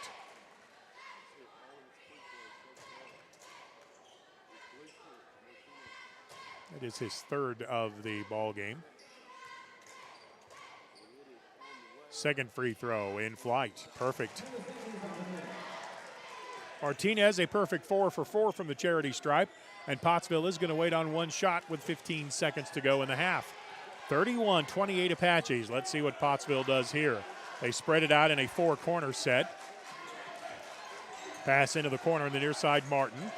It is his third of the ball game. Second free throw in flight. Perfect. Martinez, a perfect 4 for 4 from the charity stripe. And Pottsville is going to wait on one shot with 15 seconds to go in the half. 31-28 Apaches. Let's see what Pottsville does here. They spread it out in a 4-corner set. Pass into the corner on the near side, Martin.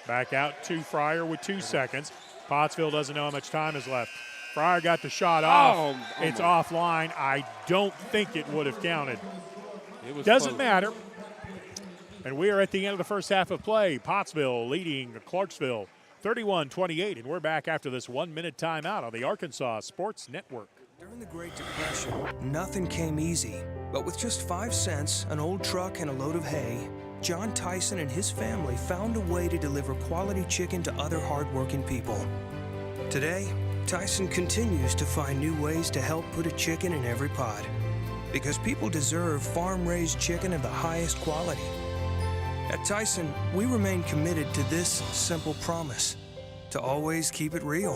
Back out to Fryer with 2 seconds. Pottsville doesn't know how much time is left. Fryer got the shot off. It's offline. I don't think it would have counted. It doesn't close. matter. And we are at the end of the first half of play. Pottsville leading Clarksville 31-28. And we're back after this 1-minute timeout on the Arkansas Sports Network. During the Great Depression, nothing came easy. But with just 5 cents, an old truck, and a load of hay, John Tyson and his family found a way to deliver quality chicken to other hardworking people. Today, Tyson continues to find new ways to help put a chicken in every pot. Because people deserve farm-raised chicken of the highest quality. At Tyson, we remain committed to this simple promise: to always keep it real,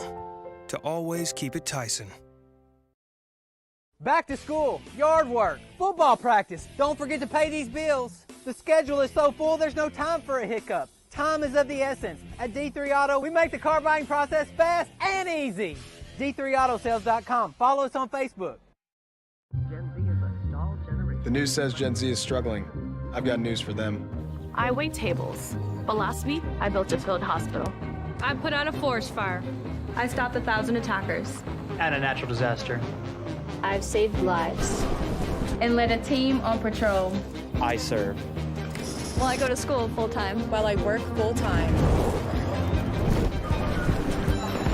to always keep it Tyson. Back to school, yard work, football practice. Don't forget to pay these bills. The schedule is so full, there's no time for a hiccup. Time is of the essence. At D3 Auto, we make the car buying process fast and easy. D3AutoSales.com. Follow us on Facebook. Gen Z is a stall generation. The news says Gen Z is struggling. I've got news for them. I wait tables, but last week I built a field hospital. I put out a forest fire. I stopped 1,000 attackers. And a natural disaster. I've saved lives. And led a team on patrol. I serve. Well, I go to school full-time. While I work full-time.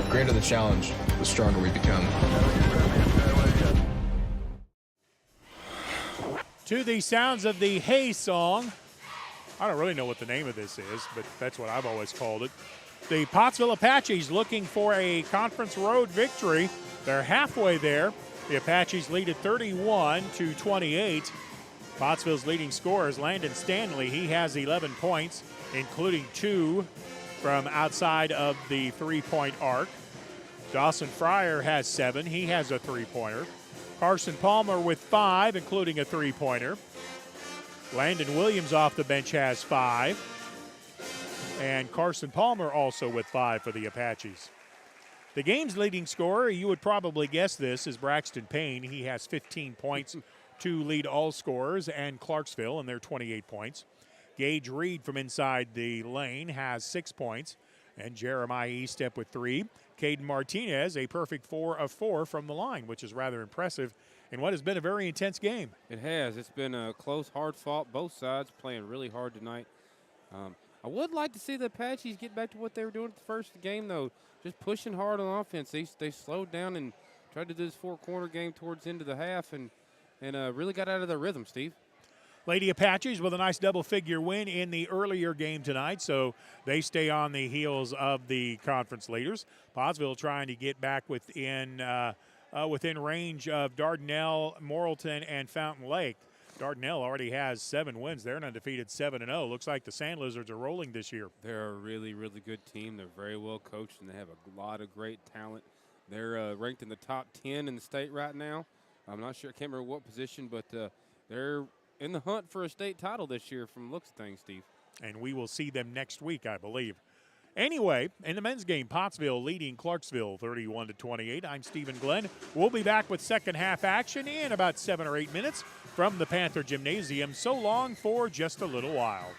The greater the challenge, the stronger we become. To the sounds of the Hey song. I don't really know what the name of this is, but that's what I've always called it. The Pottsville Apaches looking for a conference road victory. They're halfway there. The Apaches lead at 31-28. Pottsville's leading scorer is Landon Stanley. He has 11 points, including 2 from outside of the three-point arc. Dawson Fryer has 7. He has a three-pointer. Carson Palmer with 5, including a three-pointer. Landon Williams off the bench has 5. And Carson Palmer also with 5 for the Apaches. The game's leading scorer, you would probably guess this, is Braxton Payne. He has 15 points to lead all scorers, and Clarksville, and they're 28 points. Gage Reed from inside the lane has 6 points, and Jeremiah Eastep with 3. Caden Martinez, a perfect 4 of 4 from the line, which is rather impressive in what has been a very intense game. It has. It's been a close, hard-fought. Both sides playing really hard tonight. I would like to see the Apaches get back to what they were doing at the first game, though, just pushing hard on offense. They slowed down and tried to do this four-corner game towards the end of the half and really got out of their rhythm, Steve. Lady Apaches with a nice double-figure win in the earlier game tonight, so they stay on the heels of the conference leaders. Pottsville trying to get back within range of Dardanelle, Morrilton, and Fountain Lake. Dardanelle already has 7 wins. They're an undefeated 7-0. Looks like the Sand Lizards are rolling this year. They're a really, really good team. They're very well coached, and they have a lot of great talent. They're ranked in the top 10 in the state right now. I'm not sure. I can't remember what position, but they're in the hunt for a state title this year from the looks of things, Steve. And we will see them next week, I believe. Anyway, in the men's game, Pottsville leading Clarksville 31-28. I'm Stephen Glenn. We'll be back with second half action in about 7 or 8 minutes from the Panther Gymnasium. So long for just a little while.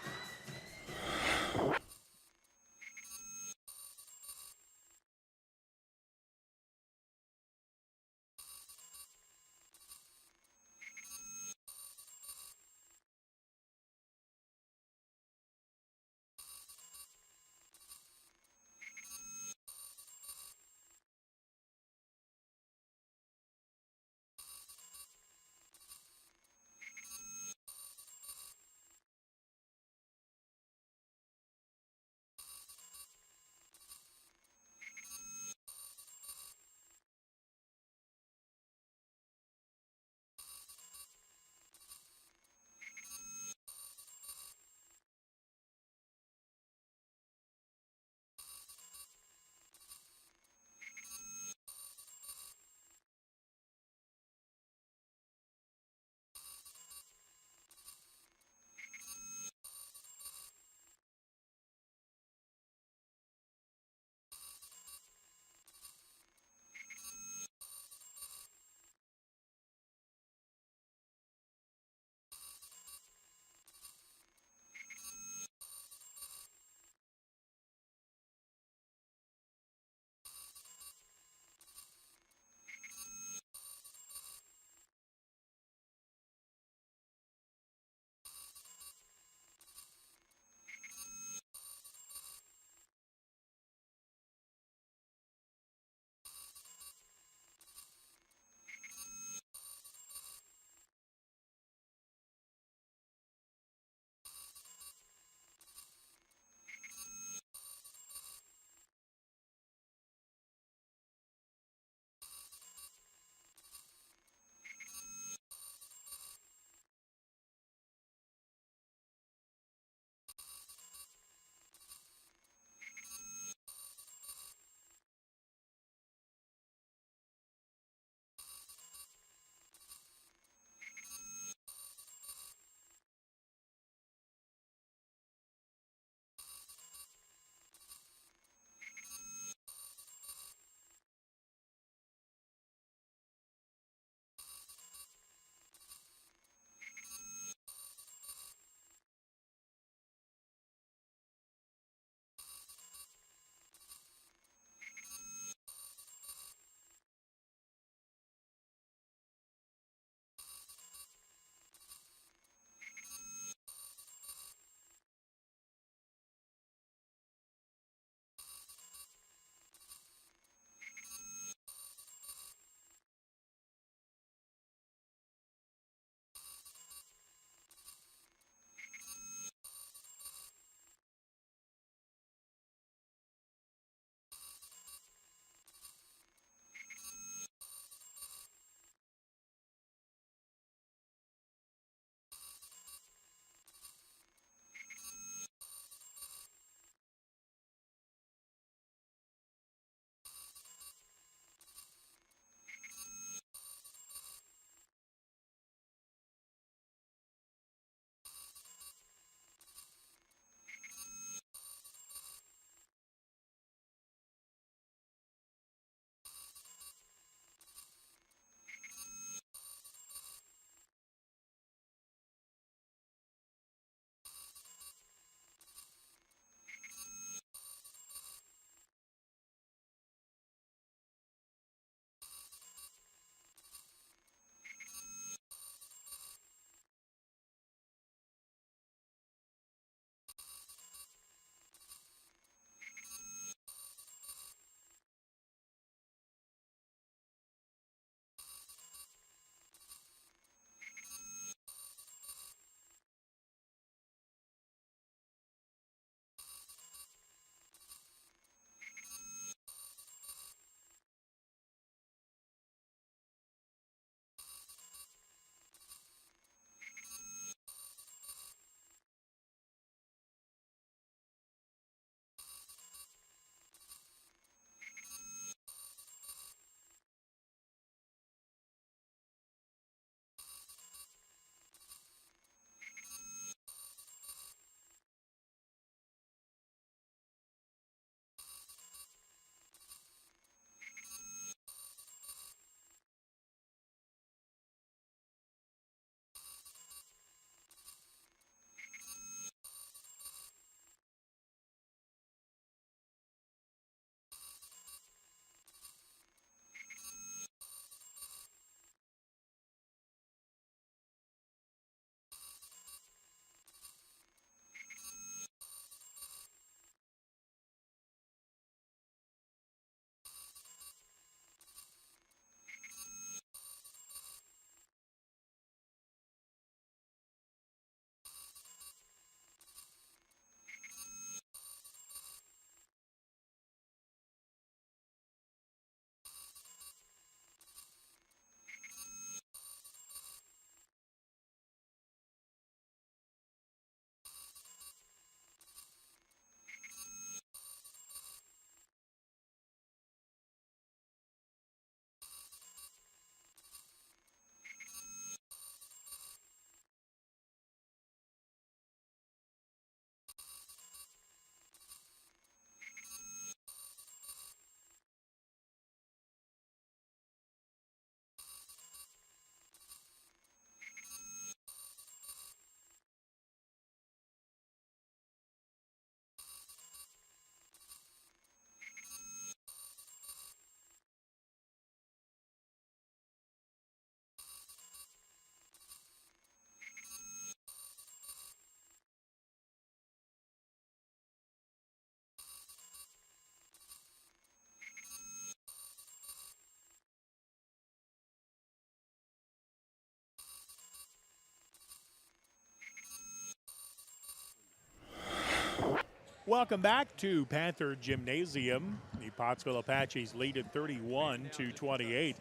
Welcome back to Panther Gymnasium. The Pottsville Apaches lead at 31-28.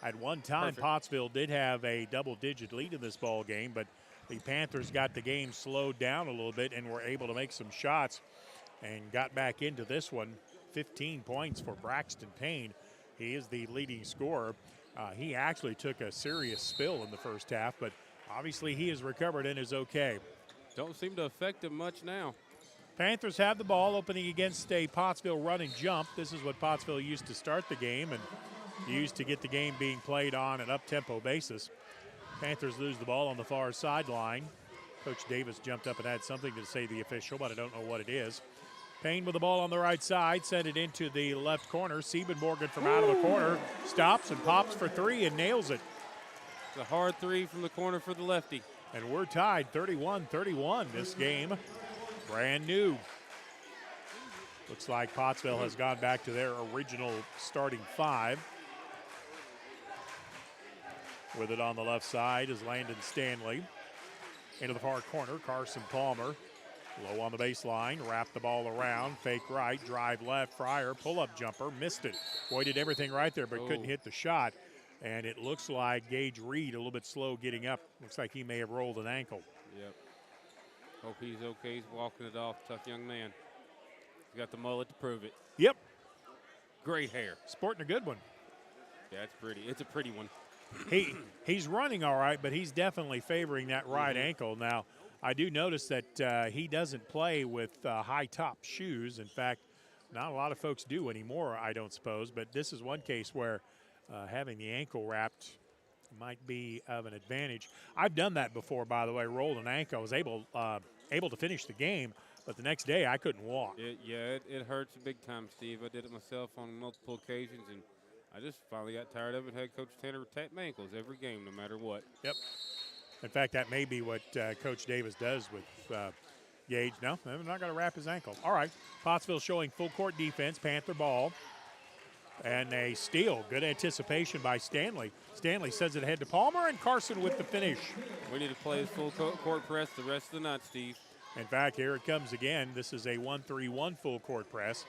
At one time, Pottsville did have a double-digit lead in this ball game, but the Panthers got the game slowed down a little bit and were able to make some shots and got back into this one. 15 points for Braxton Payne. He is the leading scorer. He actually took a serious spill in the first half, but obviously he has recovered and is okay. Don't seem to affect him much now. Panthers have the ball opening against a Pottsville run and jump. This is what Pottsville used to start the game and used to get the game being played on an up-tempo basis. Panthers lose the ball on the far sideline. Coach Davis jumped up and had something to say to the official, but I don't know what it is. Payne with the ball on the right side, sent it into the left corner. Siebenmorgen from out of the corner stops and pops for three and nails it. It's a hard three from the corner for the lefty. And we're tied 31-31 this game. Brand new. Looks like Pottsville has gone back to their original starting five. With it on the left side is Landon Stanley. Into the far corner, Carson Palmer. Low on the baseline, wrap the ball around, fake right, drive left, Fryer, pull-up jumper, missed it. Boy, did everything right there, but couldn't hit the shot. And it looks like Gage Reed a little bit slow getting up. Looks like he may have rolled an ankle. Yep. Hope he's okay. He's walking it off. Tough young man. He's got the mullet to prove it. Yep. Great hair. Sporting a good one. Yeah, it's pretty. It's a pretty one. He's running all right, but he's definitely favoring that right ankle. Now, I do notice that he doesn't play with high-top shoes. In fact, not a lot of folks do anymore, I don't suppose. But this is one case where having the ankle wrapped might be of an advantage. I've done that before, by the way, rolled an ankle. I was able to finish the game, but the next day I couldn't walk. It hurts big time, Steve. I did it myself on multiple occasions, and I just finally got tired of it. Had Coach Tanner tap my ankles every game, no matter what. Yep. In fact, that may be what Coach Davis does with Gage. No, I'm not going to wrap his ankle. All right. Pottsville showing full court defense, Panther ball. And a steal. Good anticipation by Stanley. Stanley sends it ahead to Palmer, and Carson with the finish. We need to play this full court press the rest of the night, Steve. In fact, here it comes again. This is a 1-3-1 full court press.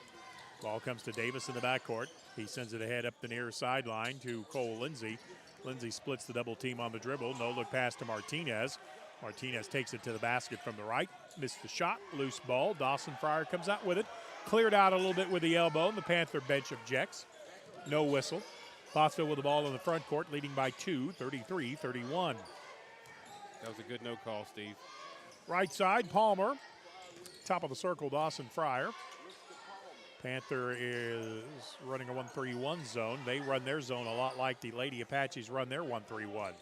Ball comes to Davis in the backcourt. He sends it ahead up the near sideline to Cole Lindsey. Lindsey splits the double team on the dribble. No look pass to Martinez. Martinez takes it to the basket from the right. Missed the shot. Loose ball. Dawson Fryer comes out with it. Cleared out a little bit with the elbow, and the Panther bench objects. No whistle. Pottsville with the ball in the front court, leading by 2, 33-31. That was a good no call, Steve. Right side, Palmer. Top of the circle, Dawson Fryer. Panther is running a 1-3-1 zone. They run their zone a lot like the Lady Apaches run their 1-3-1.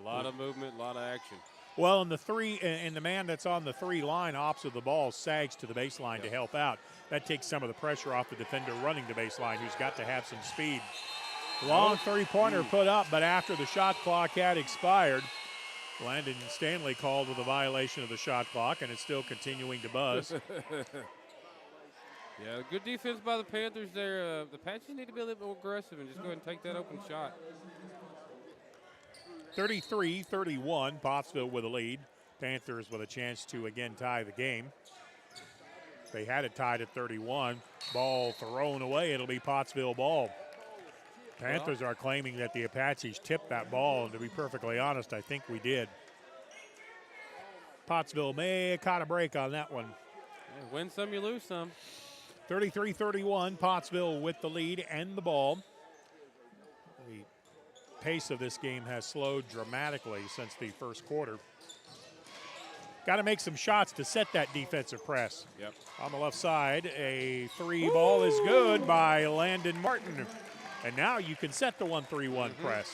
A lot of movement, a lot of action. Well, and the man that's on the 3 line opposite the ball sags to the baseline to help out. That takes some of the pressure off the defender running the baseline, who's got to have some speed. Long three-pointer put up, but after the shot clock had expired, Landon Stanley called with a violation of the shot clock, and it's still continuing to buzz. Yeah, good defense by the Panthers there. The Apaches need to be a little bit more aggressive and just go ahead and take that open shot. 33-31, Pottsville with a lead. Panthers with a chance to again tie the game. They had it tied at 31. Ball thrown away. It'll be Pottsville ball. Panthers are claiming that the Apaches tipped that ball, and to be perfectly honest, I think we did. Pottsville may have caught a break on that one. Yeah, win some, you lose some. 33-31, Pottsville with the lead and the ball. The pace of this game has slowed dramatically since the first quarter. Got to make some shots to set that defensive press. Yep. On the left side, a 3 ball is good by Landon Martin. And now you can set the 1-3-1 press.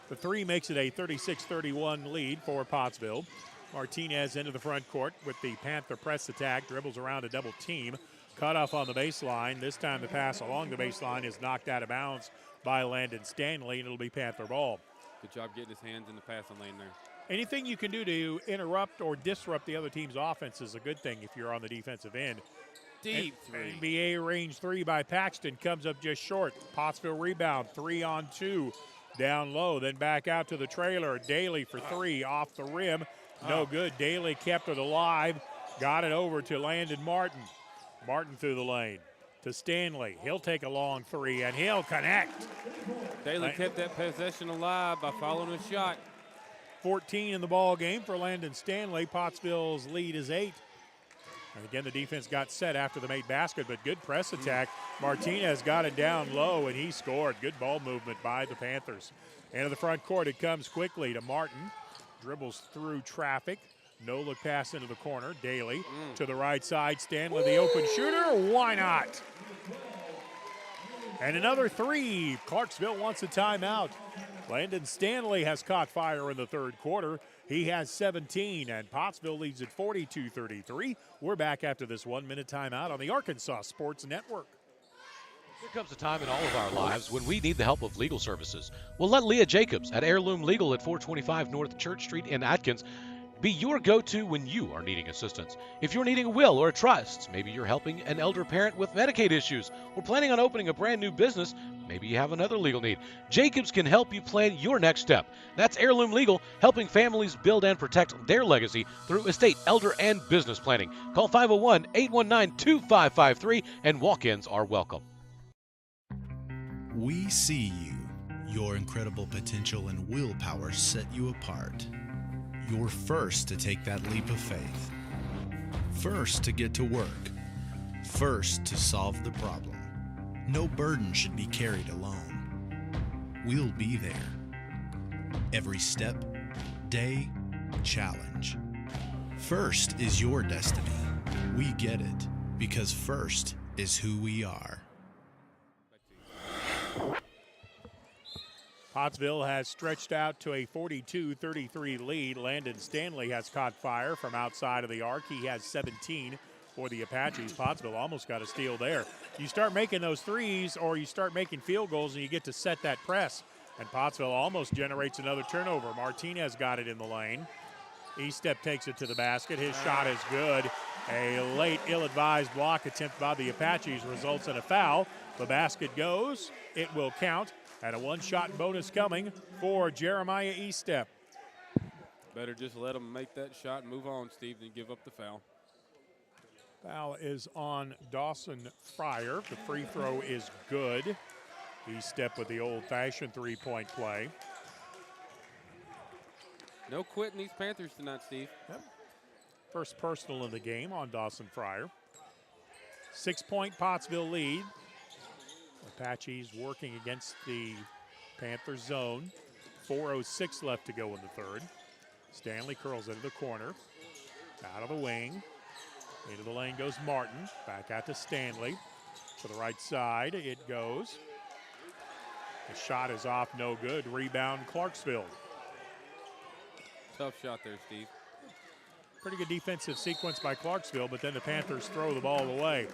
The 3 makes it a 36-31 lead for Pottsville. Martinez into the front court with the Panther press attack, dribbles around a double team. Cut off on the baseline. This time the pass along the baseline is knocked out of bounds by Landon Stanley, and it'll be Panther ball. Good job getting his hands in the passing lane there. Anything you can do to interrupt or disrupt the other team's offense is a good thing if you're on the defensive end. Deep three. NBA range 3 by Paxton comes up just short. Pottsville rebound, 3-on-2. Down low, then back out to the trailer. Daly for 3 off the rim. No good. Daly kept it alive. Got it over to Landon Martin. Martin through the lane to Stanley. He'll take a long three, and he'll connect. Taylor kept that possession alive by following a shot. 14 in the ball game for Landon Stanley. Pottsville's lead is 8. And again, the defense got set after the made basket, but good press attack. Martinez got it down low, and he scored. Good ball movement by the Panthers. Into the front court, it comes quickly to Martin. Dribbles through traffic. No look pass into the corner. Daly to the right side. Stanley, the open shooter. Why not? And another three. Clarksville wants a timeout. Landon Stanley has caught fire in the third quarter. He has 17, and Pottsville leads at 42-33. We're back after this 1-minute timeout on the Arkansas Sports Network. There comes a time in all of our lives when we need the help of legal services. Well, let Leah Jacobs at Heirloom Legal at 425 North Church Street in Atkins be your go-to when you are needing assistance. If you're needing a will or a trust, maybe you're helping an elder parent with Medicaid issues, or planning on opening a brand new business, maybe you have another legal need. Jacobs can help you plan your next step. That's Heirloom Legal, helping families build and protect their legacy through estate, elder, and business planning. Call 501-819-2553, and walk-ins are welcome. We see you. Your incredible potential and willpower set you apart. You're first to take that leap of faith. First to get to work. First to solve the problem. No burden should be carried alone. We'll be there. Every step, day, challenge. First is your destiny. We get it because first is who we are. Pottsville has stretched out to a 42-33 lead. Landon Stanley has caught fire from outside of the arc. He has 17 for the Apaches. Pottsville almost got a steal there. You start making those threes or you start making field goals and you get to set that press. And Pottsville almost generates another turnover. Martinez got it in the lane. Estep takes it to the basket. His shot is good. A late, ill-advised block attempt by the Apaches results in a foul. The basket goes. It will count. And a one-shot bonus coming for Jeremiah Estep. Better just let him make that shot and move on, Steve, than give up the foul. Foul is on Dawson Fryer. The free throw is good. Estep with the old-fashioned three-point play. No quitting these Panthers tonight, Steve. Yep. First personal in the game on Dawson Fryer. 6-point Pottsville lead. Apaches working against the Panther zone. 4:06 left to go in the third. Stanley curls into the corner. Out of the wing. Into the lane goes Martin. Back out to Stanley. To the right side it goes. The shot is off, no good. Rebound Clarksville. Tough shot there, Steve. Pretty good defensive sequence by Clarksville, but then the Panthers throw the ball away.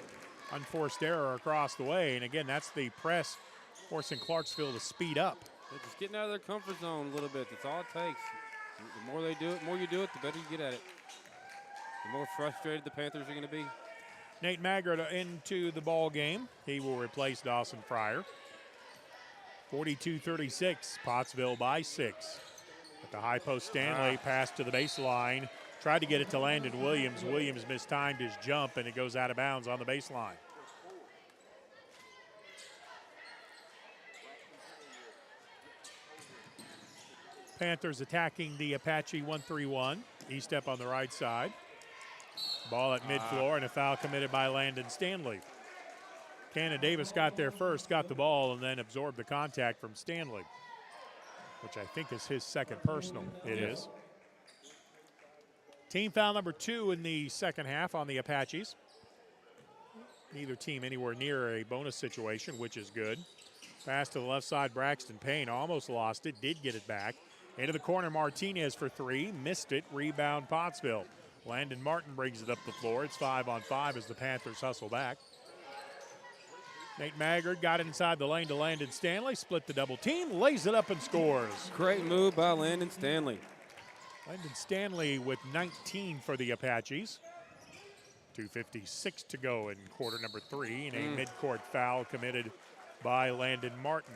Unforced error across the way, and again, that's the press forcing Clarksville to speed up. They're just getting out of their comfort zone a little bit. That's all it takes. The more they do it, the more you do it, the better you get at it. The more frustrated the Panthers are going to be. Nate Maggard into the ball game. He will replace Dawson Fryer. 42-36, Pottsville by 6. At the high post, Stanley passed to the baseline. Tried to get it to Landon Williams. Williams mistimed his jump, and it goes out of bounds on the baseline. Panthers attacking the Apache 1-3-1. Estep on the right side. Ball at mid-floor, and a foul committed by Landon Stanley. Cannon Davis got there first, got the ball, and then absorbed the contact from Stanley, which I think is his second personal. It is. Team foul number 2 in the second half on the Apaches. Neither team anywhere near a bonus situation, which is good. Pass to the left side, Braxton Payne almost lost it, did get it back. Into the corner, Martinez for 3, missed it, rebound Pottsville. Landon Martin brings it up the floor. It's 5-on-5 as the Panthers hustle back. Nate Maggard got it inside the lane to Landon Stanley, split the double team, lays it up and scores. Great move by Landon Stanley. Landon Stanley with 19 for the Apaches. 2:56 to go in quarter number 3, and a midcourt foul committed by Landon Martin.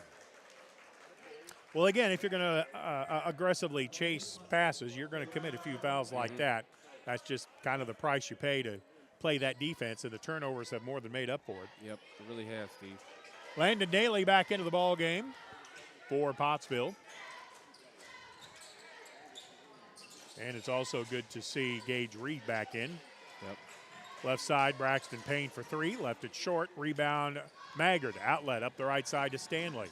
Well, again, if you're going to aggressively chase passes, you're going to commit a few fouls like that. that's just kind of the price you pay to play that defense, and the turnovers have more than made up for it. Yep, it really has, Steve. Landon Daly back into the ball game for Pottsville. And it's also good to see Gage Reed back in. Yep. Left side, Braxton Payne for three. Left it short. Rebound, Maggard. Outlet up the right side to Stanley.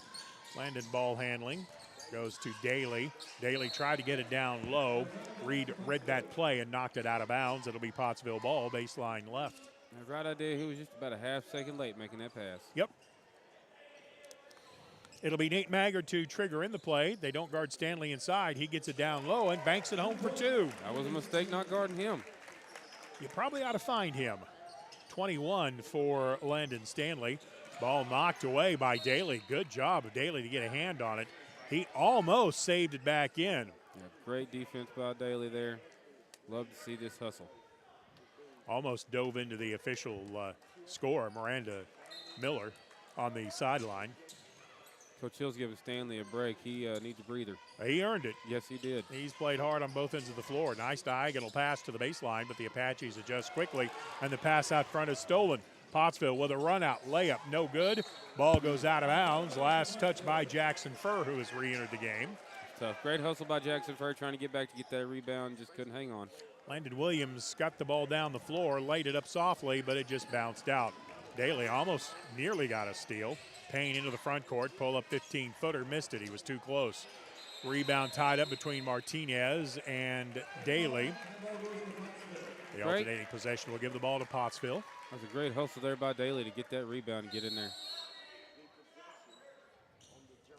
Landon ball handling. Goes to Daly. Daly tried to get it down low. Reed read that play and knocked it out of bounds. It'll be Pottsville ball, baseline left. The right idea, he was just about a half second late making that pass. Yep. It'll be Nate Maggard to trigger in the play. They don't guard Stanley inside. He gets it down low and banks it home for two. That was a mistake not guarding him. You probably ought to find him. 21 for Landon Stanley. Ball knocked away by Daly. Good job of Daly to get a hand on it. He almost saved it back in. Yeah, great defense by Daly there. Love to see this hustle. Almost dove into the official score, Miranda Miller on the sideline. Coach Hill's giving Stanley a break. He needs a breather. He earned it. Yes, he did. He's played hard on both ends of the floor. Nice diagonal pass to the baseline, but the Apaches adjust quickly, and the pass out front is stolen. Pottsville with a run-out layup, no good. Ball goes out of bounds. Last touch by Jackson Furr, who has re-entered the game. Tough. Great hustle by Jackson Furr trying to get back to get that rebound. Just couldn't hang on. Landon Williams got the ball down the floor, laid it up softly, but it just bounced out. Daly almost nearly got a steal. Payne into the front court, pull up 15-footer, missed it. He was too close. Rebound tied up between Martinez and Daly. The alternating possession will give the ball to Pottsville. That was a great hustle there by Daly to get that rebound and get in there.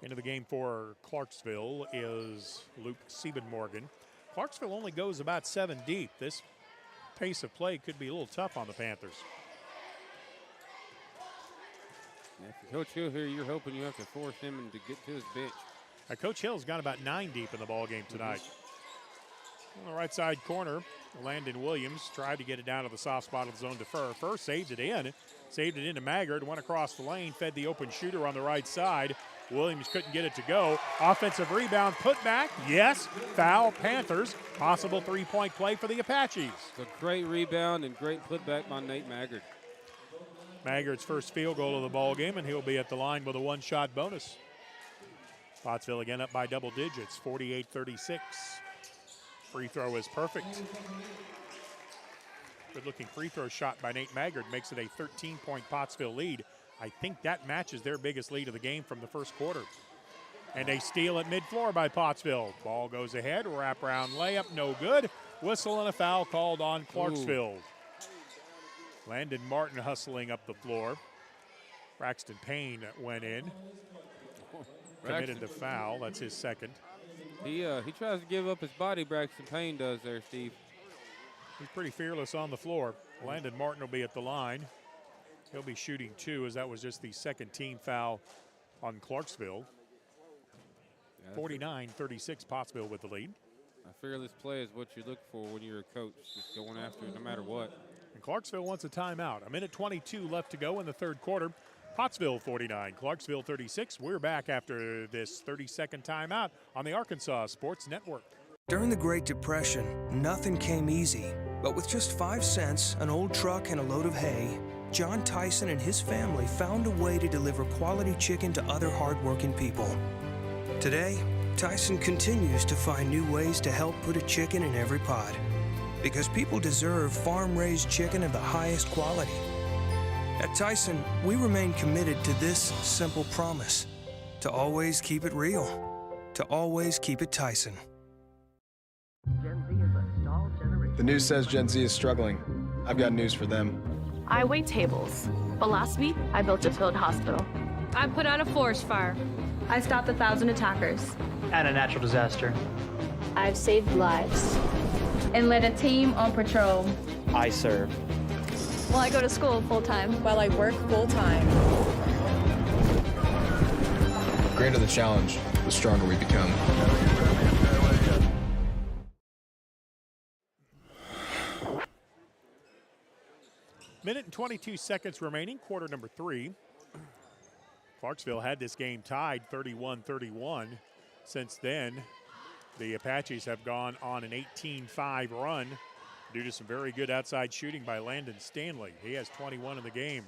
Into the game for Clarksville is Luke Siebenmorgan. Clarksville only goes about 7 deep. This pace of play could be a little tough on the Panthers. Yeah, if Coach Hill here, you're hoping you have to force him to get to his bench. Coach Hill's got about 9 deep in the ball game tonight. On the right side corner, Landon Williams tried to get it down to the soft spot of the zone to Furr. Furr saved it into Maggard, went across the lane, fed the open shooter on the right side. Williams couldn't get it to go. Offensive rebound, put back, yes, foul, Panthers. Possible three-point play for the Apaches. It's a great rebound and great putback by Nate Maggard. Maggard's first field goal of the ball game, and he'll be at the line with a one-shot bonus. Pottsville again up by double digits, 48-36. Free throw is perfect. Good-looking free throw shot by Nate Maggard makes it a 13-point Pottsville lead. I think that matches their biggest lead of the game from the first quarter. And a steal at mid-floor by Pottsville. Ball goes ahead, wrap-around layup, no good. Whistle and a foul called on Clarksville. Landon Martin hustling up the floor. Braxton Payne went in. Committed the foul, that's his second. He tries to give up his body, Braxton Payne does there, Steve. He's pretty fearless on the floor. Landon Martin will be at the line. He'll be shooting 2, as that was just the second team foul on Clarksville. 49-36, Pottsville with the lead. A fearless play is what you look for when you're a coach, just going after it no matter what. And Clarksville wants a timeout. A minute 22 left to go in the third quarter. Pottsville 49, Clarksville 36. We're back after this 30-second timeout on the Arkansas Sports Network. During the Great Depression, nothing came easy. But with just 5 cents, an old truck, and a load of hay, John Tyson and his family found a way to deliver quality chicken to other hardworking people. Today, Tyson continues to find new ways to help put a chicken in every pot. Because people deserve farm-raised chicken of the highest quality. At Tyson, we remain committed to this simple promise: to always keep it real, to always keep it Tyson. Gen Z is a stall generation. The news says Gen Z is struggling. I've got news for them. I wait tables, but last week I built a field hospital. I put out a forest fire. I stopped 1,000 attackers. And a natural disaster. I've saved lives. And led a team on patrol. I serve. Well, I go to school full-time. While I work full-time. The greater the challenge, the stronger we become. Minute and 22 seconds remaining, quarter number 3. Clarksville had this game tied 31-31. Since then, the Apaches have gone on an 18-5 run. due to some very good outside shooting by Landon Stanley. He has 21 in the game.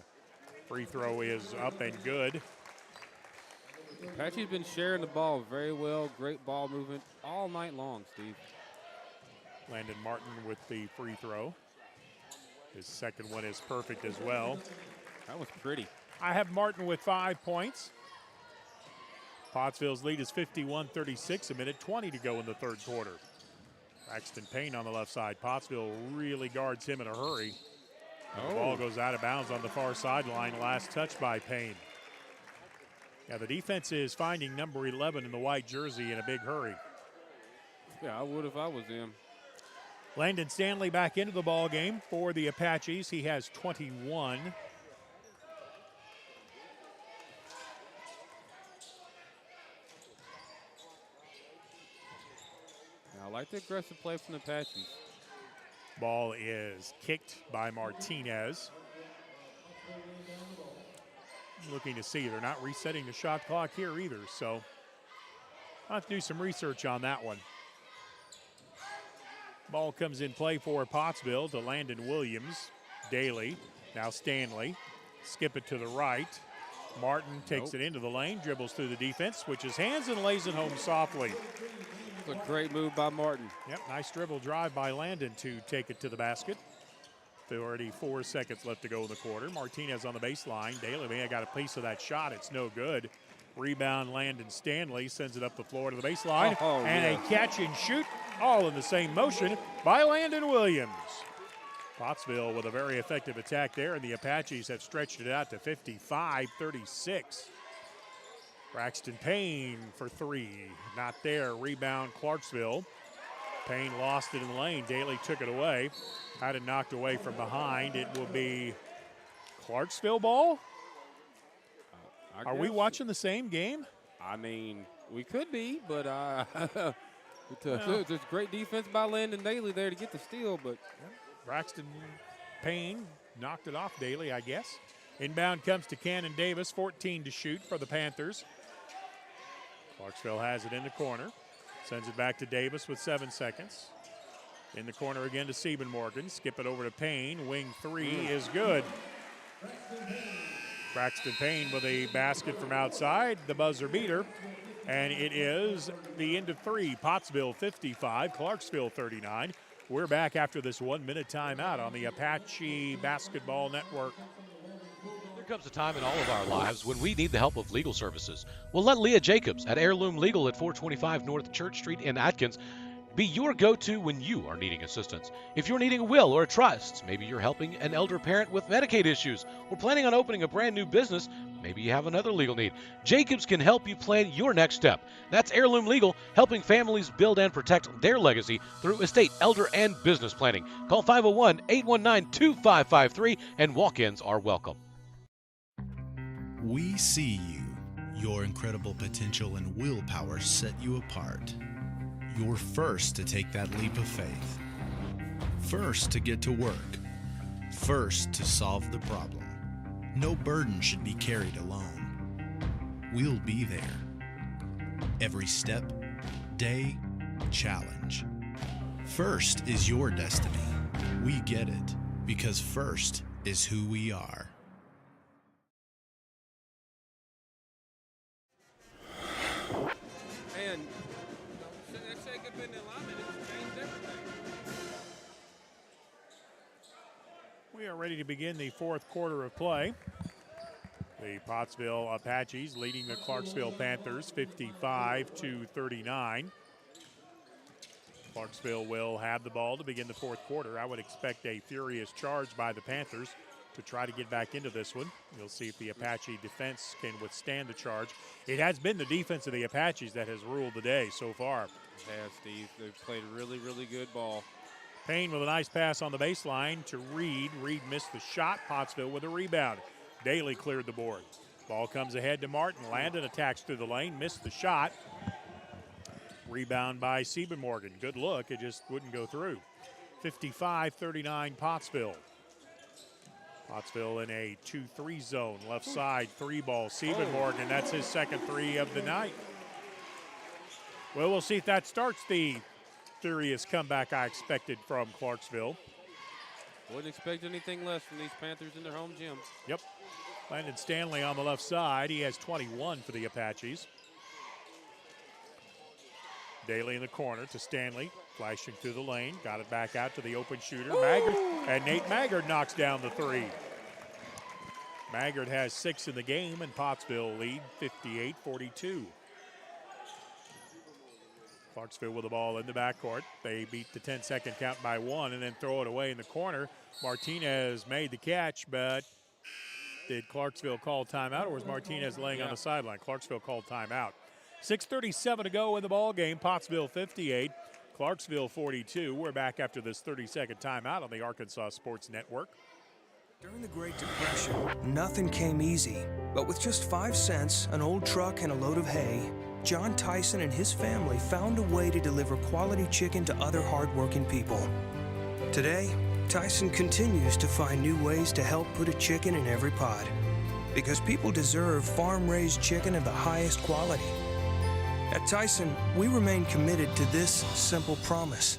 Free throw is up and good. Apache's been sharing the ball very well. Great ball movement all night long, Steve. Landon Martin with the free throw. His second one is perfect as well. That was pretty. I have Martin with 5 points. Pottsville's lead is 51-36, a minute 20 to go in the third quarter. Braxton Payne on the left side. Pottsville really guards him in a hurry. The ball goes out of bounds on the far sideline. Last touch by Payne. Yeah, the defense is finding number 11 in the white jersey in a big hurry. Yeah, I would if I was him. Landon Stanley back into the ball game for the Apaches. He has 21. I like the aggressive play from the Apaches. Ball is kicked by Martinez. Looking to see, they're not resetting the shot clock here either, so I'll have to do some research on that one. Ball comes in play for Pottsville to Landon Williams. Daly, now Stanley. Skip it to the right. Martin takes it into the lane, dribbles through the defense, switches hands and lays it home softly. A great move by Martin. Yep, nice dribble drive by Landon to take it to the basket. 34 seconds left to go in the quarter. Martinez on the baseline. Daly may have got a piece of that shot. It's no good. Rebound, Landon Stanley sends it up the floor to the baseline. A catch and shoot, all in the same motion by Landon Williams. Pottsville with a very effective attack there, and the Apaches have stretched it out to 55-36. Braxton Payne for three. Not there. Rebound, Clarksville. Payne lost it in the lane. Daly took it away. Had it knocked away from behind. It will be Clarksville ball. Are we watching the same game? I mean, we could be, but it's great defense by Landon Daly there to get the steal. But Braxton Payne knocked it off Daly, I guess. Inbound comes to Cannon Davis, 14 to shoot for the Panthers. Clarksville has it in the corner. Sends it back to Davis with 7 seconds. In the corner again to Siebenmorgan. Skip it over to Payne. Wing three is good. Braxton Payne with a basket from outside. The buzzer beater. And it is the end of three. Pottsville 55, Clarksville 39. We're back after this 1 minute timeout on the Apache Basketball Network. There comes a time in all of our lives when we need the help of legal services. Well, let Leah Jacobs at Heirloom Legal at 425 North Church Street in Atkins be your go-to when you are needing assistance. If you're needing a will or a trust, maybe you're helping an elder parent with Medicaid issues, or planning on opening a brand new business, maybe you have another legal need. Jacobs can help you plan your next step. That's Heirloom Legal, helping families build and protect their legacy through estate, elder, and business planning. Call 501-819-2553, and walk-ins are welcome. We see you. Your incredible potential and willpower set you apart. You're first to take that leap of faith. First to get to work. First to solve the problem. No burden should be carried alone. We'll be there. Every step, day, challenge. First is your destiny. We get it because first is who we are. Man, that shake up in the alignment has changed everything. We are ready to begin the fourth quarter of play. The Pottsville Apaches leading the Clarksville Panthers 55-39. Clarksville will have the ball to begin the fourth quarter. I would expect a furious charge by the Panthers to try to get back into this one. We'll see if the Apache defense can withstand the charge. It has been the defense of the Apaches that has ruled the day so far. Yeah, Steve, they've played really, really good ball. Payne with a nice pass on the baseline to Reed. Reed missed the shot. Pottsville with a rebound. Daly cleared the board. Ball comes ahead to Martin. Landon attacks through the lane, missed the shot. Rebound by Siebenmorgan. Good look, it just wouldn't go through. 55-39 Pottsville. Pottsville in a 2-3 zone. Left side, three ball. Siebenmorgan, that's his second three of the night. Well, we'll see if that starts the furious comeback I expected from Clarksville. Wouldn't expect anything less from these Panthers in their home gym. Yep. Landon Stanley on the left side. He has 21 for the Apaches. Daly in the corner to Stanley, flashing through the lane. Got it back out to the open shooter. Maggard, and Nate Maggard knocks down the three. Maggard has 6 in the game, and Pottsville lead 58-42. Clarksville with the ball in the backcourt. They beat the 10-second count by 1 and then throw it away in the corner. Martinez made the catch, but did Clarksville call timeout, or was Martinez laying on the sideline? Clarksville called timeout. 6:37 to go in the ball game. Pottsville 58, Clarksville 42. We're back after this 30-second timeout on the Arkansas Sports Network. During the Great Depression, nothing came easy. But with just 5 cents, an old truck, and a load of hay, John Tyson and his family found a way to deliver quality chicken to other hardworking people. Today, Tyson continues to find new ways to help put a chicken in every pot. Because people deserve farm-raised chicken of the highest quality. At Tyson, we remain committed to this simple promise: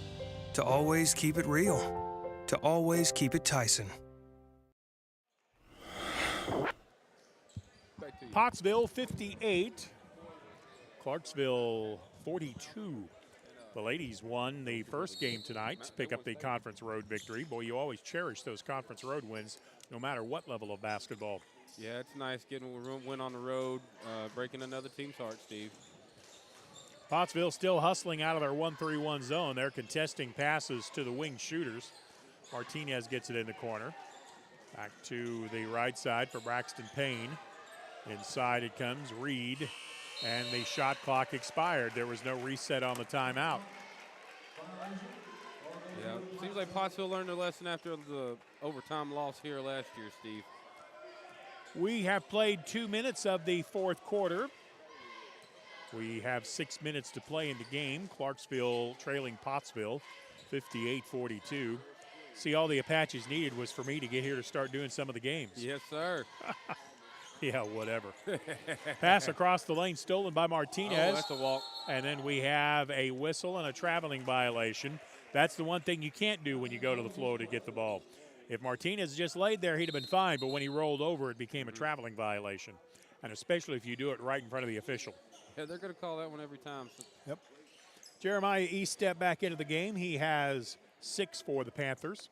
to always keep it real, to always keep it Tyson. Pottsville 58, Clarksville 42. The ladies won the first game tonight to pick up the conference road victory. Boy, you always cherish those conference road wins, no matter what level of basketball. Yeah, it's nice getting a win on the road, breaking another team's heart, Steve. Pottsville still hustling out of their 1-3-1 zone. They're contesting passes to the wing shooters. Martinez gets it in the corner. Back to the right side for Braxton Payne. Inside it comes, Reed, and the shot clock expired. There was no reset on the timeout. Yeah, seems like Pottsville learned their lesson after the overtime loss here last year, Steve. We have played 2 minutes of the fourth quarter. We have 6 minutes to play in the game. Clarksville trailing Pottsville 58-42. See, all the Apaches needed was for me to get here to start doing some of the games. Yes, sir. Yeah, whatever. Pass across the lane stolen by Martinez. Oh, that's a walk. And then we have a whistle and a traveling violation. That's the one thing you can't do when you go to the floor to get the ball. If Martinez just laid there, he'd have been fine, but when he rolled over, it became a traveling violation, and especially if you do it right in front of the official. Yeah, they're going to call that one every time. So. Yep. Jeremiah East stepped back into the game. He has 6 for the Panthers.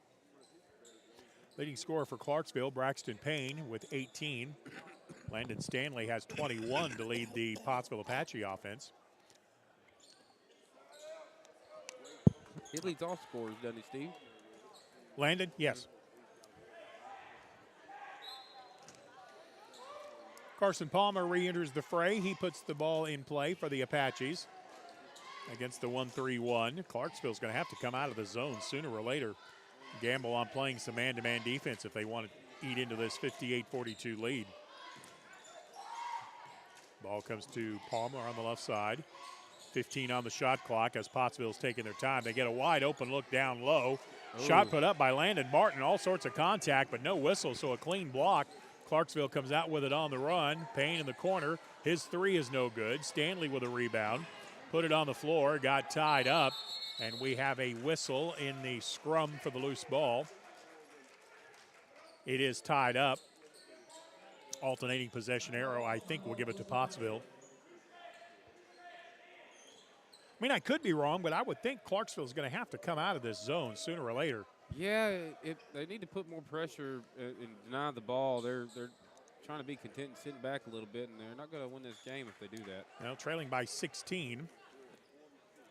Leading scorer for Clarksville, Braxton Payne, with 18. Landon Stanley has 21 to lead the Pottsville Apache offense. He leads all scorers, doesn't he, Steve? Landon, yes. Carson Palmer re-enters the fray. He puts the ball in play for the Apaches against the 1-3-1. Clarksville's going to have to come out of the zone sooner or later. Gamble on playing some man-to-man defense if they want to eat into this 58-42 lead. Ball comes to Palmer on the left side. 15 on the shot clock as Pottsville's taking their time. They get a wide open look down low. Ooh. Shot put up by Landon Martin. All sorts of contact, but no whistle, so a clean block. Clarksville comes out with it on the run. Payne in the corner. His three is no good. Stanley with a rebound. Put it on the floor. Got tied up. And we have a whistle in the scrum for the loose ball. It is tied up. Alternating possession arrow, I think, will give it to Pottsville. I mean, I could be wrong, but I would think Clarksville is going to have to come out of this zone sooner or later. Yeah, they need to put more pressure and deny the ball. They're trying to be content and sitting back a little bit, and they're not going to win this game if they do that. Well, trailing by 16.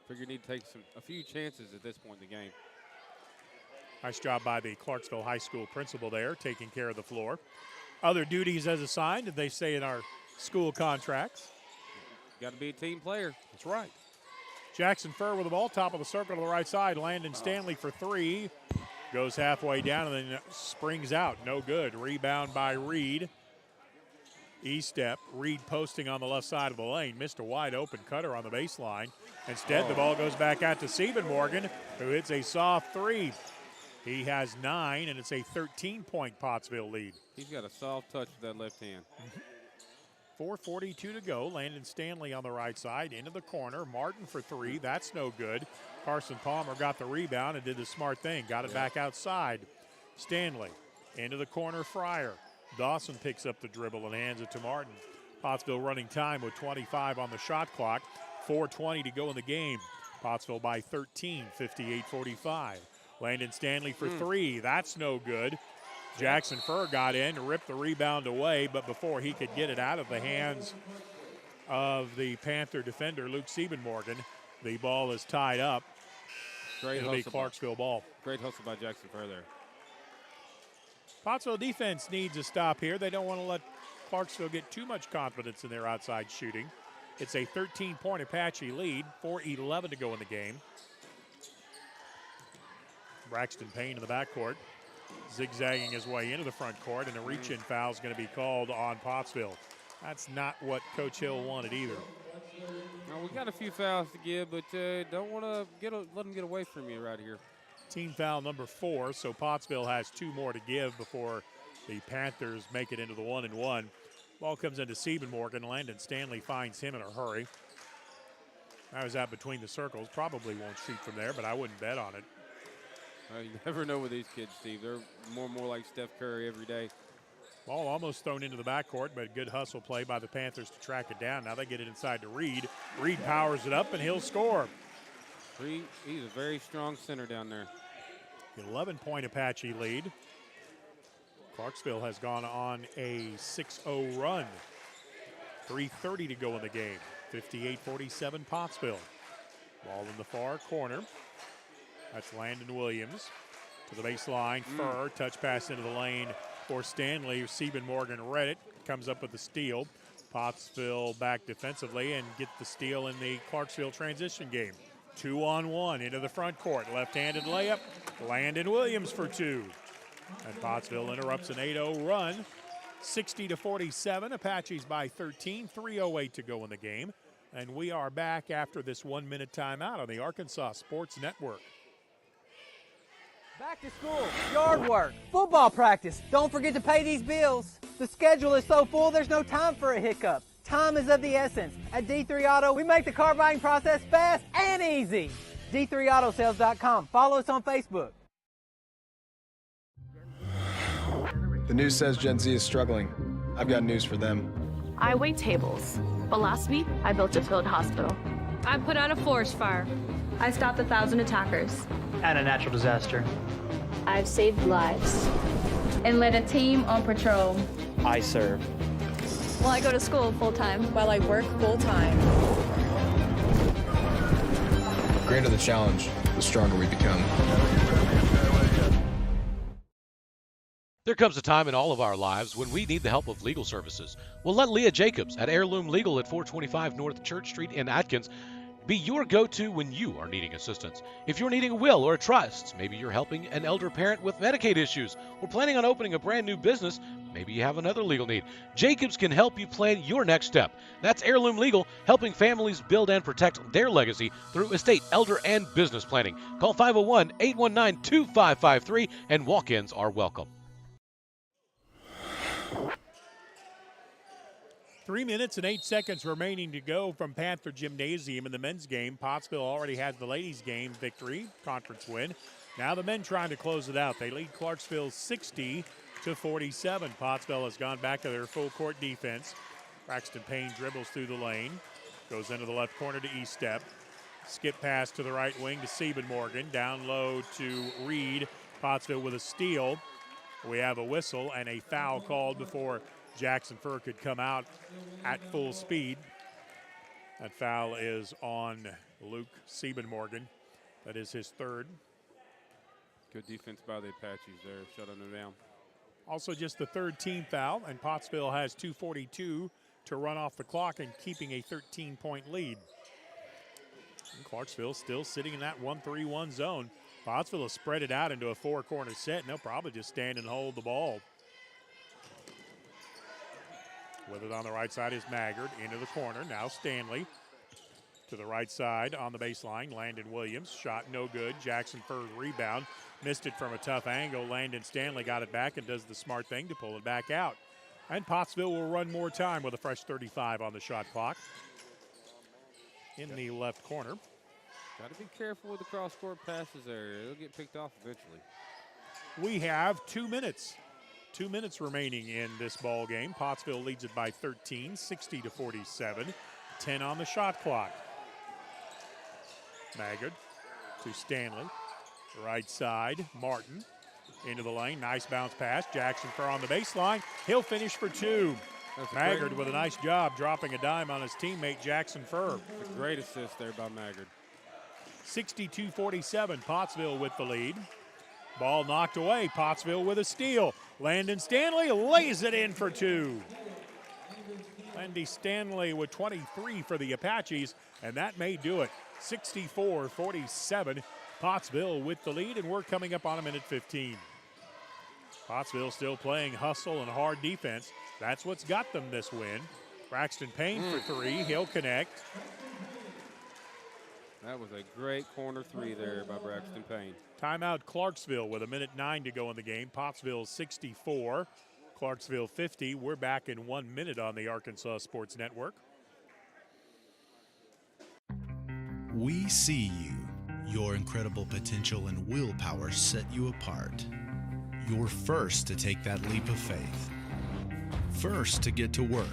Figure you need to take a few chances at this point in the game. Nice job by the Clarksville High School principal there, taking care of the floor. Other duties as assigned, they say in our school contracts. Got to be a team player. That's right. Jackson Furr with the ball, top of the circle to the right side. Landon Stanley for three. Goes halfway down and then springs out. No good. Rebound by Reed. E-step. Reed posting on the left side of the lane. Missed a wide open cutter on the baseline. Instead, the ball goes back out to Stephen Morgan, who hits a soft three. He has 9, and it's a 13-point Pottsville lead. He's got a soft touch with that left hand. 4:42 to go. Landon Stanley on the right side, into the corner. Martin for three. That's no good. Carson Palmer got the rebound and did the smart thing. Got it back outside. Stanley into the corner, Fryer. Dawson picks up the dribble and hands it to Martin. Pottsville running time with 25 on the shot clock. 4:20 to go in the game. Pottsville by 13, 58-45. Landon Stanley for three. That's no good. Jackson Furr got in, ripped the rebound away, but before he could get it out of the hands of the Panther defender, Luke Siebenmorgan, the ball is tied up. It'll be Clarksville ball. Great hustle by Jackson Furr there. Pottsville defense needs a stop here. They don't want to let Clarksville get too much confidence in their outside shooting. It's a 13-point Apache lead, 4:11 to go in the game. Braxton Payne in the backcourt, zigzagging his way into the front court, and a reach-in foul is going to be called on Pottsville. That's not what Coach Hill wanted either. Now, we got a few fouls to give, but don't want to let them get away from you right here. Team foul number 4, so Pottsville has 2 more to give before the Panthers make it into the 1-and-1. Ball comes into Siebenmorgan. Landon Stanley finds him in a hurry. That was out between the circles. Probably won't shoot from there, but I wouldn't bet on it. You never know with these kids, Steve. They're more and more like Steph Curry every day. Ball almost thrown into the backcourt, but good hustle play by the Panthers to track it down. Now they get it inside to Reed. Reed powers it up, and he'll score. He's a very strong center down there. 11-point Apache lead. Clarksville has gone on a 6-0 run. 3:30 to go in the game. 58-47 Pottsville. Ball in the far corner. That's Landon Williams to the baseline. Furr, touch pass into the lane for Stanley. Siebenmorgan read it, comes up with the steal. Pottsville back defensively and get the steal in the Clarksville transition game. 2-on-1 into the front court. Left-handed layup. Landon Williams for 2. And Pottsville interrupts an 8-0 run. 60-47. Apaches by 13. 3:08 to go in the game. And we are back after this 1-minute timeout on the Arkansas Sports Network. Back to school, yard work, football practice. Don't forget to pay these bills. The schedule is so full, there's no time for a hiccup. Time is of the essence. At D3 Auto, we make the car buying process fast and easy. D3AutoSales.com. Follow us on Facebook. The news says Gen Z is struggling. I've got news for them. I wait tables, but last week I built a field hospital. I put out a forest fire. I stopped 1,000 attackers. And a natural disaster. I've saved lives. And led a team on patrol. I serve. Well, I go to school full-time. While I work full-time. The greater the challenge, the stronger we become. There comes a time in all of our lives when we need the help of legal services. Well, let Leah Jacobs at Heirloom Legal at 425 North Church Street in Atkins be your go-to when you are needing assistance. If you're needing a will or a trust, maybe you're helping an elder parent with Medicaid issues, or planning on opening a brand new business, maybe you have another legal need. Jacobs can help you plan your next step. That's Heirloom Legal, helping families build and protect their legacy through estate, elder, and business planning. Call 501-819-2553, and walk-ins are welcome. 3 minutes and 8 seconds remaining to go from Panther Gymnasium in the men's game. Pottsville already has the ladies' game victory, conference win. Now the men trying to close it out. They lead Clarksville 60-47. Pottsville has gone back to their full court defense. Braxton Payne dribbles through the lane, goes into the left corner to Eastep. Skip pass to the right wing to Siebenmorgan. Down low to Reed. Pottsville with a steal. We have a whistle and a foul called before Jackson Furr could come out at full speed. That foul is on Luke Siebenmorgan. That is his third. Good defense by the Apaches there, shutting them down. Also just the third team foul, and Pottsville has 2:42 to run off the clock and keeping a 13-point lead. And Clarksville still sitting in that 1-3-1 zone. Pottsville has spread it out into a 4-corner set, and they'll probably just stand and hold the ball. With it on the right side is Maggard into the corner. Now Stanley to the right side on the baseline. Landon Williams, shot no good. Jackson Furr rebound. Missed it from a tough angle. Landon Stanley got it back and does the smart thing to pull it back out. And Pottsville will run more time with a fresh 35 on the shot clock. In the left corner. Got to be careful with the cross-court passes there. They'll get picked off eventually. We have 2 minutes. 2 minutes remaining in this ball game. Pottsville leads it by 13, 60-47. 10 on the shot clock. Maggard to Stanley. Right side, Martin into the lane. Nice bounce pass. Jackson Furr on the baseline. He'll finish for 2. Maggard with a nice job dropping a dime on his teammate Jackson Furr. A great assist there by Maggard. 62-47, Pottsville with the lead. Ball knocked away, Pottsville with a steal. Landon Stanley lays it in for 2. Landy Stanley with 23 for the Apaches, and that may do it. 64-47, Pottsville with the lead, and we're coming up on a minute 15. Pottsville still playing hustle and hard defense. That's what's got them this win. Braxton Payne for 3, he'll connect. That was a great corner 3 there by Braxton Payne. Timeout Clarksville with a minute 9 to go in the game. Pottsville 64, Clarksville 50. We're back in 1 minute on the Arkansas Sports Network. We see you. Your incredible potential and willpower set you apart. You're first to take that leap of faith. First to get to work.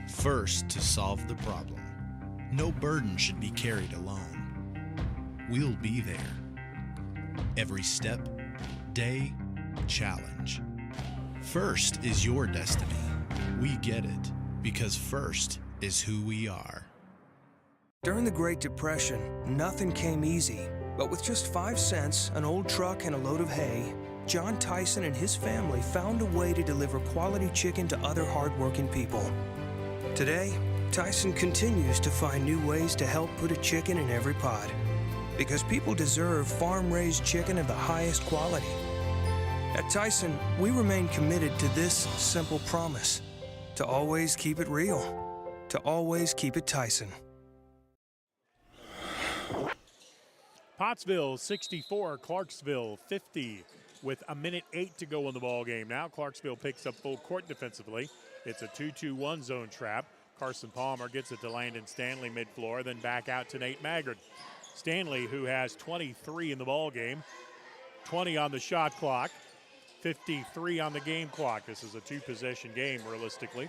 First to solve the problem. No burden should be carried alone. We'll be there. Every step, day, challenge. First is your destiny. We get it because first is who we are. During the Great Depression, nothing came easy. But with just 5 cents, an old truck, and a load of hay, John Tyson and his family found a way to deliver quality chicken to other hardworking people. Today, Tyson continues to find new ways to help put a chicken in every pot. Because people deserve farm-raised chicken of the highest quality. At Tyson, we remain committed to this simple promise: to always keep it real, to always keep it Tyson. Pottsville 64, Clarksville 50, with a minute 8 to go in the ball game. Now Clarksville picks up full court defensively. It's a 2-2-1 zone trap. Carson Palmer gets it to Landon Stanley mid-floor, then back out to Nate Maggard. Stanley, who has 23 in the ball game, 20 on the shot clock, 53 on the game clock. This is a 2-possession game, realistically.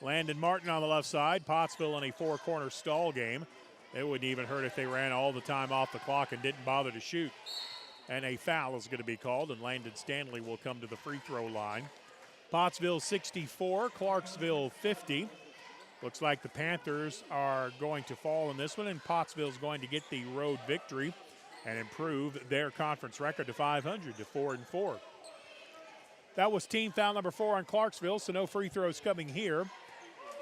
Landon Martin on the left side. Pottsville in a 4-corner stall game. It wouldn't even hurt if they ran all the time off the clock and didn't bother to shoot. And a foul is going to be called, and Landon Stanley will come to the free throw line. Pottsville 64, Clarksville 50. Looks like the Panthers are going to fall in this one, and Pottsville's going to get the road victory and improve their conference record to 500 to 4-4. That was team foul number 4 on Clarksville, so no free throws coming here.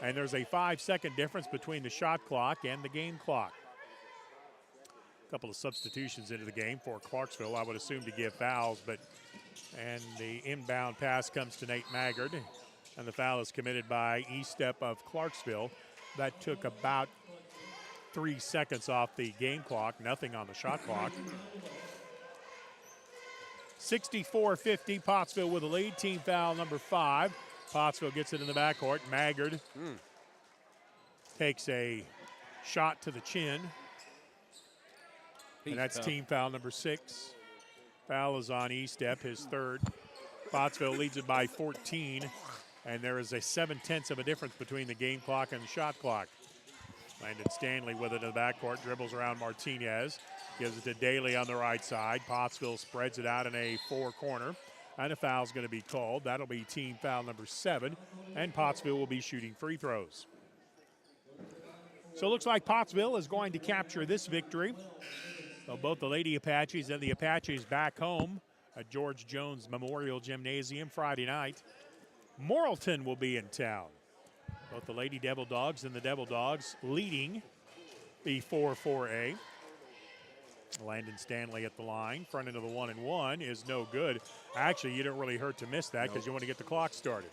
And there's a 5-second difference between the shot clock and the game clock. A couple of substitutions into the game for Clarksville, I would assume, to give fouls, and the inbound pass comes to Nate Maggard, and the foul is committed by E-Step of Clarksville. That took about 3 seconds off the game clock, nothing on the shot clock. 64-50, Pottsville with a lead. Team foul number 5. Pottsville gets it in the backcourt. Maggard takes a shot to the chin. And that's team foul number 6. Foul is on E-Step, his 3rd. Pottsville leads it by 14, and there is a 7/10 of a difference between the game clock and the shot clock. Landon Stanley with it in the backcourt, dribbles around Martinez, gives it to Daly on the right side. Pottsville spreads it out in a 4-corner, and a foul's going to be called. That'll be team foul number 7, and Pottsville will be shooting free throws. So it looks like Pottsville is going to capture this victory. So both the Lady Apaches and the Apaches back home at George Jones Memorial Gymnasium Friday night. Morrilton will be in town. Both the Lady Devil Dogs and the Devil Dogs leading the 4-4A. Landon Stanley at the line. Front end of the 1-and-1 is no good. Actually, you don't really hurt to miss that because you want to get the clock started.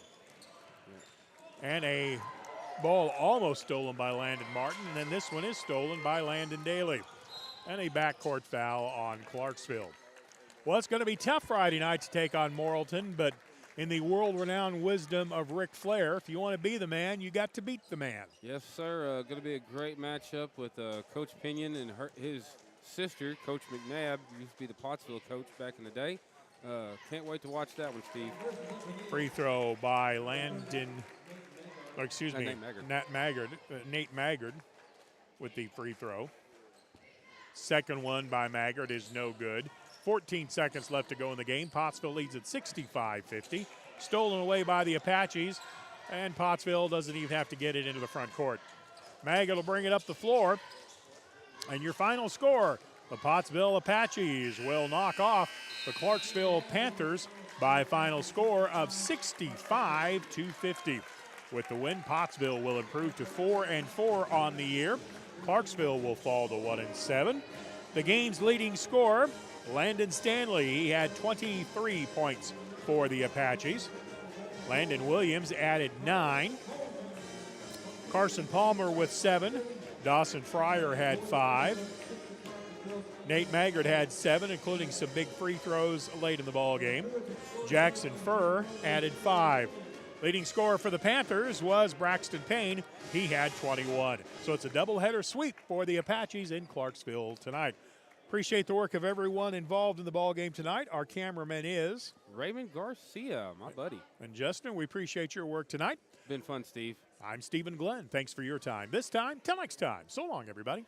And a ball almost stolen by Landon Martin, and then this one is stolen by Landon Daly. And a backcourt foul on Clarksville. Well, it's going to be tough Friday night to take on Morrilton, but in the world-renowned wisdom of Ric Flair, if you want to be the man, you got to beat the man. Yes, sir. Going to be a great matchup with Coach Pinion and his sister, Coach McNabb, used to be the Pottsville coach back in the day. Can't wait to watch that one, Steve. Free throw by Nate Maggard with the free throw. Second one by Maggard is no good. 14 seconds left to go in the game. Pottsville leads at 65-50. Stolen away by the Apaches, and Pottsville doesn't even have to get it into the front court. Maggard will bring it up the floor, and your final score, the Pottsville Apaches will knock off the Clarksville Panthers by a final score of 65-50. With the win, Pottsville will improve to 4-4 on the year. Clarksville will fall to 1-7. The game's leading scorer, Landon Stanley, he had 23 points for the Apaches. Landon Williams added 9. Carson Palmer with 7. Dawson Fryer had 5. Nate Maggard had 7, including some big free throws late in the ball game. Jackson Furr added 5. Leading scorer for the Panthers was Braxton Payne. He had 21. So it's a doubleheader sweep for the Apaches in Clarksville tonight. Appreciate the work of everyone involved in the ball game tonight. Our cameraman is Raymond Garcia, my buddy. And Justin, we appreciate your work tonight. Been fun, Steve. I'm Stephen Glenn. Thanks for your time. This time, till next time. So long, everybody.